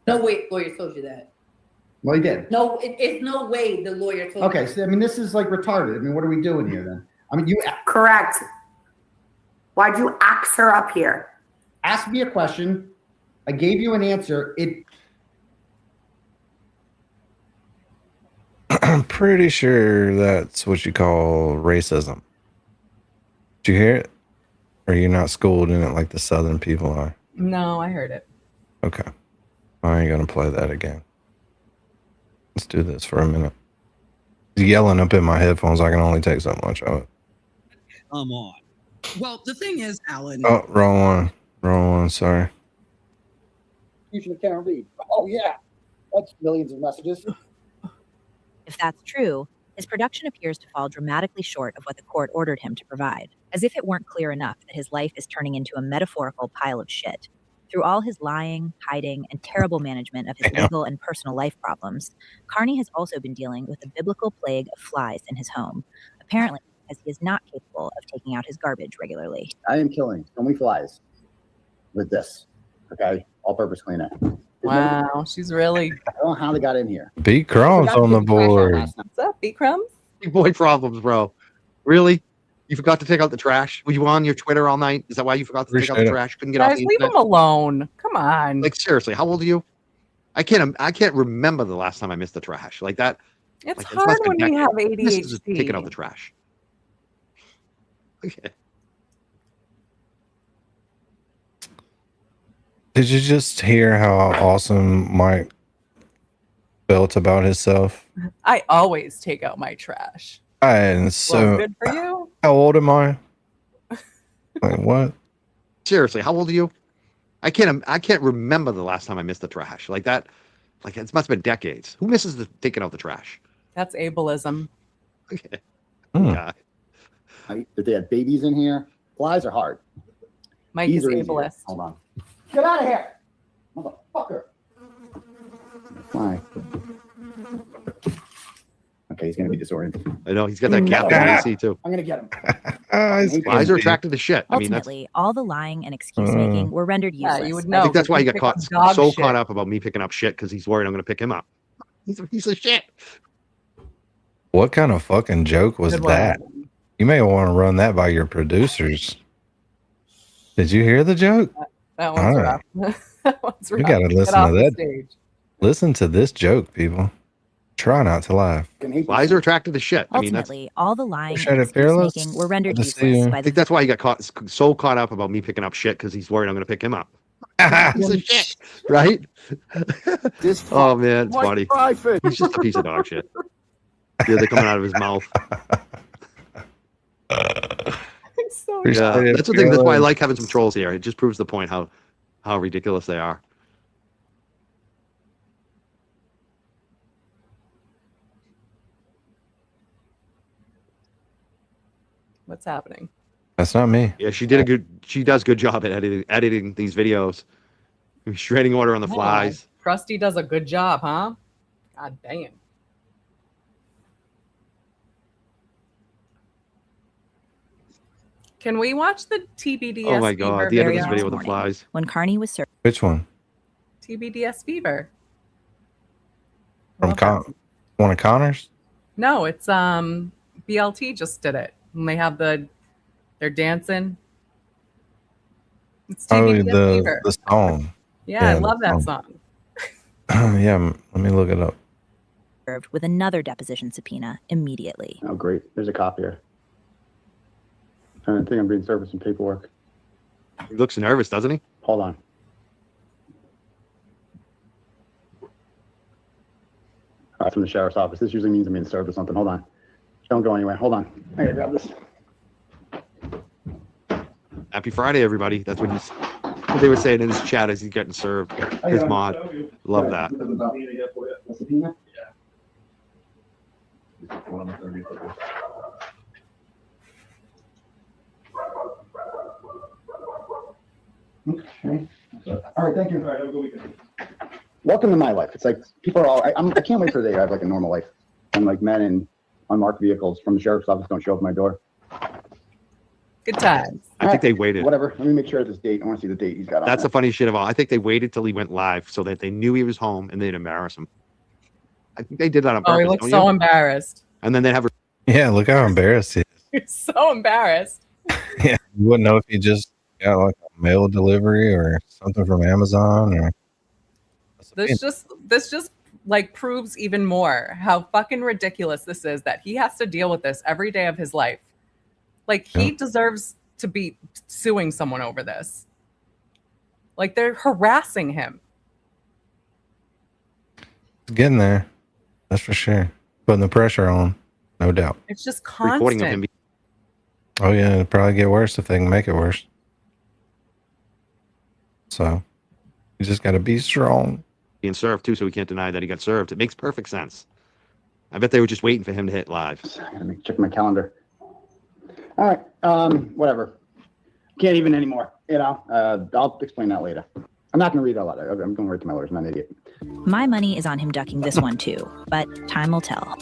No way lawyer told you that. Well, he did. No, it's no way the lawyer told Okay, you. so I mean, this is like retarded. I mean, what are we doing here then? I mean, you correct. Why'd you axe her up here? Ask me a question. I gave you an answer. I'm pretty sure that's what you call racism. Did you hear it? Or you're not schooled in it like the Southern people are? No, I heard it. Okay. I ain't gonna play that again. do this for a minute. He's yelling up in my headphones. I can only take so much of it. Come on. Well, the thing is, Alan. Oh, wrong one. Wrong one. Sorry. Fusion of Karen Reed. Oh yeah, that's millions of messages. If that's true, his production appears to fall dramatically short of what the court ordered him to provide, as if it weren't clear enough that his life is turning into a metaphorical pile of shit. Through all his lying, hiding, and terrible management of his legal and personal life problems, Carney has also been dealing with the biblical plague of flies in his home, apparently because he is not capable of taking out his garbage regularly. I am killing so many flies with this. Okay, all-purpose cleaner. Wow, she's really. I don't know how they got in here. B Crumbs on the board. What's up, B Crumbs? Big boy problems, bro. Really? You forgot to take out the trash? Were you on your Twitter all night? Is that why you forgot to take out the trash? Couldn't get off Guys, the leave internet? him alone. Come on. Like seriously, how old are you? I can't remember the last time I missed the trash like that. It's like, hard when we have Just taking out ADHD. the trash. Okay. Did you just hear how awesome Mike felt about himself? I always take out my trash. And so, Well, good for you. how old am I? Like what? Seriously, how old are you? I can't remember the last time I missed the trash like that. Like it must have been decades. Who misses taking out the trash? That's ableism. Okay. Hmm. If they had babies in here, flies are hard. Mike These is are easier. ableist. Hold on. Get out of here, motherfucker. Fly. Okay, he's gonna be disoriented. I know he's got that gap in AC too. I'm gonna get him. Flies are attracted to shit. I mean, that's. Ultimately, all the lying and excuse making were rendered useless. Yeah, you would I know. think that's why he got pick caught up dog so shit. caught up about me picking up shit because he's worried I'm going to pick him up. He's a piece of shit. What kind of fucking joke was Good one. that? You may want to run that by your producers. Did you hear the joke? That one's All rough. That one's rough. You gotta Get listen off to the that. stage. Listen to this joke, people. Try not to laugh. Flies are attracted to shit. I mean, that's. Ultimately, all the lying Appreciate and it, Fearless. excuse making were rendered Good to see useless you. by I the think that's why he got so caught up about me picking up shit because he's worried I'm going to pick him up. Piece of shit, right? Oh man, it's funny. He's just a piece of dog shit. Yeah, they're coming out of his mouth. So Yeah, that's the thing. That's why I like having some trolls here. It just proves the point how ridiculous they are. What's happening? That's not me. Yeah, she does good job at editing these videos. Shredding order on the flies. Krusty does a good job, huh? God damn. Can we watch the TBDS Oh my Fever god, the end of this video? video with the flies. when Carney was served. Which one? TBDS Fever. From one of Connor's? No, it's BLT just did it. And they have they're dancing. It's TBDS Fever. the song. Yeah, I love that song. Yeah, let me look it up. Served with another deposition subpoena immediately. Oh, great. There's a cop here. I think I'm being served with some paperwork. He looks nervous, doesn't he? Hold on. From the sheriff's office. This usually means I'm being served with something. Hold on. Don't go anywhere. Hold on. I gotta grab this. Happy Friday, everybody. That's what they were saying in his chat as he's getting served. His mod. Love that. Okay. All right, thank you. All right, have a good weekend. Welcome to my life. It's like people are all. I can't wait for the day I have like a normal life. And like men in unmarked vehicles from the sheriff's office don't show up at my door. Good times. I think they waited. Whatever. Let me make sure of this date. I want to see the date he's got on. That's there. the funny shit of all. I think they waited till he went live so that they knew he was home and they'd embarrass him. I think they did that on purpose. Oh, he looks don't so you? embarrassed. And then they'd have. Yeah, look how embarrassed he is. He's so embarrassed. Yeah, you wouldn't know if he just got like a mail delivery or something from Amazon or. This just like proves even more how fucking ridiculous this is that he has to deal with this every day of his life. Like he deserves to be suing someone over this. Like they're harassing him. It's getting there. That's for sure. Putting the pressure on, no doubt. It's just Recording of constant. him. Oh yeah, it'd probably get worse if they can make it worse. So you just got to be strong. Being served too, so we can't deny that he got served. It makes perfect sense. I bet they were just waiting for him to hit live. I gotta check my calendar. All right. Whatever. Can't even anymore. I'll explain that later. I'm not going to read that letter. I'm going right to my lawyers. I'm not an idiot. My money is on him ducking this one too, but time will tell.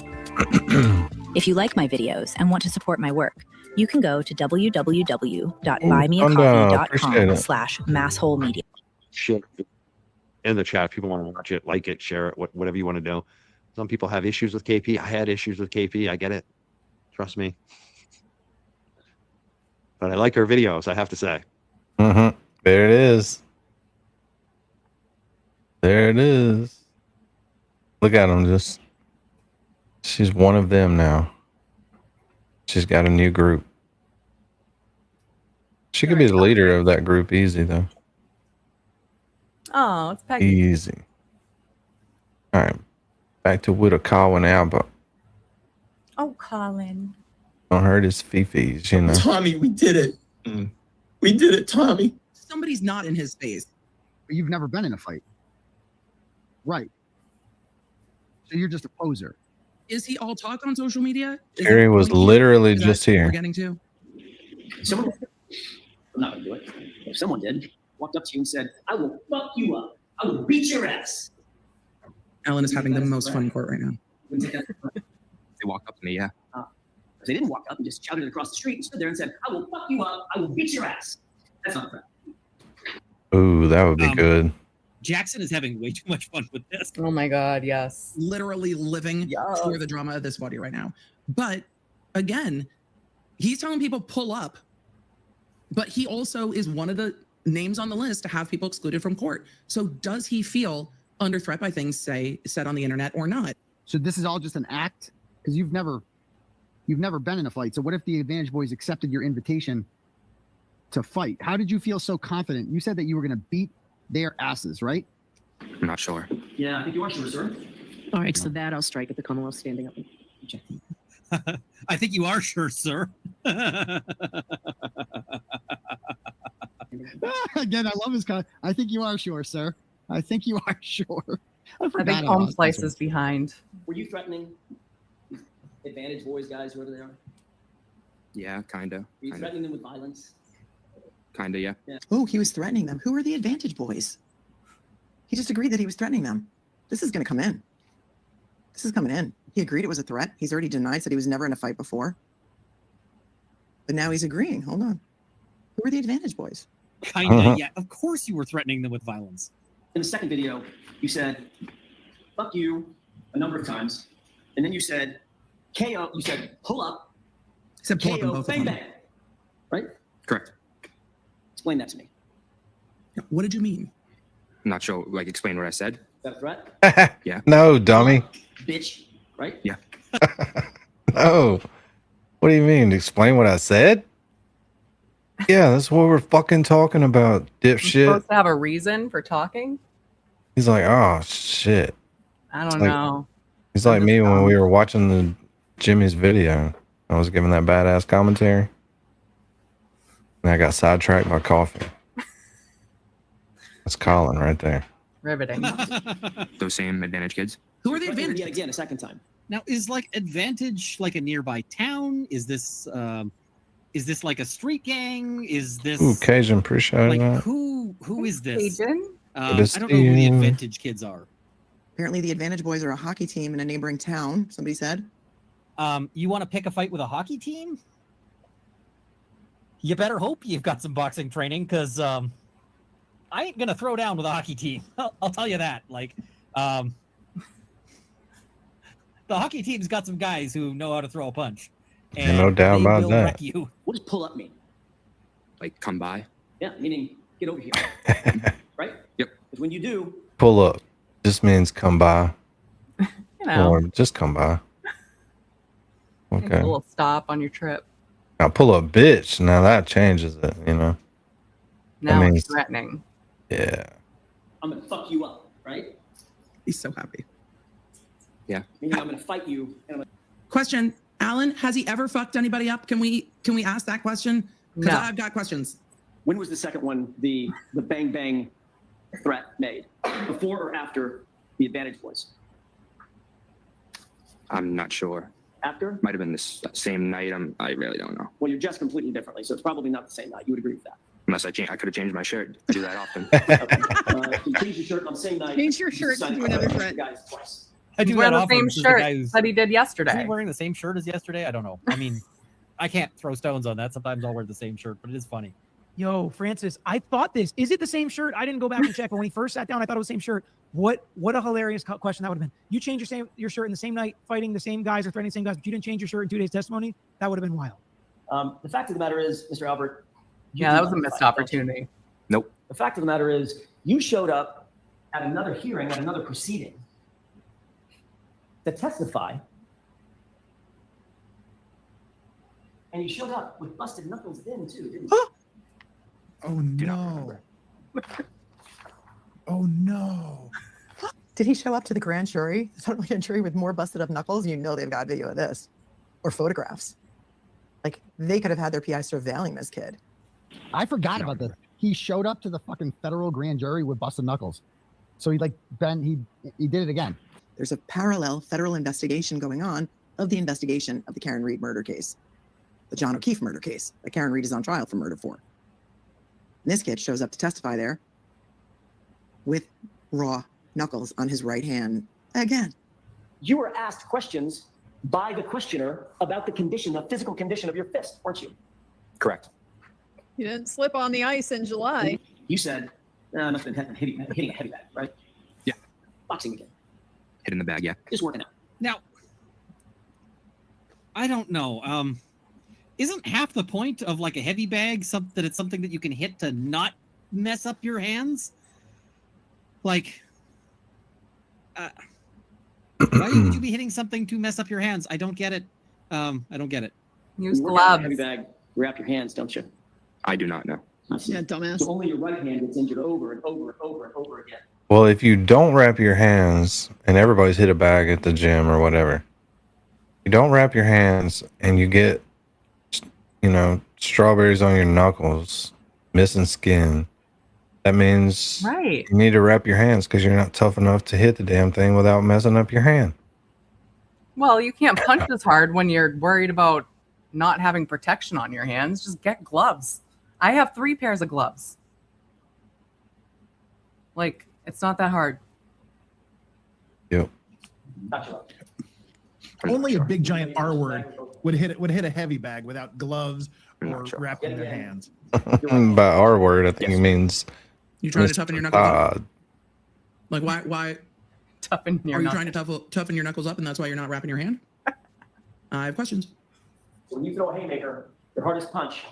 If you like my videos and want to support my work, you can go to www.buymeacoffee.com/massholemedia. Shit. In the chat, if people want to watch it, like it, share it, whatever you want to do. Some people have issues with KP. I had issues with KP. I get it. Trust me. But I like her videos, I have to say. Mm-hmm. There it is. There it is. Look at him. She's one of them now. She's got a new group. She could be the leader of that group easy, though. Oh, it's Peggy. Easy. All right. Back to Whitacawa now, but Oh, Colin. don't hurt his fifis, you know. Tommy, we did it. We did it, Tommy. Somebody's not in his face. But you've never been in a fight. Right. So you're just a poser. Is he all talk on social media? Terry was literally just here. We're getting to. Someone, I'm not gonna do it. If someone did, walked up to you and said, "I will fuck you up. I will beat your ass." Ellen is having the most fun in court right now. They walk up to me, yeah. They didn't walk up and just shouted across the street and stood there and said, "I will fuck you up. I will beat your ass." That's not a threat. Ooh, that would be good. Jackson is having way too much fun with this. Oh my God, yes. Literally living for the drama of this body right now. But again, he's telling people pull up, but he also is one of the names on the list to have people excluded from court. So does he feel under threat by things said on the internet or not? So this is all just an act? Because you've never been in a fight. So what if the Advantage Boys accepted your invitation to fight? How did you feel so confident? You said that you were going to beat their asses, right? I'm not sure. Yeah, I think you are sure, sir. All right, so that I'll strike at the Commonwealth standing up. I think you are sure, sir. Again, I love his comment. I think you are sure, sir. I think you are sure. I think Home Slice is behind. Were you threatening these Advantage Boys guys, whoever they are? Yeah, kinda. Were you threatening them with violence? Kinda, yeah. Oh, he was threatening them. Who are the Advantage Boys? He just agreed that he was threatening them. This is going to come in. This is coming in. He agreed it was a threat. He's already denied, said he was never in a fight before. But now he's agreeing. Hold on. Who are the Advantage Boys? Kinda, yeah. Of course you were threatening them with violence. In the second video, you said, "Fuck you," a number of times. And then you said, "KO," you said, "Pull up." Said pull up in KO, both of bang, them. bang. Right? Correct. Explain that to me. What did you mean? I'm not sure. Like, explain what I said. Is that a threat? Yeah. No, dummy. Bitch, right? Yeah. No. What do you mean? Explain what I said? Yeah, that's what we're fucking talking about, You're dipshit. supposed to have a reason for talking? He's like, oh, shit. I don't It's like- know. He's like me when we were watching the Jimmy's video. I was giving that badass commentary. And I got sidetracked by coffee. That's Colin right there. Riveting. Those same Advantage kids. Who are the Advantage Yet again, a second time. Now, is like Advantage like a nearby town? Is this like a street gang? Is this Ooh, Cajun, appreciate like that. who is this? Cajun? I don't know who the Advantage kids are. Apparently, the Advantage Boys are a hockey team in a neighboring town, somebody said. You want to pick a fight with a hockey team? You better hope you've got some boxing training, because I ain't gonna throw down with a hockey team. I'll tell you that. Like, the hockey team's got some guys who know how to throw a punch. And no doubt they about will that. wreck you. What does pull up mean? Like, come by. Yeah, meaning get over here. Right? Yep. Because when you do, Pull up. Just means come by. You know, Or just come by. take Okay. a little stop on your trip. Now pull up, bitch. Now that changes it, you know? Now means- it's threatening. Yeah. I'm gonna fuck you up, right? He's so happy. Yeah. Meaning I'm going to fight you. And I'm gonna... Question: Alan, has he ever fucked anybody up? Can we ask that question? Because No. I've got questions. When was the second one, the bang bang threat made? Before or after the Advantage Boys? I'm not sure. After? Might have been this same night. I really don't know. Well, you're dressed completely differently, so it's probably not the same night. You would agree with that? Unless I could have changed my shirt. I do that often. You change your shirt on the same night. Change your shirt to do another threat. Guys twice. I do He's wearing that the often. same This is shirt guy who's- that he did yesterday. Is he wearing the same shirt as yesterday? I don't know. I mean, I can't throw stones on that. Sometimes I'll wear the same shirt, but it is funny. Yo, Francis, I thought this. Is it the same shirt? I didn't go back and check, but when he first sat down, I thought it was the same shirt. What a hilarious question that would have been. You changed your shirt in the same night, fighting the same guys or threatening the same guys, but you didn't change your shirt in 2 days' testimony? That would have been wild. The fact of the matter is, Mr. Albert. Yeah, that was a missed opportunity. Nope. The fact of the matter is, you showed up at another hearing, at another proceeding, to testify, and you showed up with busted knuckles then too, didn't you? Oh no. Oh no. Did he show up to the grand jury, the federal grand jury with more busted up knuckles? You know they've got video of this or photographs. Like they could have had their PI surveilling this kid. I forgot about this. He showed up to the fucking federal grand jury with busted knuckles. So he did it again. There's a parallel federal investigation going on of the investigation of the Karen Reed murder case, the John O'Keefe murder case that Karen Reed is on trial for murder for. And this kid shows up to testify there with raw knuckles on his right hand again. You were asked questions by the questioner about the physical condition of your fist, weren't you? Correct. You didn't slip on the ice in July. You said, I must have been hitting a heavy bag, right? Yeah. Boxing again. Hit in the bag, yeah. Just working out. Now, I don't know. Isn't half the point of like a heavy bag that it's something that you can hit to not mess up your hands? Like, why would you be hitting something to mess up your hands? I don't get it. I don't get it. Use You work out in a gloves. heavy bag, wrap your hands, don't you? I do not know. Yeah, dumbass. So only your right hand gets injured over and over and over and over again. Well, if you don't wrap your hands, and everybody's hit a bag at the gym or whatever, you don't wrap your hands and you get, strawberries on your knuckles, missing skin. That means Right. you need to wrap your hands because you're not tough enough to hit the damn thing without messing up your hand. Well, you can't punch as hard when you're worried about not having protection on your hands. Just get gloves. I have 3 pairs of gloves. Like, it's not that hard. Yep. Only a big giant R word would hit a heavy bag without gloves or wrapping their hands. By R word, I think he means. You trying to Mr. toughen your knuckles up? Todd. Like why toughen your are you knuckles. trying to toughen your knuckles up and that's why you're not wrapping your hand? I have questions. So when you throw a haymaker, your hardest punch,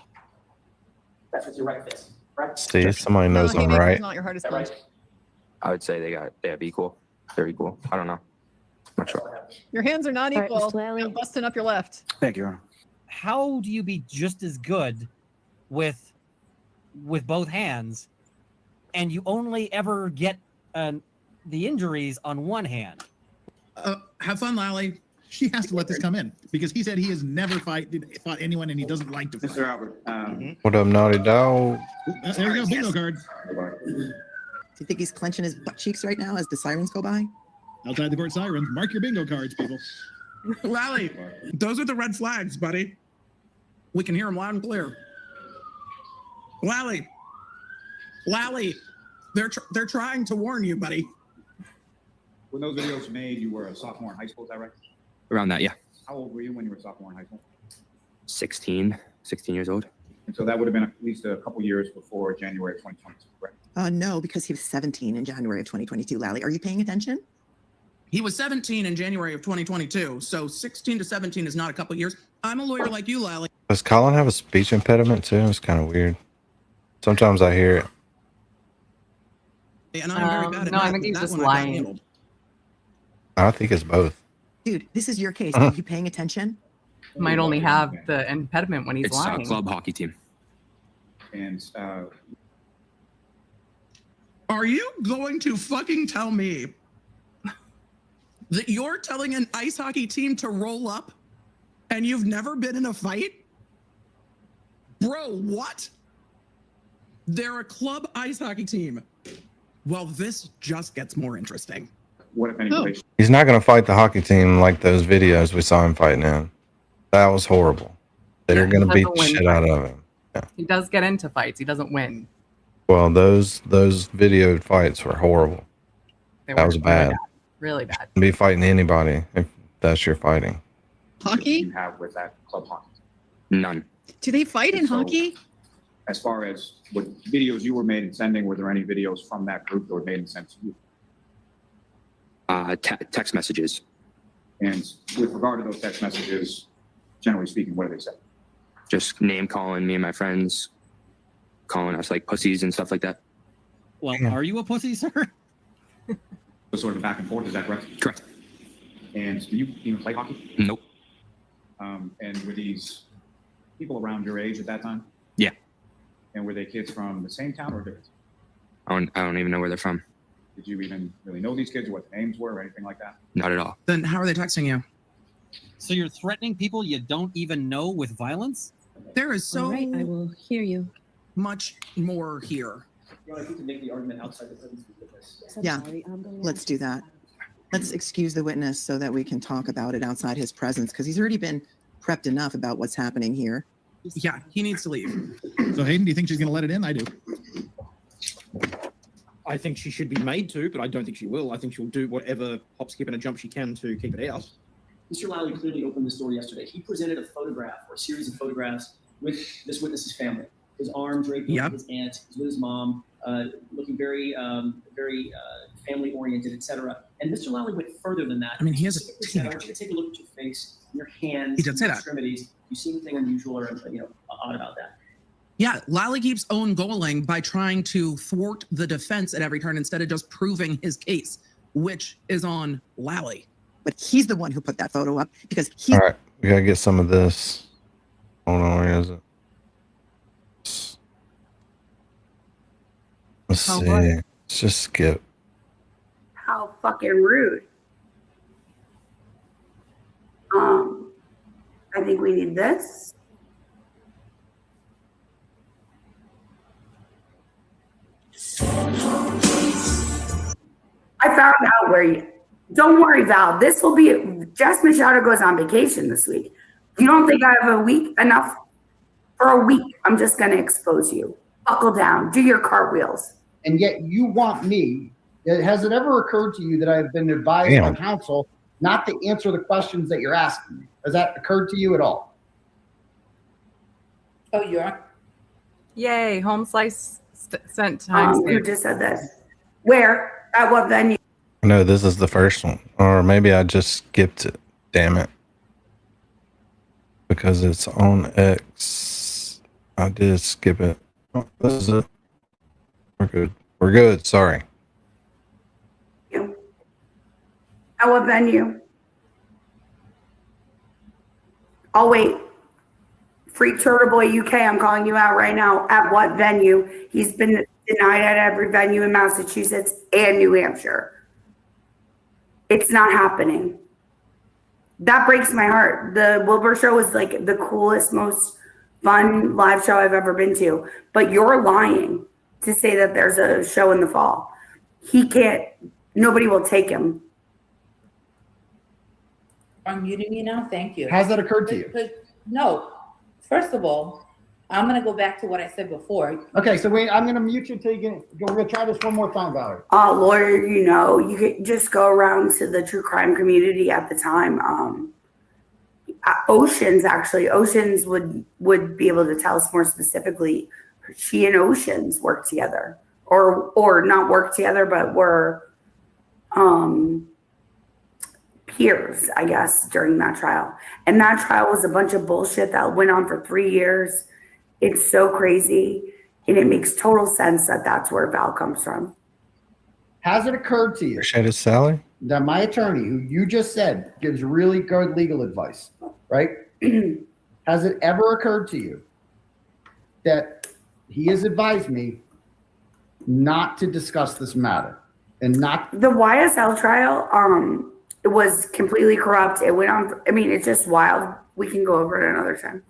that's with your right fist, right? See, somebody knows I'm right. Not your hardest Is that punch. right? I would say they have equal. They're equal. I don't know. Not sure. Your hands are not All right, equal. Mr. Lally. You're busting up your left. Thank you, Your Honor. How do you be just as good with both hands, and you only ever get the injuries on one hand? Have fun, Lally. She has to let this come in because he said he has never fought anyone and he doesn't like to fight. Mr. Albert. What up, naughty dog? There you go, bingo card. Do you think he's clenching his butt cheeks right now as the sirens go by? Outside the court sirens, mark your bingo cards, people. Lally, those are the red flags, buddy. We can hear them loud and clear. Lally, they're trying to warn you, buddy. When those videos were made, you were a sophomore in high school, is that right? Around that, yeah. How old were you when you were a sophomore in high school? 16 years old. And so that would have been at least a couple years before January of 2022, correct? No, because he was 17 in January of 2022. Lally, are you paying attention? He was 17 in January of 2022, so 16 to 17 is not a couple years. I'm a lawyer like you, Lally. Does Colin have a speech impediment too? It's kind of weird. Sometimes I hear it. And I'm very bad at no, I math, think but he's that just one I got lying. handled. I think it's both. Dude, this is your case. Are you paying attention? Might only have the impediment when he's It's lying. a club hockey team. And Are you going to fucking tell me That you're telling an ice hockey team to roll up and you've never been in a fight? Bro, what? They're a club ice hockey team. Well, this just gets more interesting. What if any relationship? He's not going to fight the hockey team like those videos we saw him fighting in. That was horrible. They're going to beat the shit out of him. He does get into fights. He doesn't win. Well, those video fights were horrible. That was bad. Really bad. Be fighting anybody if that's your fighting. Hockey? You have with that club hockey. None. Do they fight in hockey? As far as what videos you were made and sending, were there any videos from that group that were made and sent to you? Text messages. And with regard to those text messages, generally speaking, what do they say? Just name calling me and my friends, calling us like pussies and stuff like that. Well, are you a pussy, sir? So sort of back and forth, is that correct? Correct. And do you even play hockey? Nope. And were these people around your age at that time? Yeah. And were they kids from the same town or different? I don't even know where they're from. Did you even really know these kids or what their names were or anything like that? Not at all. Then how are they texting you? So you're threatening people you don't even know with violence? There is so All right, I will hear you. much more here. Your Honor, if you can make the argument outside the presence of the witness. Yeah, let's do that. Let's excuse the witness so that we can talk about it outside his presence because he's already been prepped enough about what's happening here. Yeah, he needs to leave. So Hayden, do you think she's going to let it in? I do. I think she should be made to, but I don't think she will. I think she'll do whatever hop, skip, and a jump she can to keep it out. Mr. Lally clearly opened this door yesterday. He presented a photograph or a series of photographs with this witness's family. His arm draped over his aunt, he's with his mom, looking very, very family-oriented, etc. And Mr. Lally went further than that. I mean, he has a Specifically said, I want you to take a look at your face, your hands, He did say your that. extremities. Do you see anything unusual or odd about that? Yeah, Lally keeps own goaling by trying to thwart the defense at every turn instead of just proving his case, which is on Lally. But he's the one who put that photo up because he. All right, we got to get some of this. Hold on, where is it? Let's see. Let's just skip. How fucking rude. I think we need this. I found out where you. Don't worry, Val. This will be. Jess Machado goes on vacation this week. You don't think I have a week enough? For a week, I'm just going to expose you. Buckle down. Do your cartwheels. And yet you want me. Has it ever occurred to you that I've been advised by counsel not to answer the questions that you're asking me? Has that occurred to you at all? Oh, you are? Yay, home slice sent times. Who just said this? Where? At what venue? No, this is the first one. Or maybe I just skipped it. Damn it. Because it's on X. I did skip it. Oh, this is it. We're good. We're good. Sorry. At what venue? Oh, wait. Free Turtleboy UK, I'm calling you out right now. At what venue? He's been denied at every venue in Massachusetts and New Hampshire. It's not happening. That breaks my heart. The Wilbur show is like the coolest, most fun live show I've ever been to. But you're lying to say that there's a show in the fall. He can't, nobody will take him. I'm muting you now. Thank you. Has that occurred to you? No. First of all, I'm going to go back to what I said before. Okay, so wait, I'm going to mute you until you get. We're going to try this one more time, Valerie. Lawyer, you could just go around to the true crime community at the time. Oceans would be able to tell us more specifically. She and Oceans worked together, or not worked together, but were peers, I guess, during that trial. And that trial was a bunch of bullshit that went on for 3 years. It's so crazy, and it makes total sense that that's where Val comes from. Has it occurred to you Appreciate it, Sally. that my attorney, who you just said gives really good legal advice, right? Has it ever occurred to you that he has advised me not to discuss this matter and not The YSL trial, was completely corrupt. It went on. I mean, it's just wild. We can go over it another time.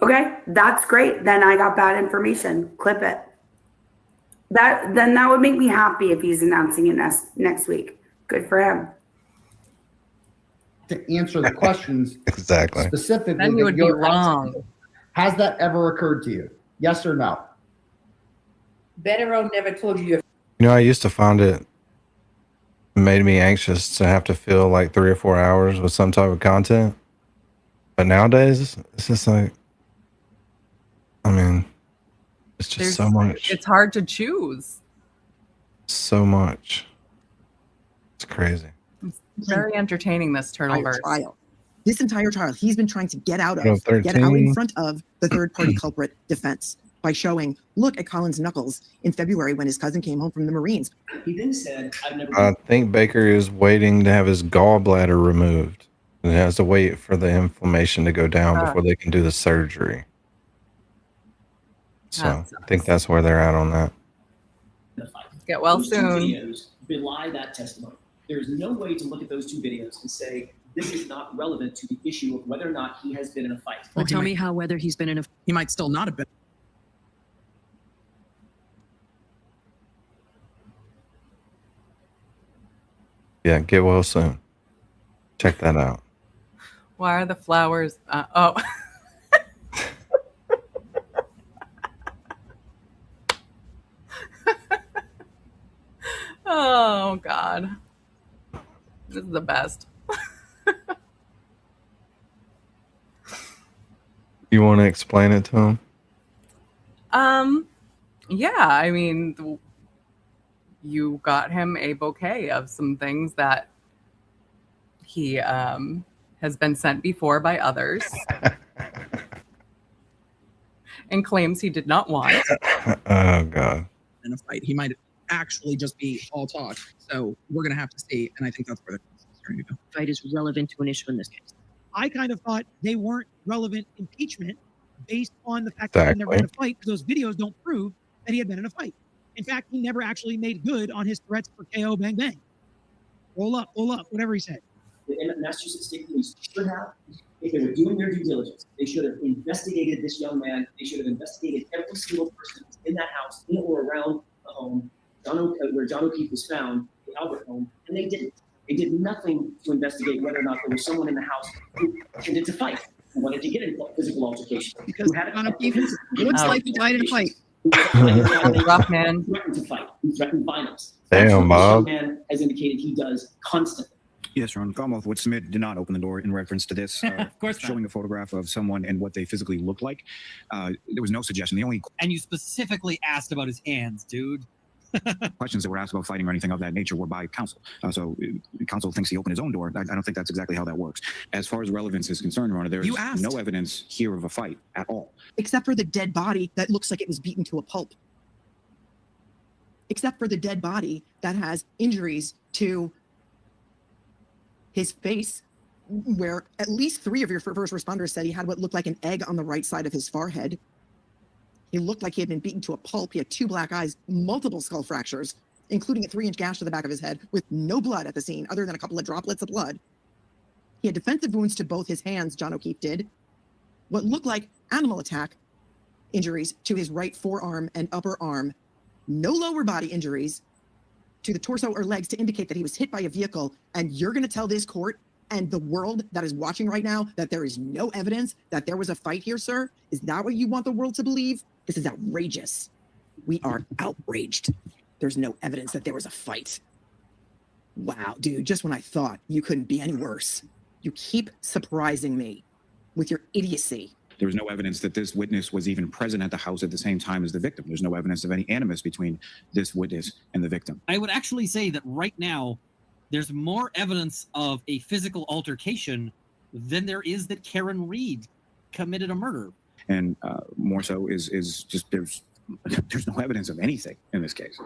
Okay, that's great. Then I got bad information. Clip it. Then that would make me happy if he's announcing it next week. Good for him. To answer the questions exactly. specifically, Then you that would be you're wrong. asking, has that ever occurred to you? Yes or no? Betero never told you your You know, I used to find it made me anxious to have to fill like 3 or 4 hours with some type of content. But nowadays, it's just like, I mean, it's just so much. It's hard to choose. So much. It's crazy. It's very entertaining, this Turtleverse. Trial. This entire trial, he's been trying to get out Turtle of, get out in 13. front of the third-party culprit defense by showing, look at Colin's knuckles in February when his cousin came home from the Marines. He then said, I've never I think Baker is waiting to have his gallbladder removed. And has to wait for the inflammation to go down before they can do the surgery. So I think that's where they're at on that. Get well Those two soon. videos belie that testimony. There is no way to look at those 2 videos and say this is not relevant to the issue of whether or not he has been in a fight. Well, tell me how whether he's been in a. He might still not have been. Yeah, get well soon. Check that out. Why are the flowers? Oh. Oh, God. This is the best. You want to explain it to him? Yeah, I mean, you got him a bouquet of some things that he has been sent before by others and claims he did not want. Oh, God. In a fight, he might actually just be all talk. So we're gonna have to see, and I think that's where the going to go. Fight is relevant to an issue in this case. I kind of thought they weren't relevant impeachment based on the fact that he never had a fight, because those videos don't prove that he had been in a fight. In fact, he never actually made good on his threats for KO bang bang. Roll up, whatever he said. The Massachusetts State Police should have, if they were doing their due diligence, they should have investigated this young man. They should have investigated every single person in that house, in or around the home, where John O'Keefe was found, the Albert home, and they didn't. They did nothing to investigate whether or not there was someone in the house who intended to fight, who wanted to get in physical altercation. Because John O'Keefe looks like he died in a fight. Rough man. Threatened to fight, who threatened violence. Damn, Bob. This young man has indicated he does constantly. Yes, Ron. Commonwealth would submit did not open the door in reference to this. Of course not. Showing a photograph of someone and what they physically look like. There was no suggestion. The only And you specifically asked about his hands, dude. questions that were asked about fighting or anything of that nature were by counsel. So counsel thinks he opened his own door. I don't think that's exactly how that works. As far as relevance is concerned, Your Honor, there is no evidence here of a fight at all. Except for the dead body that looks like it was beaten to a pulp. Except for the dead body that has injuries to his face, where at least 3 of your first responders said he had what looked like an egg on the right side of his forehead. He looked like he had been beaten to a pulp. He had 2 black eyes, multiple skull fractures, including a 3-inch gash to the back of his head with no blood at the scene other than a couple of droplets of blood. He had defensive wounds to both his hands, John O'Keefe did. What looked like animal attack injuries to his right forearm and upper arm. No lower body injuries to the torso or legs to indicate that he was hit by a vehicle. And you're going to tell this court and the world that is watching right now that there is no evidence that there was a fight here, sir? Is that what you want the world to believe? This is outrageous. We are outraged. There's no evidence that there was a fight. Wow, dude, just when I thought you couldn't be any worse, you keep surprising me with your idiocy. There was no evidence that this witness was even present at the house at the same time as the victim. There's no evidence of any animus between this witness and the victim. I would actually say that right now, there's more evidence of a physical altercation than there is that Karen Reed committed a murder. And more so is just there's no evidence of anything in this case.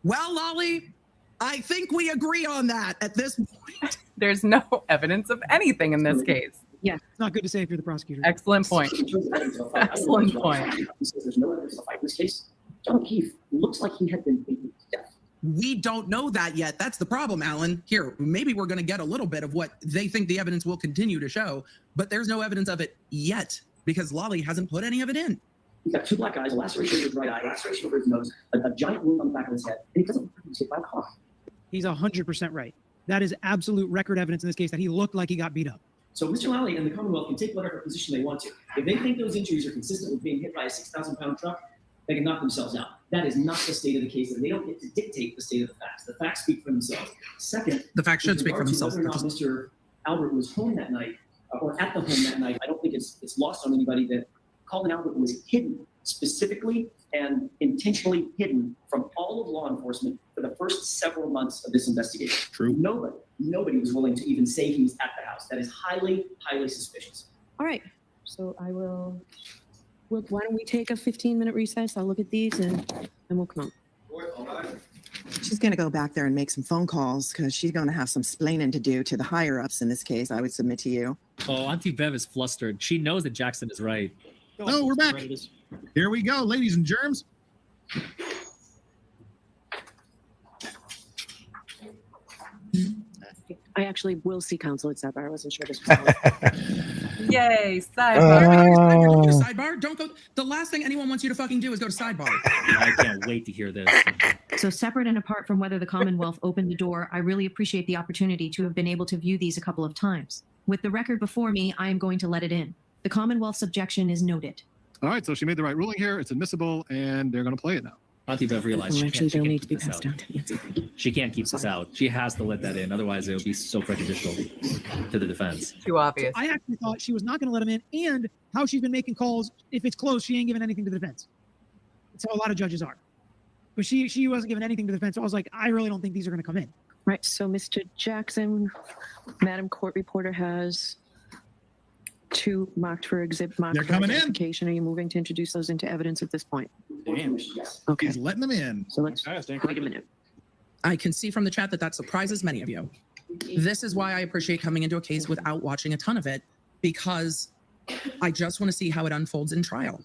Well, Lolly, I think we agree on that at this point. There's no evidence of anything in this case. Yeah, it's not good to say if you're the prosecutor. Excellent point. Excellent point. He says there's no evidence of a fight in this case. John O'Keefe looks like he had been beaten to death. We don't know that yet. That's the problem, Alan. Here, maybe we're going to get a little bit of what they think the evidence will continue to show, but there's no evidence of it yet because Lolly hasn't put any of it in. He's got 2 black eyes, a laceration over his right eye, a laceration over his nose, a giant wound on the back of his head, and he doesn't look like he was hit by a car. He's 100% right. That is absolute record evidence in this case that he looked like he got beat up. So Mr. Lally and the Commonwealth can take whatever position they want to. If they think those injuries are consistent with being hit by a 6,000-pound truck, they can knock themselves out. That is not the state of the case, and they don't get to dictate the state of the facts. The facts speak for themselves. Second, the facts should speak for themselves. Whether or not Mr. Albert was home that night or at the home that night, I don't think it's lost on anybody that Colin Albert was hidden, specifically and intentionally hidden from all of law enforcement for the first several months of this investigation. True. Nobody was willing to even say he was at the house. That is highly, highly suspicious. All right. So I will. Why don't we take a 15-minute recess? I'll look at these and we'll come out. She's going to go back there and make some phone calls because she's going to have some splaining to do to the higher ups in this case, I would submit to you. Oh, Auntie Bev is flustered. She knows that Jackson is right. Oh, we're back. Here we go, ladies and germs. I actually will see counsel at Sidebar. I wasn't sure this was Yay, sidebar. Sidebar? Don't go. The last thing anyone wants you to fucking do is go to sidebar. I can't wait to hear this. So separate and apart from whether the Commonwealth opened the door, I really appreciate the opportunity to have been able to view these a couple of times. With the record before me, I am going to let it in. The Commonwealth's objection is noted. All right, so she made the right ruling here. It's admissible, and they're going to play it now. Auntie Bev realized she Actually, they'll can't need to be keep this passed out. down to Nancy. She can't keep this out. She has to let that in. Otherwise, it would be so prejudicial to the defense. Too obvious. I actually thought she was not going to let him in, and how she's been making calls. If it's close, she ain't giving anything to the defense. That's how a lot of judges are. But she wasn't giving anything to the defense. So I was like, I really don't think these are going to come in. Right. So, Mr. Jackson, Madam Court Reporter has 2 marked for exhibit. They're coming in. Identification. Are you moving to introduce those into evidence at this point? Damn. Okay. He's letting them in. So let's wait a minute. I can see from the chat that surprises many of you. This is why I appreciate coming into a case without watching a ton of it, because I just want to see how it unfolds in trial.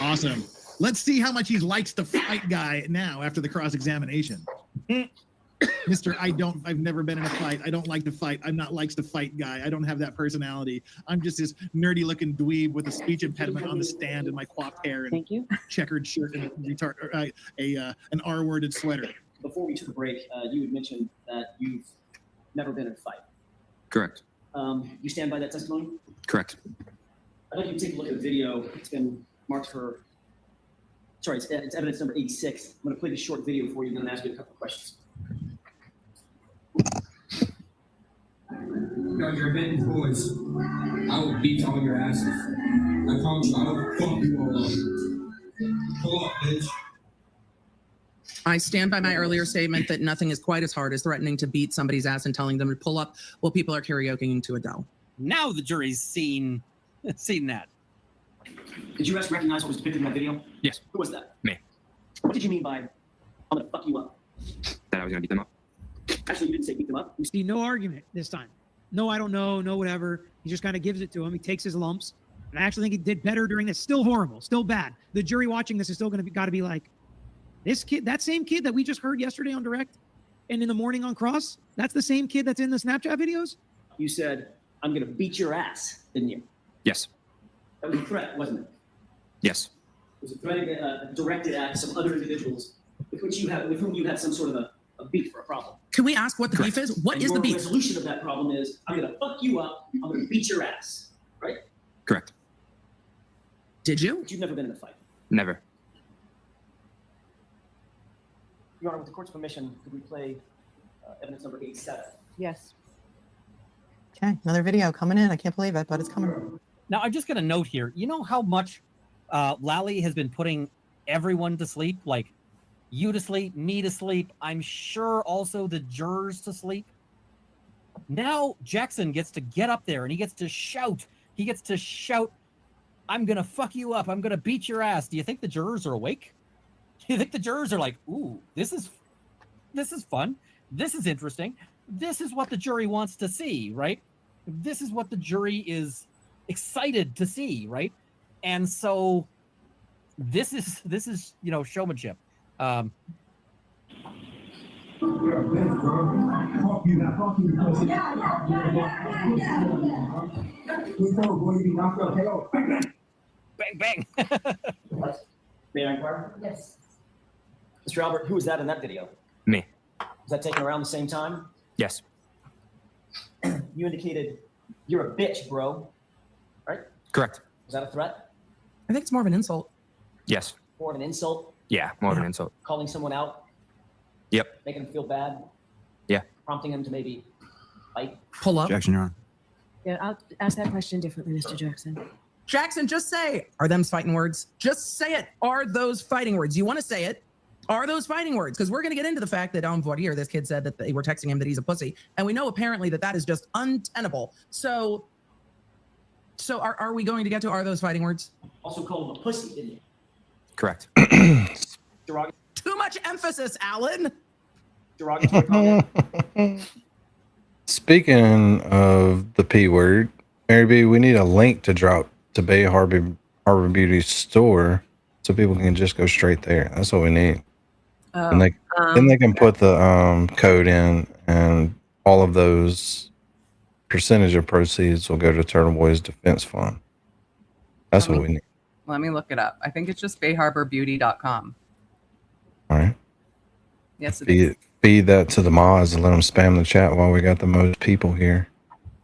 Awesome. Let's see how much he likes the fight guy now after the cross-examination. Mr. I've never been in a fight. I don't like to fight. I'm not likes to fight guy. I don't have that personality. I'm just this nerdy looking dweeb with a speech impediment on the stand and my coiffed hair and checkered shirt and an R-worded sweater. Before we took a break, you had mentioned that you've never been in a fight. Correct. You stand by that testimony? Correct. I'd like you to take a look at the video. It's been marked for, sorry, it's evidence number 86. I'm going to play this short video for you and then ask you a couple of questions. You're a bad boys. I will beat all your asses. I promise you, I will fuck you all up. Pull up, bitch. I stand by my earlier statement that nothing is quite as hard as threatening to beat somebody's ass and telling them to pull up while people are karaokeing to Adele. Now the jury's seen that. Did you guys recognize what was depicted in that video? Yes. Who was that? Me. What did you mean by, I'm going to fuck you up? That I was going to beat them up. Actually, you didn't say beat them up. We see no argument this time. No, I don't know. No, whatever. He just kind of gives it to him. He takes his lumps. And I actually think he did better during this. Still horrible. Still bad. The jury watching this is still going to got to be like, this kid, that same kid that we just heard yesterday on Direct and in the morning on Cross, that's the same kid that's in the Snapchat videos? You said, I'm going to beat your ass, didn't you? Yes. That was a threat, wasn't it? Yes. It was a threat directed at some other individuals with whom you had some sort of a beef or a problem. Can we ask what the beef is? What is the beef? The resolution of that problem is, I'm going to fuck you up, I'm going to beat your ass, right? Correct. Did you? But you've never been in a fight. Never. Your Honor, with the court's permission, could we play evidence number 87? Yes. Okay, another video coming in. I can't believe it, but it's coming. Now, I'm just going to note here, you know how much Lally has been putting everyone to sleep? Like, you to sleep, me to sleep, I'm sure also the jurors to sleep. Now Jackson gets to get up there and he gets to shout. He gets to shout, I'm going to fuck you up. I'm going to beat your ass. Do you think the jurors are awake? Do you think the jurors are like, ooh, this is fun. This is interesting. This is what the jury wants to see, right? This is what the jury is excited to see, right? And so this is showmanship. You're a bitch, bro. Fuck you, now fuck you, pussy. Please don't go, you be knocked out. KO. Bang, bang. May I inquire? Yes. Mr. Albert, who was that in that video? Me. Was that taken around the same time? Yes. You indicated you're a bitch, bro. Right? Correct. Was that a threat? I think it's more of an insult. Yes. More of an insult? Yeah, more of an insult. Calling someone out? Yep. Making him feel bad? Yeah. Prompting him to maybe fight? Pull up. Objection, Your Honor. Yeah, I'll ask that question differently, Mr. Jackson. Jackson, just say, are them's fighting words? Just say it. Are those fighting words? You want to say it? Are those fighting words? Because we're going to get into the fact that on voir dire, this kid said that they were texting him that he's a pussy. And we know apparently that that is just untenable. So are we going to get to are those fighting words? Also called him a pussy, didn't you? Correct. Too much emphasis, Alan. Derogatory comment? Speaking of the P word, Mary B, we need a link to drop to Bay Harbor Beauty store so people can just go straight there. That's what we need. Oh, And then they can put the code in, and all of those percentage of proceeds will go to Turtleboy's defense fund. That's what we need. Let me look it up. I think it's just bayharborbeauty.com. All right. Yes, it is. Feed that to the mods and let them spam the chat while we got the most people here.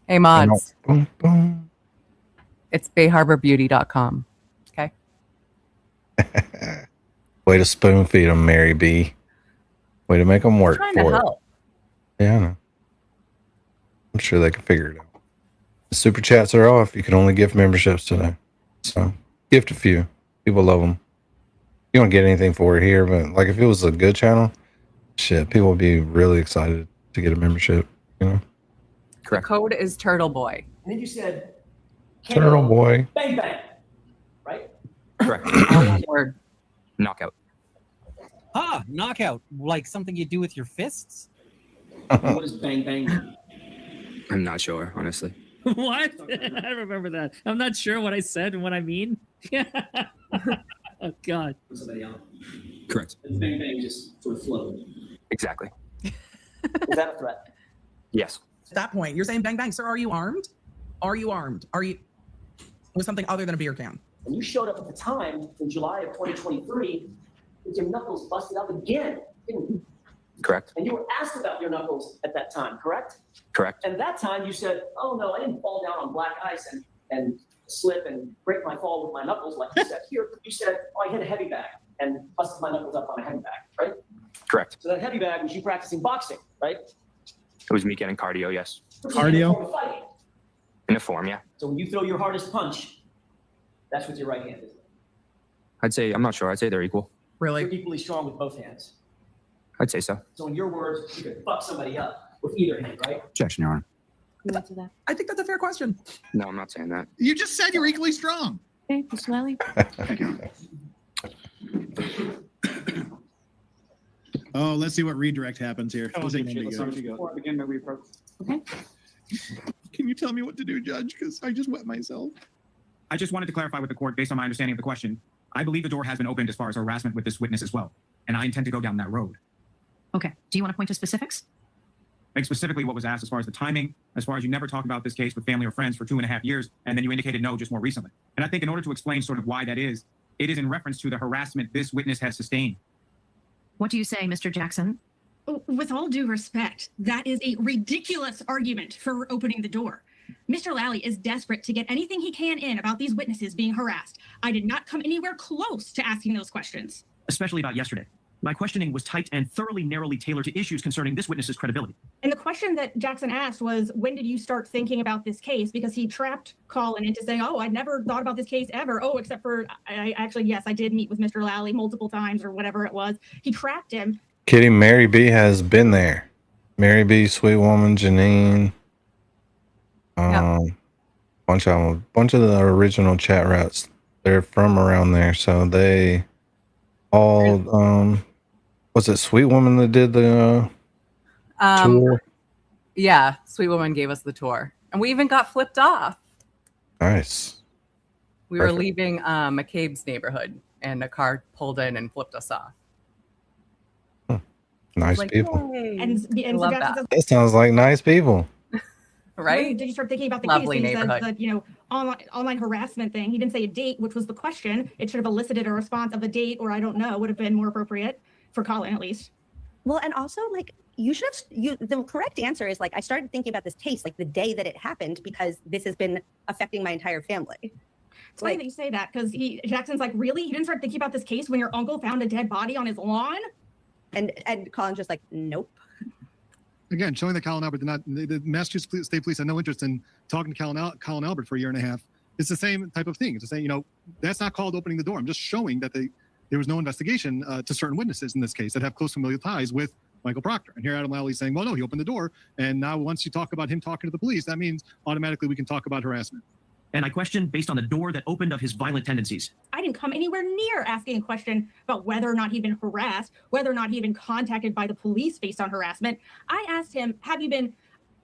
Hey, mods. Boom, boom. It's bayharborbeauty.com. Okay. Way to spoon feed them, Mary B. Way to make them work I'm trying for to it. help. Yeah, I know. I'm sure they can figure it out. The super chats are off. You can only gift memberships today. So gift a few. People love them. You don't get anything for it here, but like if it was a good channel, shit, people would be really excited to get a membership, you know? The code is Turtleboy. And then you said, Turtleboy. bang, bang. Right? Correct. Word. Knockout. Ah, knockout. Like something you do with your fists? What does bang, bang mean? I'm not sure, honestly. What? I remember that. I'm not sure what I said and what I mean. Oh, God. Somebody else. Correct. And bang, bang just sort of flowed. Exactly. Is that a threat? Yes. At that point, you're saying bang, bang. Sir, are you armed? Are you armed? Are you with something other than a beer can? When you showed up at the time in July of 2023, with your knuckles busted up again, didn't you? Correct. And you were asked about your knuckles at that time, correct? Correct. And that time you said, oh no, I didn't fall down on black ice and slip and break my fall with my knuckles like you said here. You said, oh, I hit a heavy bag and busted my knuckles up on a heavy bag, right? Correct. So that heavy bag was you practicing boxing, right? It was me getting cardio, yes. Cardio? Fighting. In a form, yeah. So when you throw your hardest punch, that's with your right hand, isn't it? I'd say, I'm not sure. I'd say they're equal. Really? You're equally strong with both hands. I'd say so. So in your words, you could fuck somebody up with either hand, right? Objection, Your Honor. You answer that. I think that's a fair question. No, I'm not saying that. You just said you're equally strong. Okay, Mr. Lally. Oh, let's see what redirect happens here. Oh, This ain't shit, gonna be let's good. not begin. Begin my reapproach. Okay. Can you tell me what to do, Judge? Because I just wet myself. I just wanted to clarify with the court, based on my understanding of the question, I believe the door has been opened as far as harassment with this witness as well, and I intend to go down that road. Okay. Do you want to point to specifics? Like specifically what was asked as far as the timing, as far as you never talked about this case with family or friends for 2.5 years, and then you indicated no just more recently. And I think in order to explain sort of why that is, it is in reference to the harassment this witness has sustained. What do you say, Mr. Jackson? With all due respect, that is a ridiculous argument for opening the door. Mr. Lally is desperate to get anything he can in about these witnesses being harassed. I did not come anywhere close to asking those questions. Especially about yesterday. My questioning was tight and thoroughly narrowly tailored to issues concerning this witness's credibility. And the question that Jackson asked was, when did you start thinking about this case? Because he trapped Colin into saying, oh, I'd never thought about this case ever. Oh, except for, yes, I did meet with Mr. Lally multiple times or whatever it was. He trapped him. Kitty, Mary B has been there. Mary B, Sweet Woman, Janine. Bunch of the original ChatRats. They're from around there, so they all was it Sweet Woman that did the tour? Yeah, Sweet Woman gave us the tour, and we even got flipped off. Nice. We were leaving McCabe's neighborhood, and a car pulled in and flipped us off. Nice Like, people. yay. And I love so Jackson that. says, That sounds like nice people. Right? did you start thinking about the Lovely case? And he says neighborhood. that, you know, online harassment thing. He didn't say a date, which was the question. It should have elicited a response of a date, or I don't know, would have been more appropriate for Colin at least. Well, and also like you should have the correct answer is like I started thinking about this case like the day that it happened because this has been affecting my entire family. It's funny that you say that because Jackson's like, really? You didn't start thinking about this case when your uncle found a dead body on his lawn? And Colin's just like, nope. Again, showing that Colin Albert did not, the Massachusetts State Police had no interest in talking to Colin Albert for a year and a half. It's the same type of thing. It's the same, you know, that's not called opening the door. I'm just showing that there was no investigation to certain witnesses in this case that have close familial ties with Michael Proctor. And here Adam Lally saying, well, no, he opened the door. And now once you talk about him talking to the police, that means automatically we can talk about harassment. And I question based on the door that opened of his violent tendencies. I didn't come anywhere near asking a question about whether or not he'd been harassed, whether or not he'd been contacted by the police based on harassment. I asked him, have you been,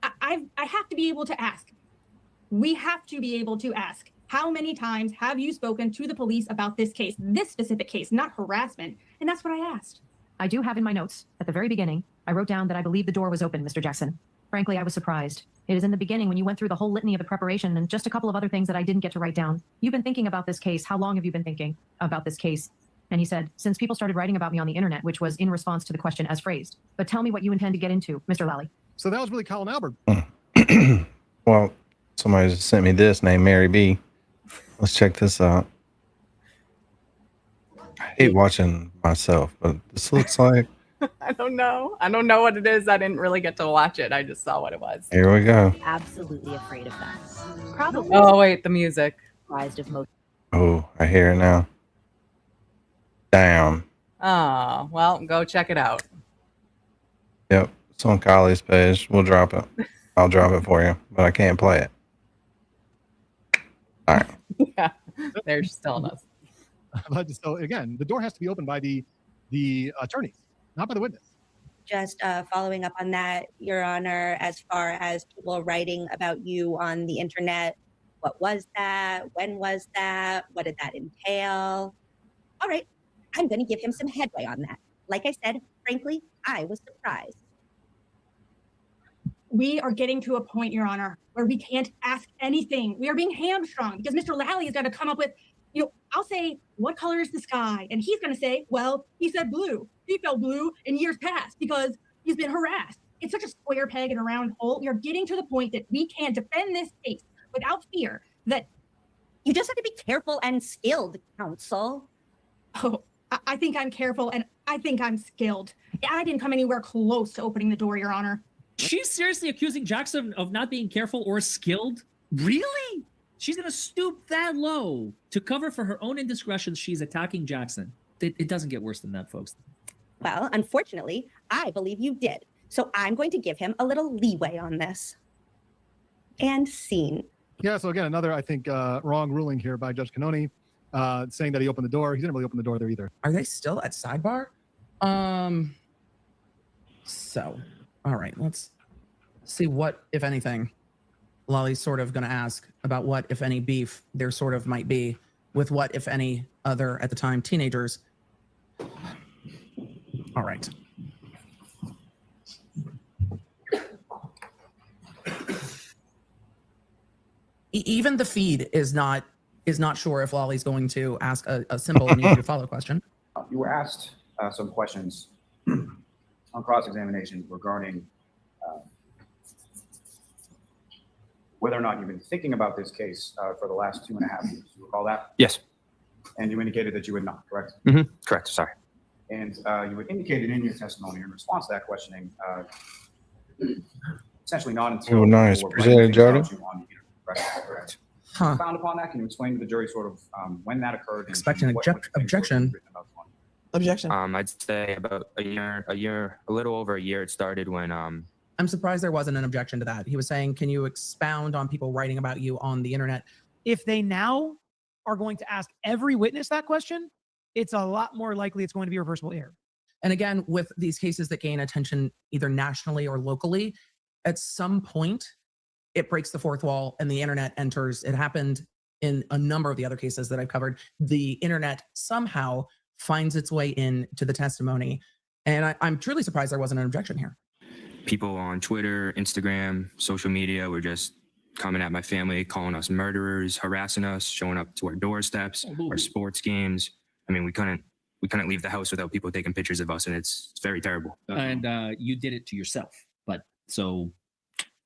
I have to be able to ask. We have to be able to ask, how many times have you spoken to the police about this case, this specific case, not harassment? And that's what I asked. I do have in my notes, at the very beginning, I wrote down that I believe the door was open, Mr. Jackson. Frankly, I was surprised. It is in the beginning when you went through the whole litany of the preparation and just a couple of other things that I didn't get to write down. You've been thinking about this case. How long have you been thinking about this case? And he said, since people started writing about me on the internet, which was in response to the question as phrased. But tell me what you intend to get into, Mr. Lally. So that was really Colin Albert. Well, somebody just sent me this named Mary B. Let's check this out. I hate watching myself, but this looks like. I don't know. I don't know what it is. I didn't really get to watch it. I just saw what it was. Here we go. Absolutely afraid of that. Probably. Oh, wait, the music. Surprised of most. Oh, I hear it now. Damn. Oh, well, go check it out. Yep. It's on Kylie's page. We'll drop it. I'll drop it for you, but I can't play it. All right. Yeah, they're just telling us. But so again, the door has to be opened by the attorneys, not by the witness. Just following up on that, Your Honor, as far as people writing about you on the internet, what was that? When was that? What did that entail? All right, I'm going to give him some headway on that. Like I said, frankly, I was surprised. We are getting to a point, Your Honor, where we can't ask anything. We are being hamstrung because Mr. Lally has got to come up with, you know, I'll say, what color is the sky? And he's going to say, well, he said blue. He felt blue in years past because he's been harassed. It's such a square peg in a round hole. We are getting to the point that we can't defend this case without fear that. You just have to be careful and skilled, counsel. Oh, I think I'm careful and I think I'm skilled. I didn't come anywhere close to opening the door, Your Honor. She's seriously accusing Jackson of not being careful or skilled? Really? She's going to stoop that low to cover for her own indiscretions. She's attacking Jackson. It doesn't get worse than that, folks. Well, unfortunately, I believe you did. So I'm going to give him a little leeway on this. And scene. Yeah, so again, another, I think, wrong ruling here by Judge Cannoni, saying that he opened the door. He didn't really open the door there either. Are they still at sidebar? So, all right, let's see what, if anything, Lally's sort of going to ask about what, if any, beef there sort of might be with what, if any, other, at the time, teenagers. All right. Even the feed is not sure if Lally's going to ask a simple and easy to follow question. You were asked some questions on cross-examination regarding whether or not you've been thinking about this case for the last 2.5 years. You recall that? Yes. And you indicated that you had not, correct? Mm-hmm. Correct. Sorry. And you had indicated in your testimony in response to that questioning, essentially not until Oh, nice. you were Appreciate it, writing Jordan. things out on the internet, correct? Huh. Found upon that, can you explain to the jury sort of when that occurred? And Expect an what things were objection. written about the one? Objection. I'd say about a little over a year. It started when I'm surprised there wasn't an objection to that. He was saying, can you expound on people writing about you on the internet? If they now are going to ask every witness that question, it's a lot more likely it's going to be reversible error. And again, with these cases that gain attention either nationally or locally, at some point, it breaks the fourth wall and the internet enters. It happened in a number of the other cases that I've covered. The internet somehow finds its way into the testimony And I'm truly surprised there wasn't an objection here. People on Twitter, Instagram, social media were just coming at my family, calling us murderers, harassing us, showing up to our doorsteps, our sports games. I mean, we couldn't leave the house without people taking pictures of us, and it's very terrible. And you did it to yourself. But so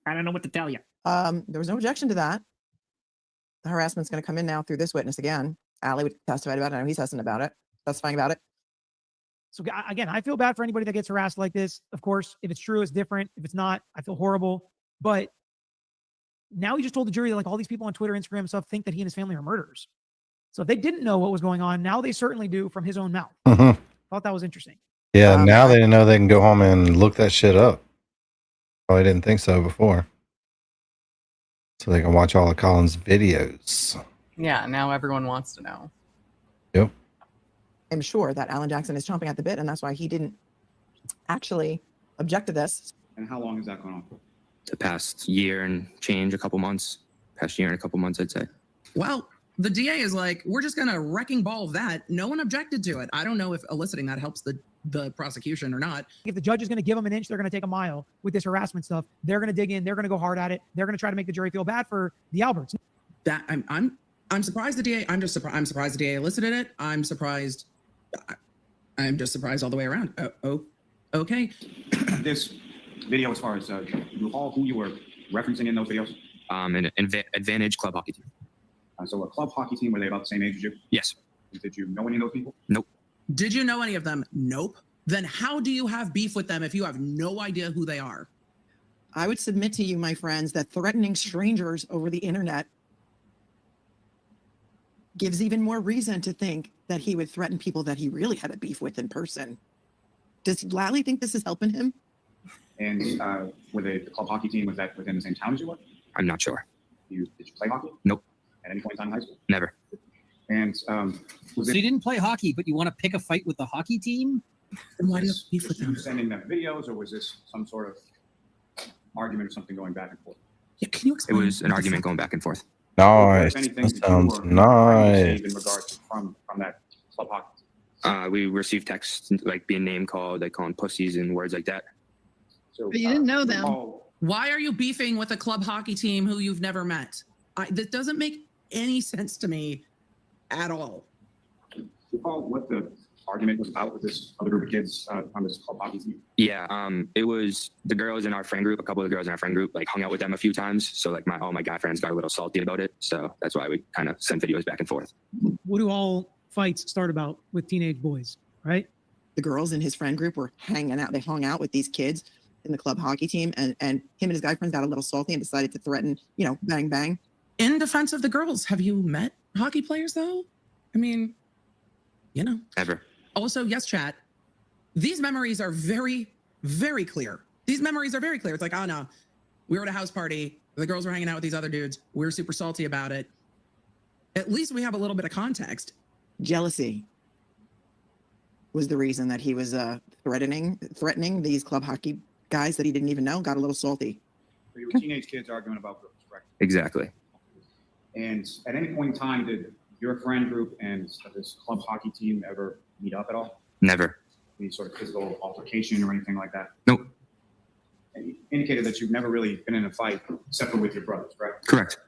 I don't know what to tell you. There was no objection to that. The harassment's going to come in now through this witness again. Allie would testify about it. I know he's testifying about it. So again, I feel bad for anybody that gets harassed like this. Of course, if it's true, it's different. If it's not, I feel horrible. But now he just told the jury that like all these people on Twitter, Instagram, and stuff think that he and his family are murderers. So if they didn't know what was going on, now they certainly do from his own mouth. Thought that was interesting. Yeah, now they know they can go home and look that shit up. Probably didn't think so before. So they can watch all of Colin's videos. Yeah, now everyone wants to know. Yep. I'm sure that Alan Jackson is chomping at the bit, and that's why he didn't actually object to this. And how long has that gone on for? The past year and change, a couple months. Past year and a couple months, I'd say. Well, the DA is like, we're just going to wrecking ball that. No one objected to it. I don't know if eliciting that helps the prosecution or not. If the judge is going to give them an inch, they're going to take a mile with this harassment stuff. They're going to dig in. They're going to go hard at it. They're going to try to make the jury feel bad for the Alberts. That I'm surprised the DA. I'm surprised the DA elicited it. I'm just surprised all the way around. Okay. This video, as far as you recall who you were referencing in those videos? An Advantage club hockey team. So a club hockey team, were they about the same age as you? Yes. Did you know any of those people? Nope. Did you know any of them? Nope. Then how do you have beef with them if you have no idea who they are? I would submit to you, my friends, that threatening strangers over the internet gives even more reason to think that he would threaten people that he really had a beef with in person. Does Lally think this is helping him? And were the club hockey team, was that within the same town as you were? I'm not sure. Did you play hockey? Nope. At any point in time in high school? Never. And So you didn't play hockey, but you want to pick a fight with the hockey team? Then why do you have beef with them? you sending them videos, or was this some sort of argument or something going back and forth? Yeah, can you It explain? was an argument going back and forth. Nice. Anything That sounds you nice. received in regards to from that club hockey team? We received texts like being name called, like calling pussies and words like that. So, But you didn't know them. Why are you beefing with a club hockey team who you've never met? That doesn't make any sense to me at all. Do you recall what the argument was about with this other group of kids on this club hockey team? Yeah, it was the girls in our friend group. A couple of the girls in our friend group like hung out with them a few times. So like all my guy friends got a little salty about it. So that's why we kind of sent videos back and forth. What do all fights start about with teenage boys, right? The girls in his friend group were hanging out. They hung out with these kids in the club hockey team, and him and his guy friends got a little salty and decided to threaten, bang, bang. In defense of the girls, have you met hockey players though? I mean, Ever. Also, yes, chat. These memories are very, very clear. These memories are very clear. It's like, oh no, we were at a house party. The girls were hanging out with these other dudes. We were super salty about it. At least we have a little bit of context. Jealousy was the reason that he was threatening these club hockey guys that he didn't even know. Got a little salty. So you were teenage kids arguing about girls, correct? Exactly. And at any point in time, did your friend group and this club hockey team ever meet up at all? Never. Any sort of physical altercation or anything like that? Nope. And you indicated that you've never really been in a fight except for with your brothers, correct? Correct.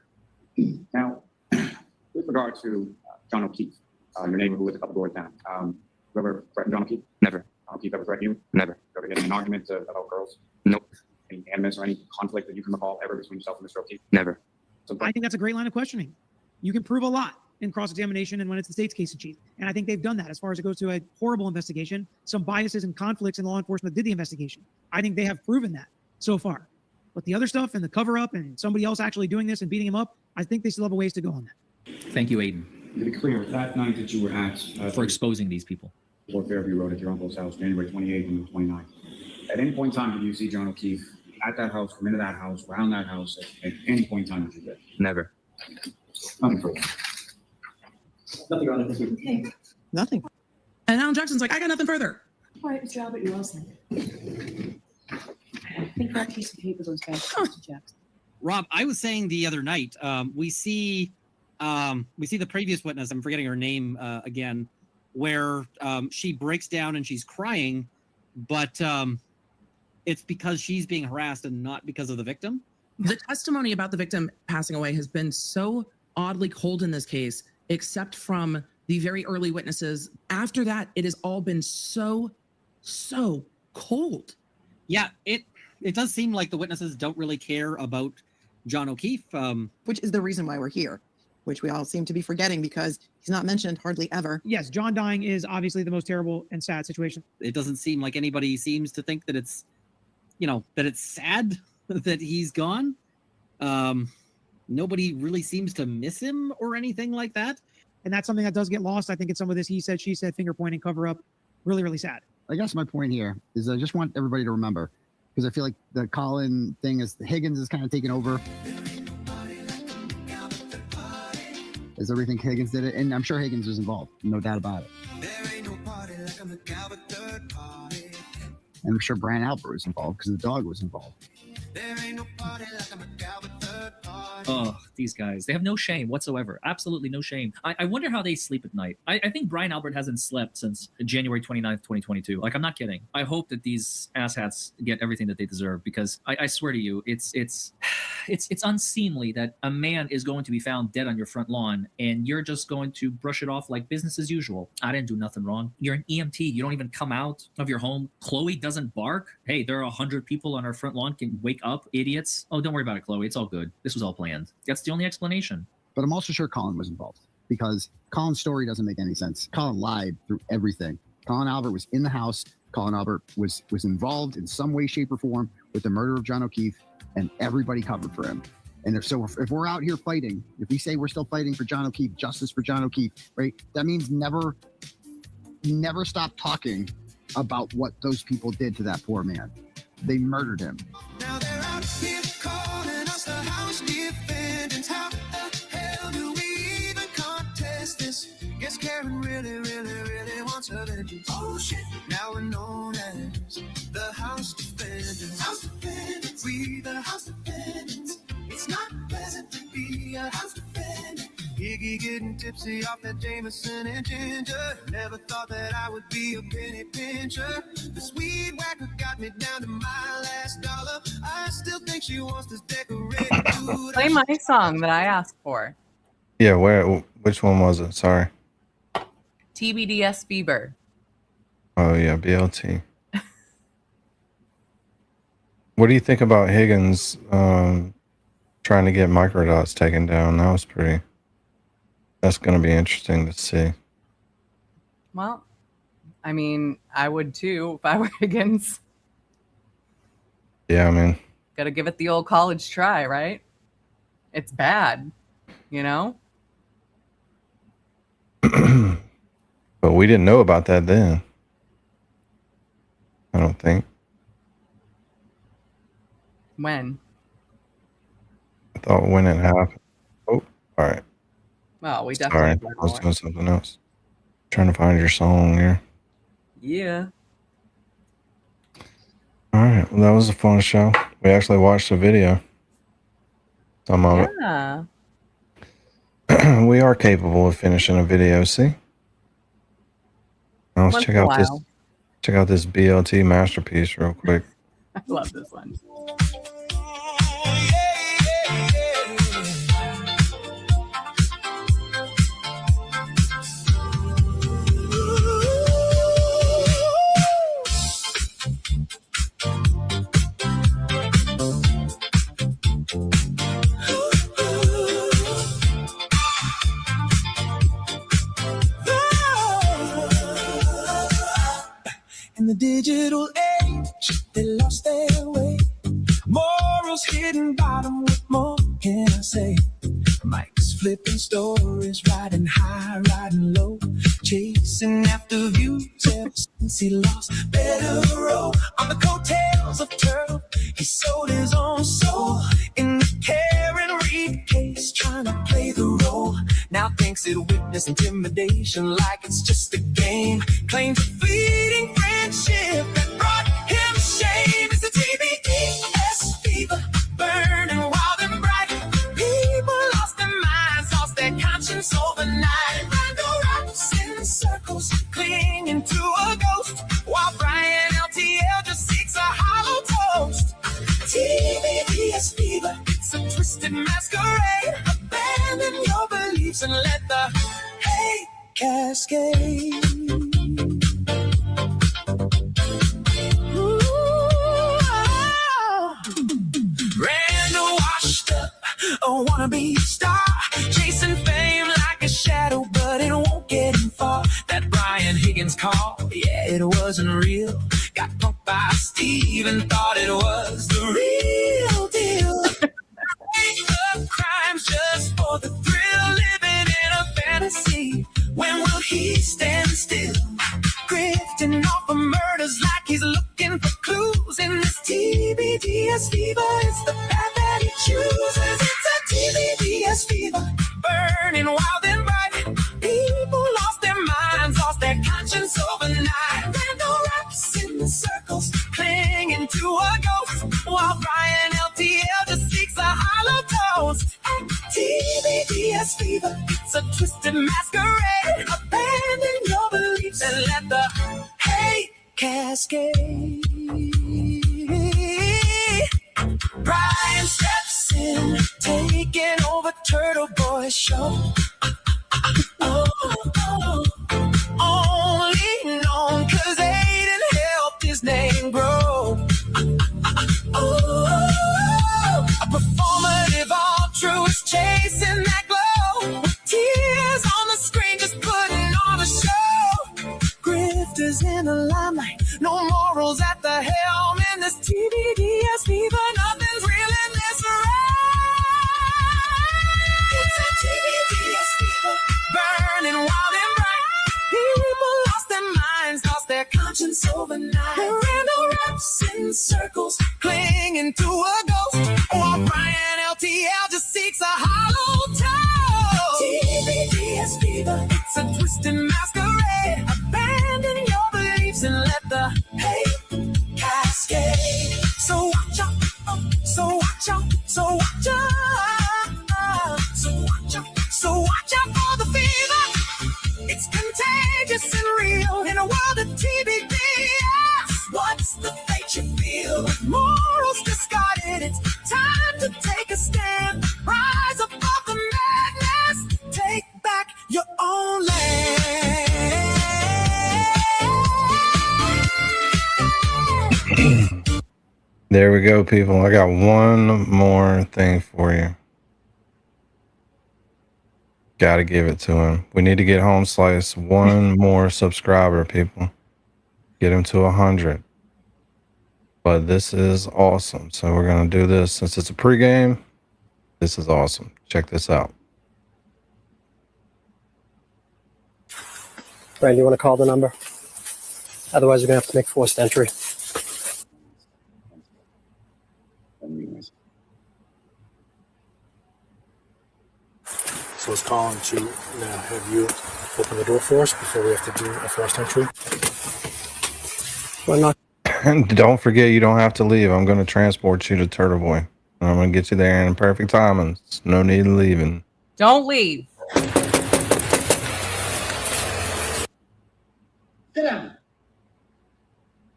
Now, with regard to John O'Keefe, your neighbor who lives a couple doors down, you ever threatened John O'Keefe? Never. John O'Keefe ever threatened you? Never. You ever get in an argument about girls? Nope. Any animus or any conflict that you can recall ever between yourself and Mr. O'Keefe? Never. So, I think that's a great line of questioning. You can prove a lot in cross-examination and when it's the state's case in chief. And I think they've done that as far as it goes to a horrible investigation, some biases and conflicts in law enforcement that did the investigation. I think they have proven that so far. But the other stuff and the cover-up and somebody else actually doing this and beating him up, I think they still have a ways to go on that. Thank you, Aiden. to be clear, that night that you were at for exposing these people. Fort Fairview Road at your uncle's house, January 28th and the 29th. At any point in time, did you see John O'Keefe at that house, come into that house, around that house, at any point in time that you did? Never. Nothing further. Nothing on it. Okay. Nothing. And Alan Jackson's like, I got nothing further. All right, Mr. Albert, you're all set. I think that piece of paper goes back to Mr. Jackson. Rob, I was saying the other night, we see the previous witness. I'm forgetting her name again, where she breaks down and she's crying but it's because she's being harassed and not because of the victim. The testimony about the victim passing away has been so oddly cold in this case, except from the very early witnesses. After that, it has all been so cold. Yeah, it does seem like the witnesses don't really care about John O'Keefe. Which is the reason why we're here, which we all seem to be forgetting because he's not mentioned hardly ever. Yes, John dying is obviously the most terrible and sad situation. It doesn't seem like anybody seems to think that it's, that it's sad that he's gone. Nobody really seems to miss him or anything like that. And that's something that does get lost, I think, in some of this he said, she said, finger pointing, cover up. Really, really sad. I guess my point here is I just want everybody to remember, because I feel like the Colin thing is Higgins is kind of taking over. As everything Higgins did it, and I'm sure Higgins was involved, no doubt about it. And I'm sure Brian Albert was involved because the dog was involved. Oh, these guys. They have no shame whatsoever. Absolutely no shame. I wonder how they sleep at night. I think Brian Albert hasn't slept since January 29th, 2022. Like, I'm not kidding. I hope that these asshats get everything that they deserve, because I swear to you, it's unseemly that a man is going to be found dead on your front lawn and you're just going to brush it off like business as usual. I didn't do nothing wrong. You're an EMT. You don't even come out of your home. Chloe doesn't bark. Hey, there are 100 people on our front lawn. Can wake up, idiots. Oh, don't worry about it, Chloe. It's all good. This was all planned. That's the only explanation. But I'm also sure Colin was involved, because Colin's story doesn't make any sense. Colin lied through everything. Colin Albert was in the house. Colin Albert was involved in some way, shape, or form with the murder of John O'Keefe, and everybody covered for him. And if we're out here fighting, if we say we're still fighting for John O'Keefe, justice for John O'Keefe, right? That means never stop talking about what those people did to that poor man. They murdered him. Now they're out here calling us the house defendants. How the hell do we even contest this? Guess Karen really wants her vengeance. Oh shit. Now we're known as the house defendants. House defendants. We the house defendants. It's not pleasant to be a house defendant. Iggy getting tipsy off that Jameson and ginger. Never thought that I would be a penny pincher. The sweet whacker got me down to my last dollar. I still think she wants this decorated food. Play my song that I asked for. Yeah, which one was it? Sorry. TBDS Bieber. Oh yeah, BLT. What do you think about Higgins trying to get microdots taken down? That's going to be interesting to see. Well, I mean, I would too if I were Higgins. Yeah, I mean, Gotta give it the old college try, right? It's bad, you know? but we didn't know about that then. I don't think. When? I thought when it happened. Oh, all right. Well, we Sorry, definitely. I was doing something else. Trying to find your song here. Yeah. All right. Well, that was a fun show. We actually watched the video. Some of it. Yeah. We are capable of finishing a video. See. Now let's Once check in a out this. while. Check out this BLT masterpiece real quick. I love this one. In the digital age, they lost their way. Morals hidden bottom, what more can I say? Mike's flipping stories, riding high, riding low, chasing after views ever since he lost Better Row. On the coattails of Turtle, he sold his own soul in the Karen Reed case, trying to play the role. Now thinks it witness intimidation like it's just a game. Claims a fleeting friendship that brought him shame. It's the TBDS fever, burning wild and bright. People lost their minds, lost their conscience overnight. Randall rocks in circles, clinging to a ghost, while Brian LT Abandon your beliefs and let the hate cascade. Ooh, Randall washed up, a wannabe star, chasing fame like a shadow, but it won't get him far. That Brian Higgins call, yeah, it wasn't real. Got punked by Steve and thought it was the real deal. Up crimes just for the thrill, living in a fantasy. When will he stand still? Grifting off of murders like he's looking for clues. In this TBDS fever, it's the path that he chooses. It's a TBDS fever, burning wild and bright. People lost their minds, lost their conscience overnight. Randall raps in circles, clinging to a ghost, while Brian LTL just seeks a hollow dose. TBDS fever, it's a twisted masquerade. Abandon your beliefs and let the hate cascade. Brian steps in, taking over Turtleboy's show. Only known 'cause Aiden helped his name grow. A performative altruist chasing that glow, with tears on the screen, just putting on a show. Grifters in the limelight, no morals at the helm. In this TBDS fever, nothing's real in this ride. It's a TBDS fever, burning wild and bright. People lost their minds, lost their conscience overnight. Randall raps in circles, clinging to a ghost, while Brian LTL just seeks a hollow toe. TBDS fever, it's a twisted masquerade. Abandon your beliefs and let the hate cascade. So watch out, so watch out, so watch out, so watch out, so watch out for the fever. It's contagious and real in a world of TBDS. What's the fate you feel? Morals discarded, it's time to take a stand. Rise above the madness, take back your own land. There we go, people. I got one more thing for you. Gotta give it to him. We need to get Home Slice one more subscriber, people. Get him to 100. But this is awesome. So we're gonna do this since it's a pregame. This is awesome. Check this out. Brian, do you want to call the number? Otherwise, we're gonna have to make forced entry. So it's calling to now have you open the door for us before we have to do a forced entry. Why not? Don't forget, you don't have to leave. I'm going to transport you to Turtleboy. I'm going to get you there in perfect timing. No need of leaving. Don't leave. Sit down.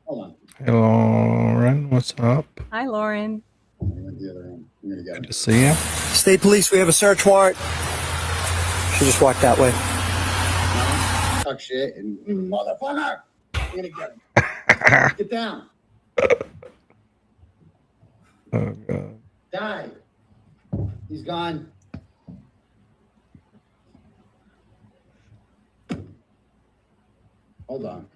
Hold on. Hey, Lauren. What's up? Hi, Lauren. Good to see you. State Police, we have a search warrant. She just walked that way. Talk shit and motherfucker. I'm gonna get him. Get down. Oh, God. Die. He's gone. Hold on.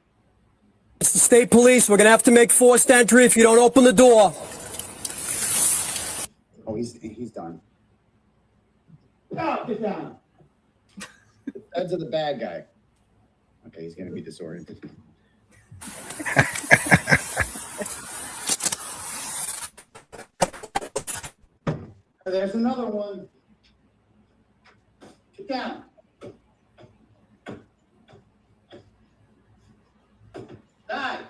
It's the State Police. We're gonna have to make forced entry if you don't open the door. Oh, he's done. No, get down. The feds are the bad guy. Okay, he's gonna be disoriented. There's another one. Get down. Die.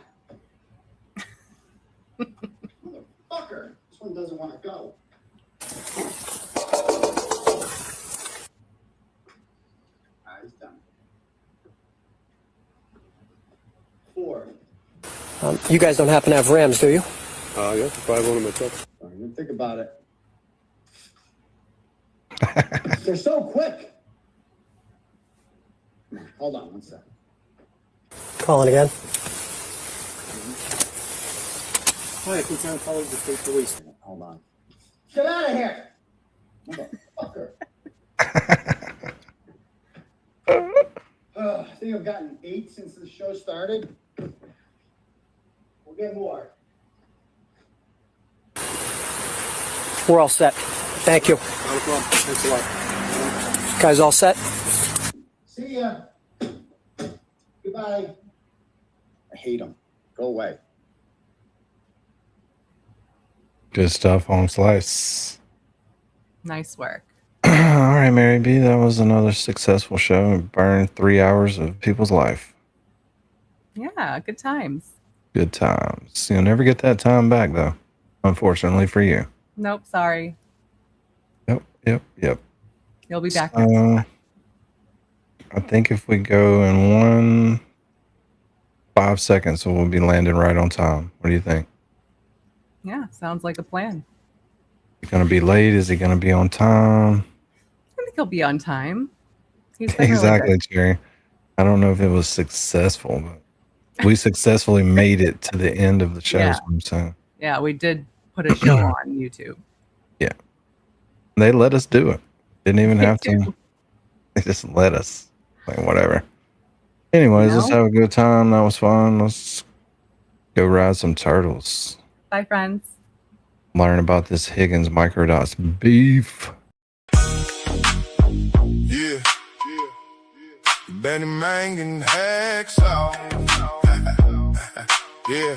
Motherfucker. This one doesn't want to go. He's done. 4. You guys don't happen to have Rams, do you? Yeah, probably one of my trucks. Think about it. They're so quick. Hold on one second. Calling again. Hi, concerned calling the state police. Hold on. Get out of here. Motherfucker. I think I've gotten 8 since the show started. We'll get more. We're all set. Thank you. Not a problem. Thanks a lot. Guys all set? See ya. Goodbye. I hate them. Go away. Good stuff, Home Slice. Nice work. All right, Mary B. That was another successful show. It burned 3 hours of people's life. Yeah, good times. Good times. You'll never get that time back, though. Unfortunately for you. Nope, sorry. Yep. You'll be back next time. I think if we go in 5 seconds, so we'll be landing right on time. What do you think? Yeah, sounds like a plan. Is he going to be late? Is he going to be on time? I think he'll be on time. He's been really Exactly, good. Jerry. I don't know if it was successful, but we successfully made it to the end of the show. Yeah. Is what I'm saying. Yeah, we did put a show on YouTube. Yeah. They let us do it. Didn't even They have do. to. They just let us. Like, whatever. Anyways, let's No. have a good time. That was fun. Let's go ride some turtles. Bye, friends. Learn about this Higgins Microdots beef. Yeah. Benny Mang and Hacksaw. Yeah.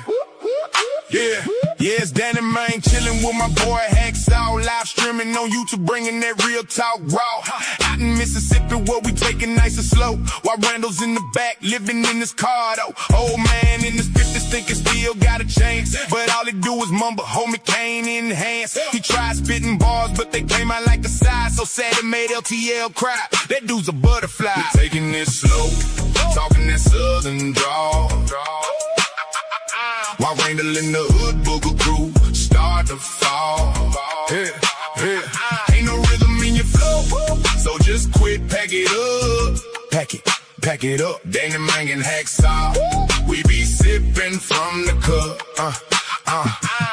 Yeah, it's Danny Mang chilling with my boy Hacksaw. Live streaming on YouTube, bringing that real talk raw. Out in Mississippi where we take it nice and slow. While Randall's in the back, living in his car though. Old man in his 50s thinking still got a chance. But all he do is mumble, homie cane in hands. He tried spitting bars, but they came out like a side. So sad it made LTL cry. That dude's a butterfly. We're taking it slow, talking that southern drawl. While Randall in the hood booger crew start to fall. Ain't no rhythm in your flow, so just quit, pack it up. Pack it up. Danny Mang and Hacksaw, we be sipping from the cup.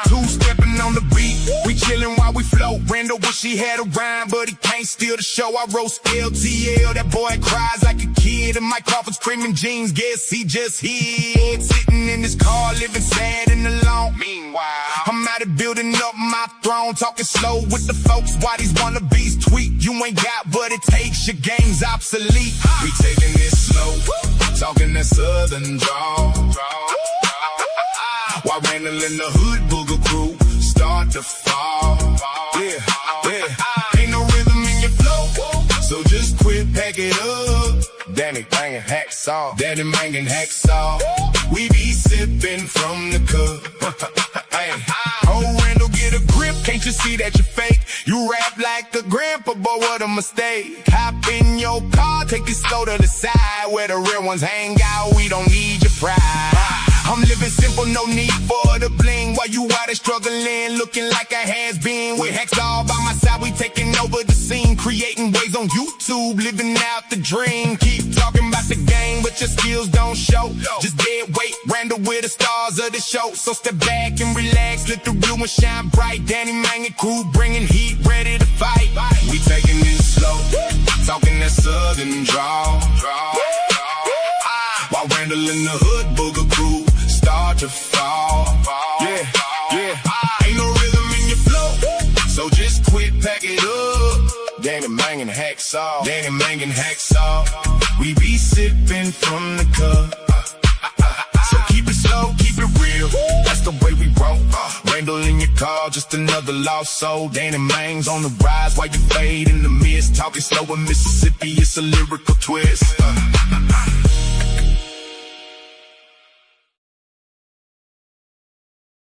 Two-stepping on the beat, we chillin' while we float. Randall wish he had a rhyme, but he can't steal the show. I roast LTL, that boy cries like a kid. And Mike Crawford's screaming jeans, guess he just hid. Sitting in his car, living sad and alone. Meanwhile, I'm out here building up my throne, talking slow with the folks. Why these wannabes tweet? You ain't got what it takes, your game's obsolete. We taking it slow, talking that southern drawl. While Randall in the hood booger crew start to fall. Ain't no rhythm in your flow, so just quit, pack it up. Danny Mang and Hacksaw, Danny Mang and Hacksaw, we be sipping from the cup. Hey, oh Randall, get a grip, can't you see that you're fake? You rap like a grandpa, boy, what a mistake. Hop in your car, take it slow to the side, where the real ones hang out, we don't need your pride. I'm living simple, no need for the bling. While you out there struggling, looking like a has-been. With Hacksaw by my side, we taking over the scene. Creating waves on YouTube, living out the dream. Keep talking about the game, but your skills don't show. Just dead weight, Randall with the stars of the show. So step back and relax, let the real one shine bright. Danny Mang and crew bringing heat, ready to fight. We taking it slow, talking that southern drawl. While Randall in the hood booger crew start to fall. Ain't no rhythm in your flow, so just quit, pack it up. Danny Mang and Hacksaw, Danny Mang and Hacksaw, we be sipping from the cup. So keep it slow, keep it real, that's the way we roll. Randall in your car, just another lost soul. Danny Mang's on the rise while you fade in the mist. Talking slow in Mississippi, it's a lyrical twist.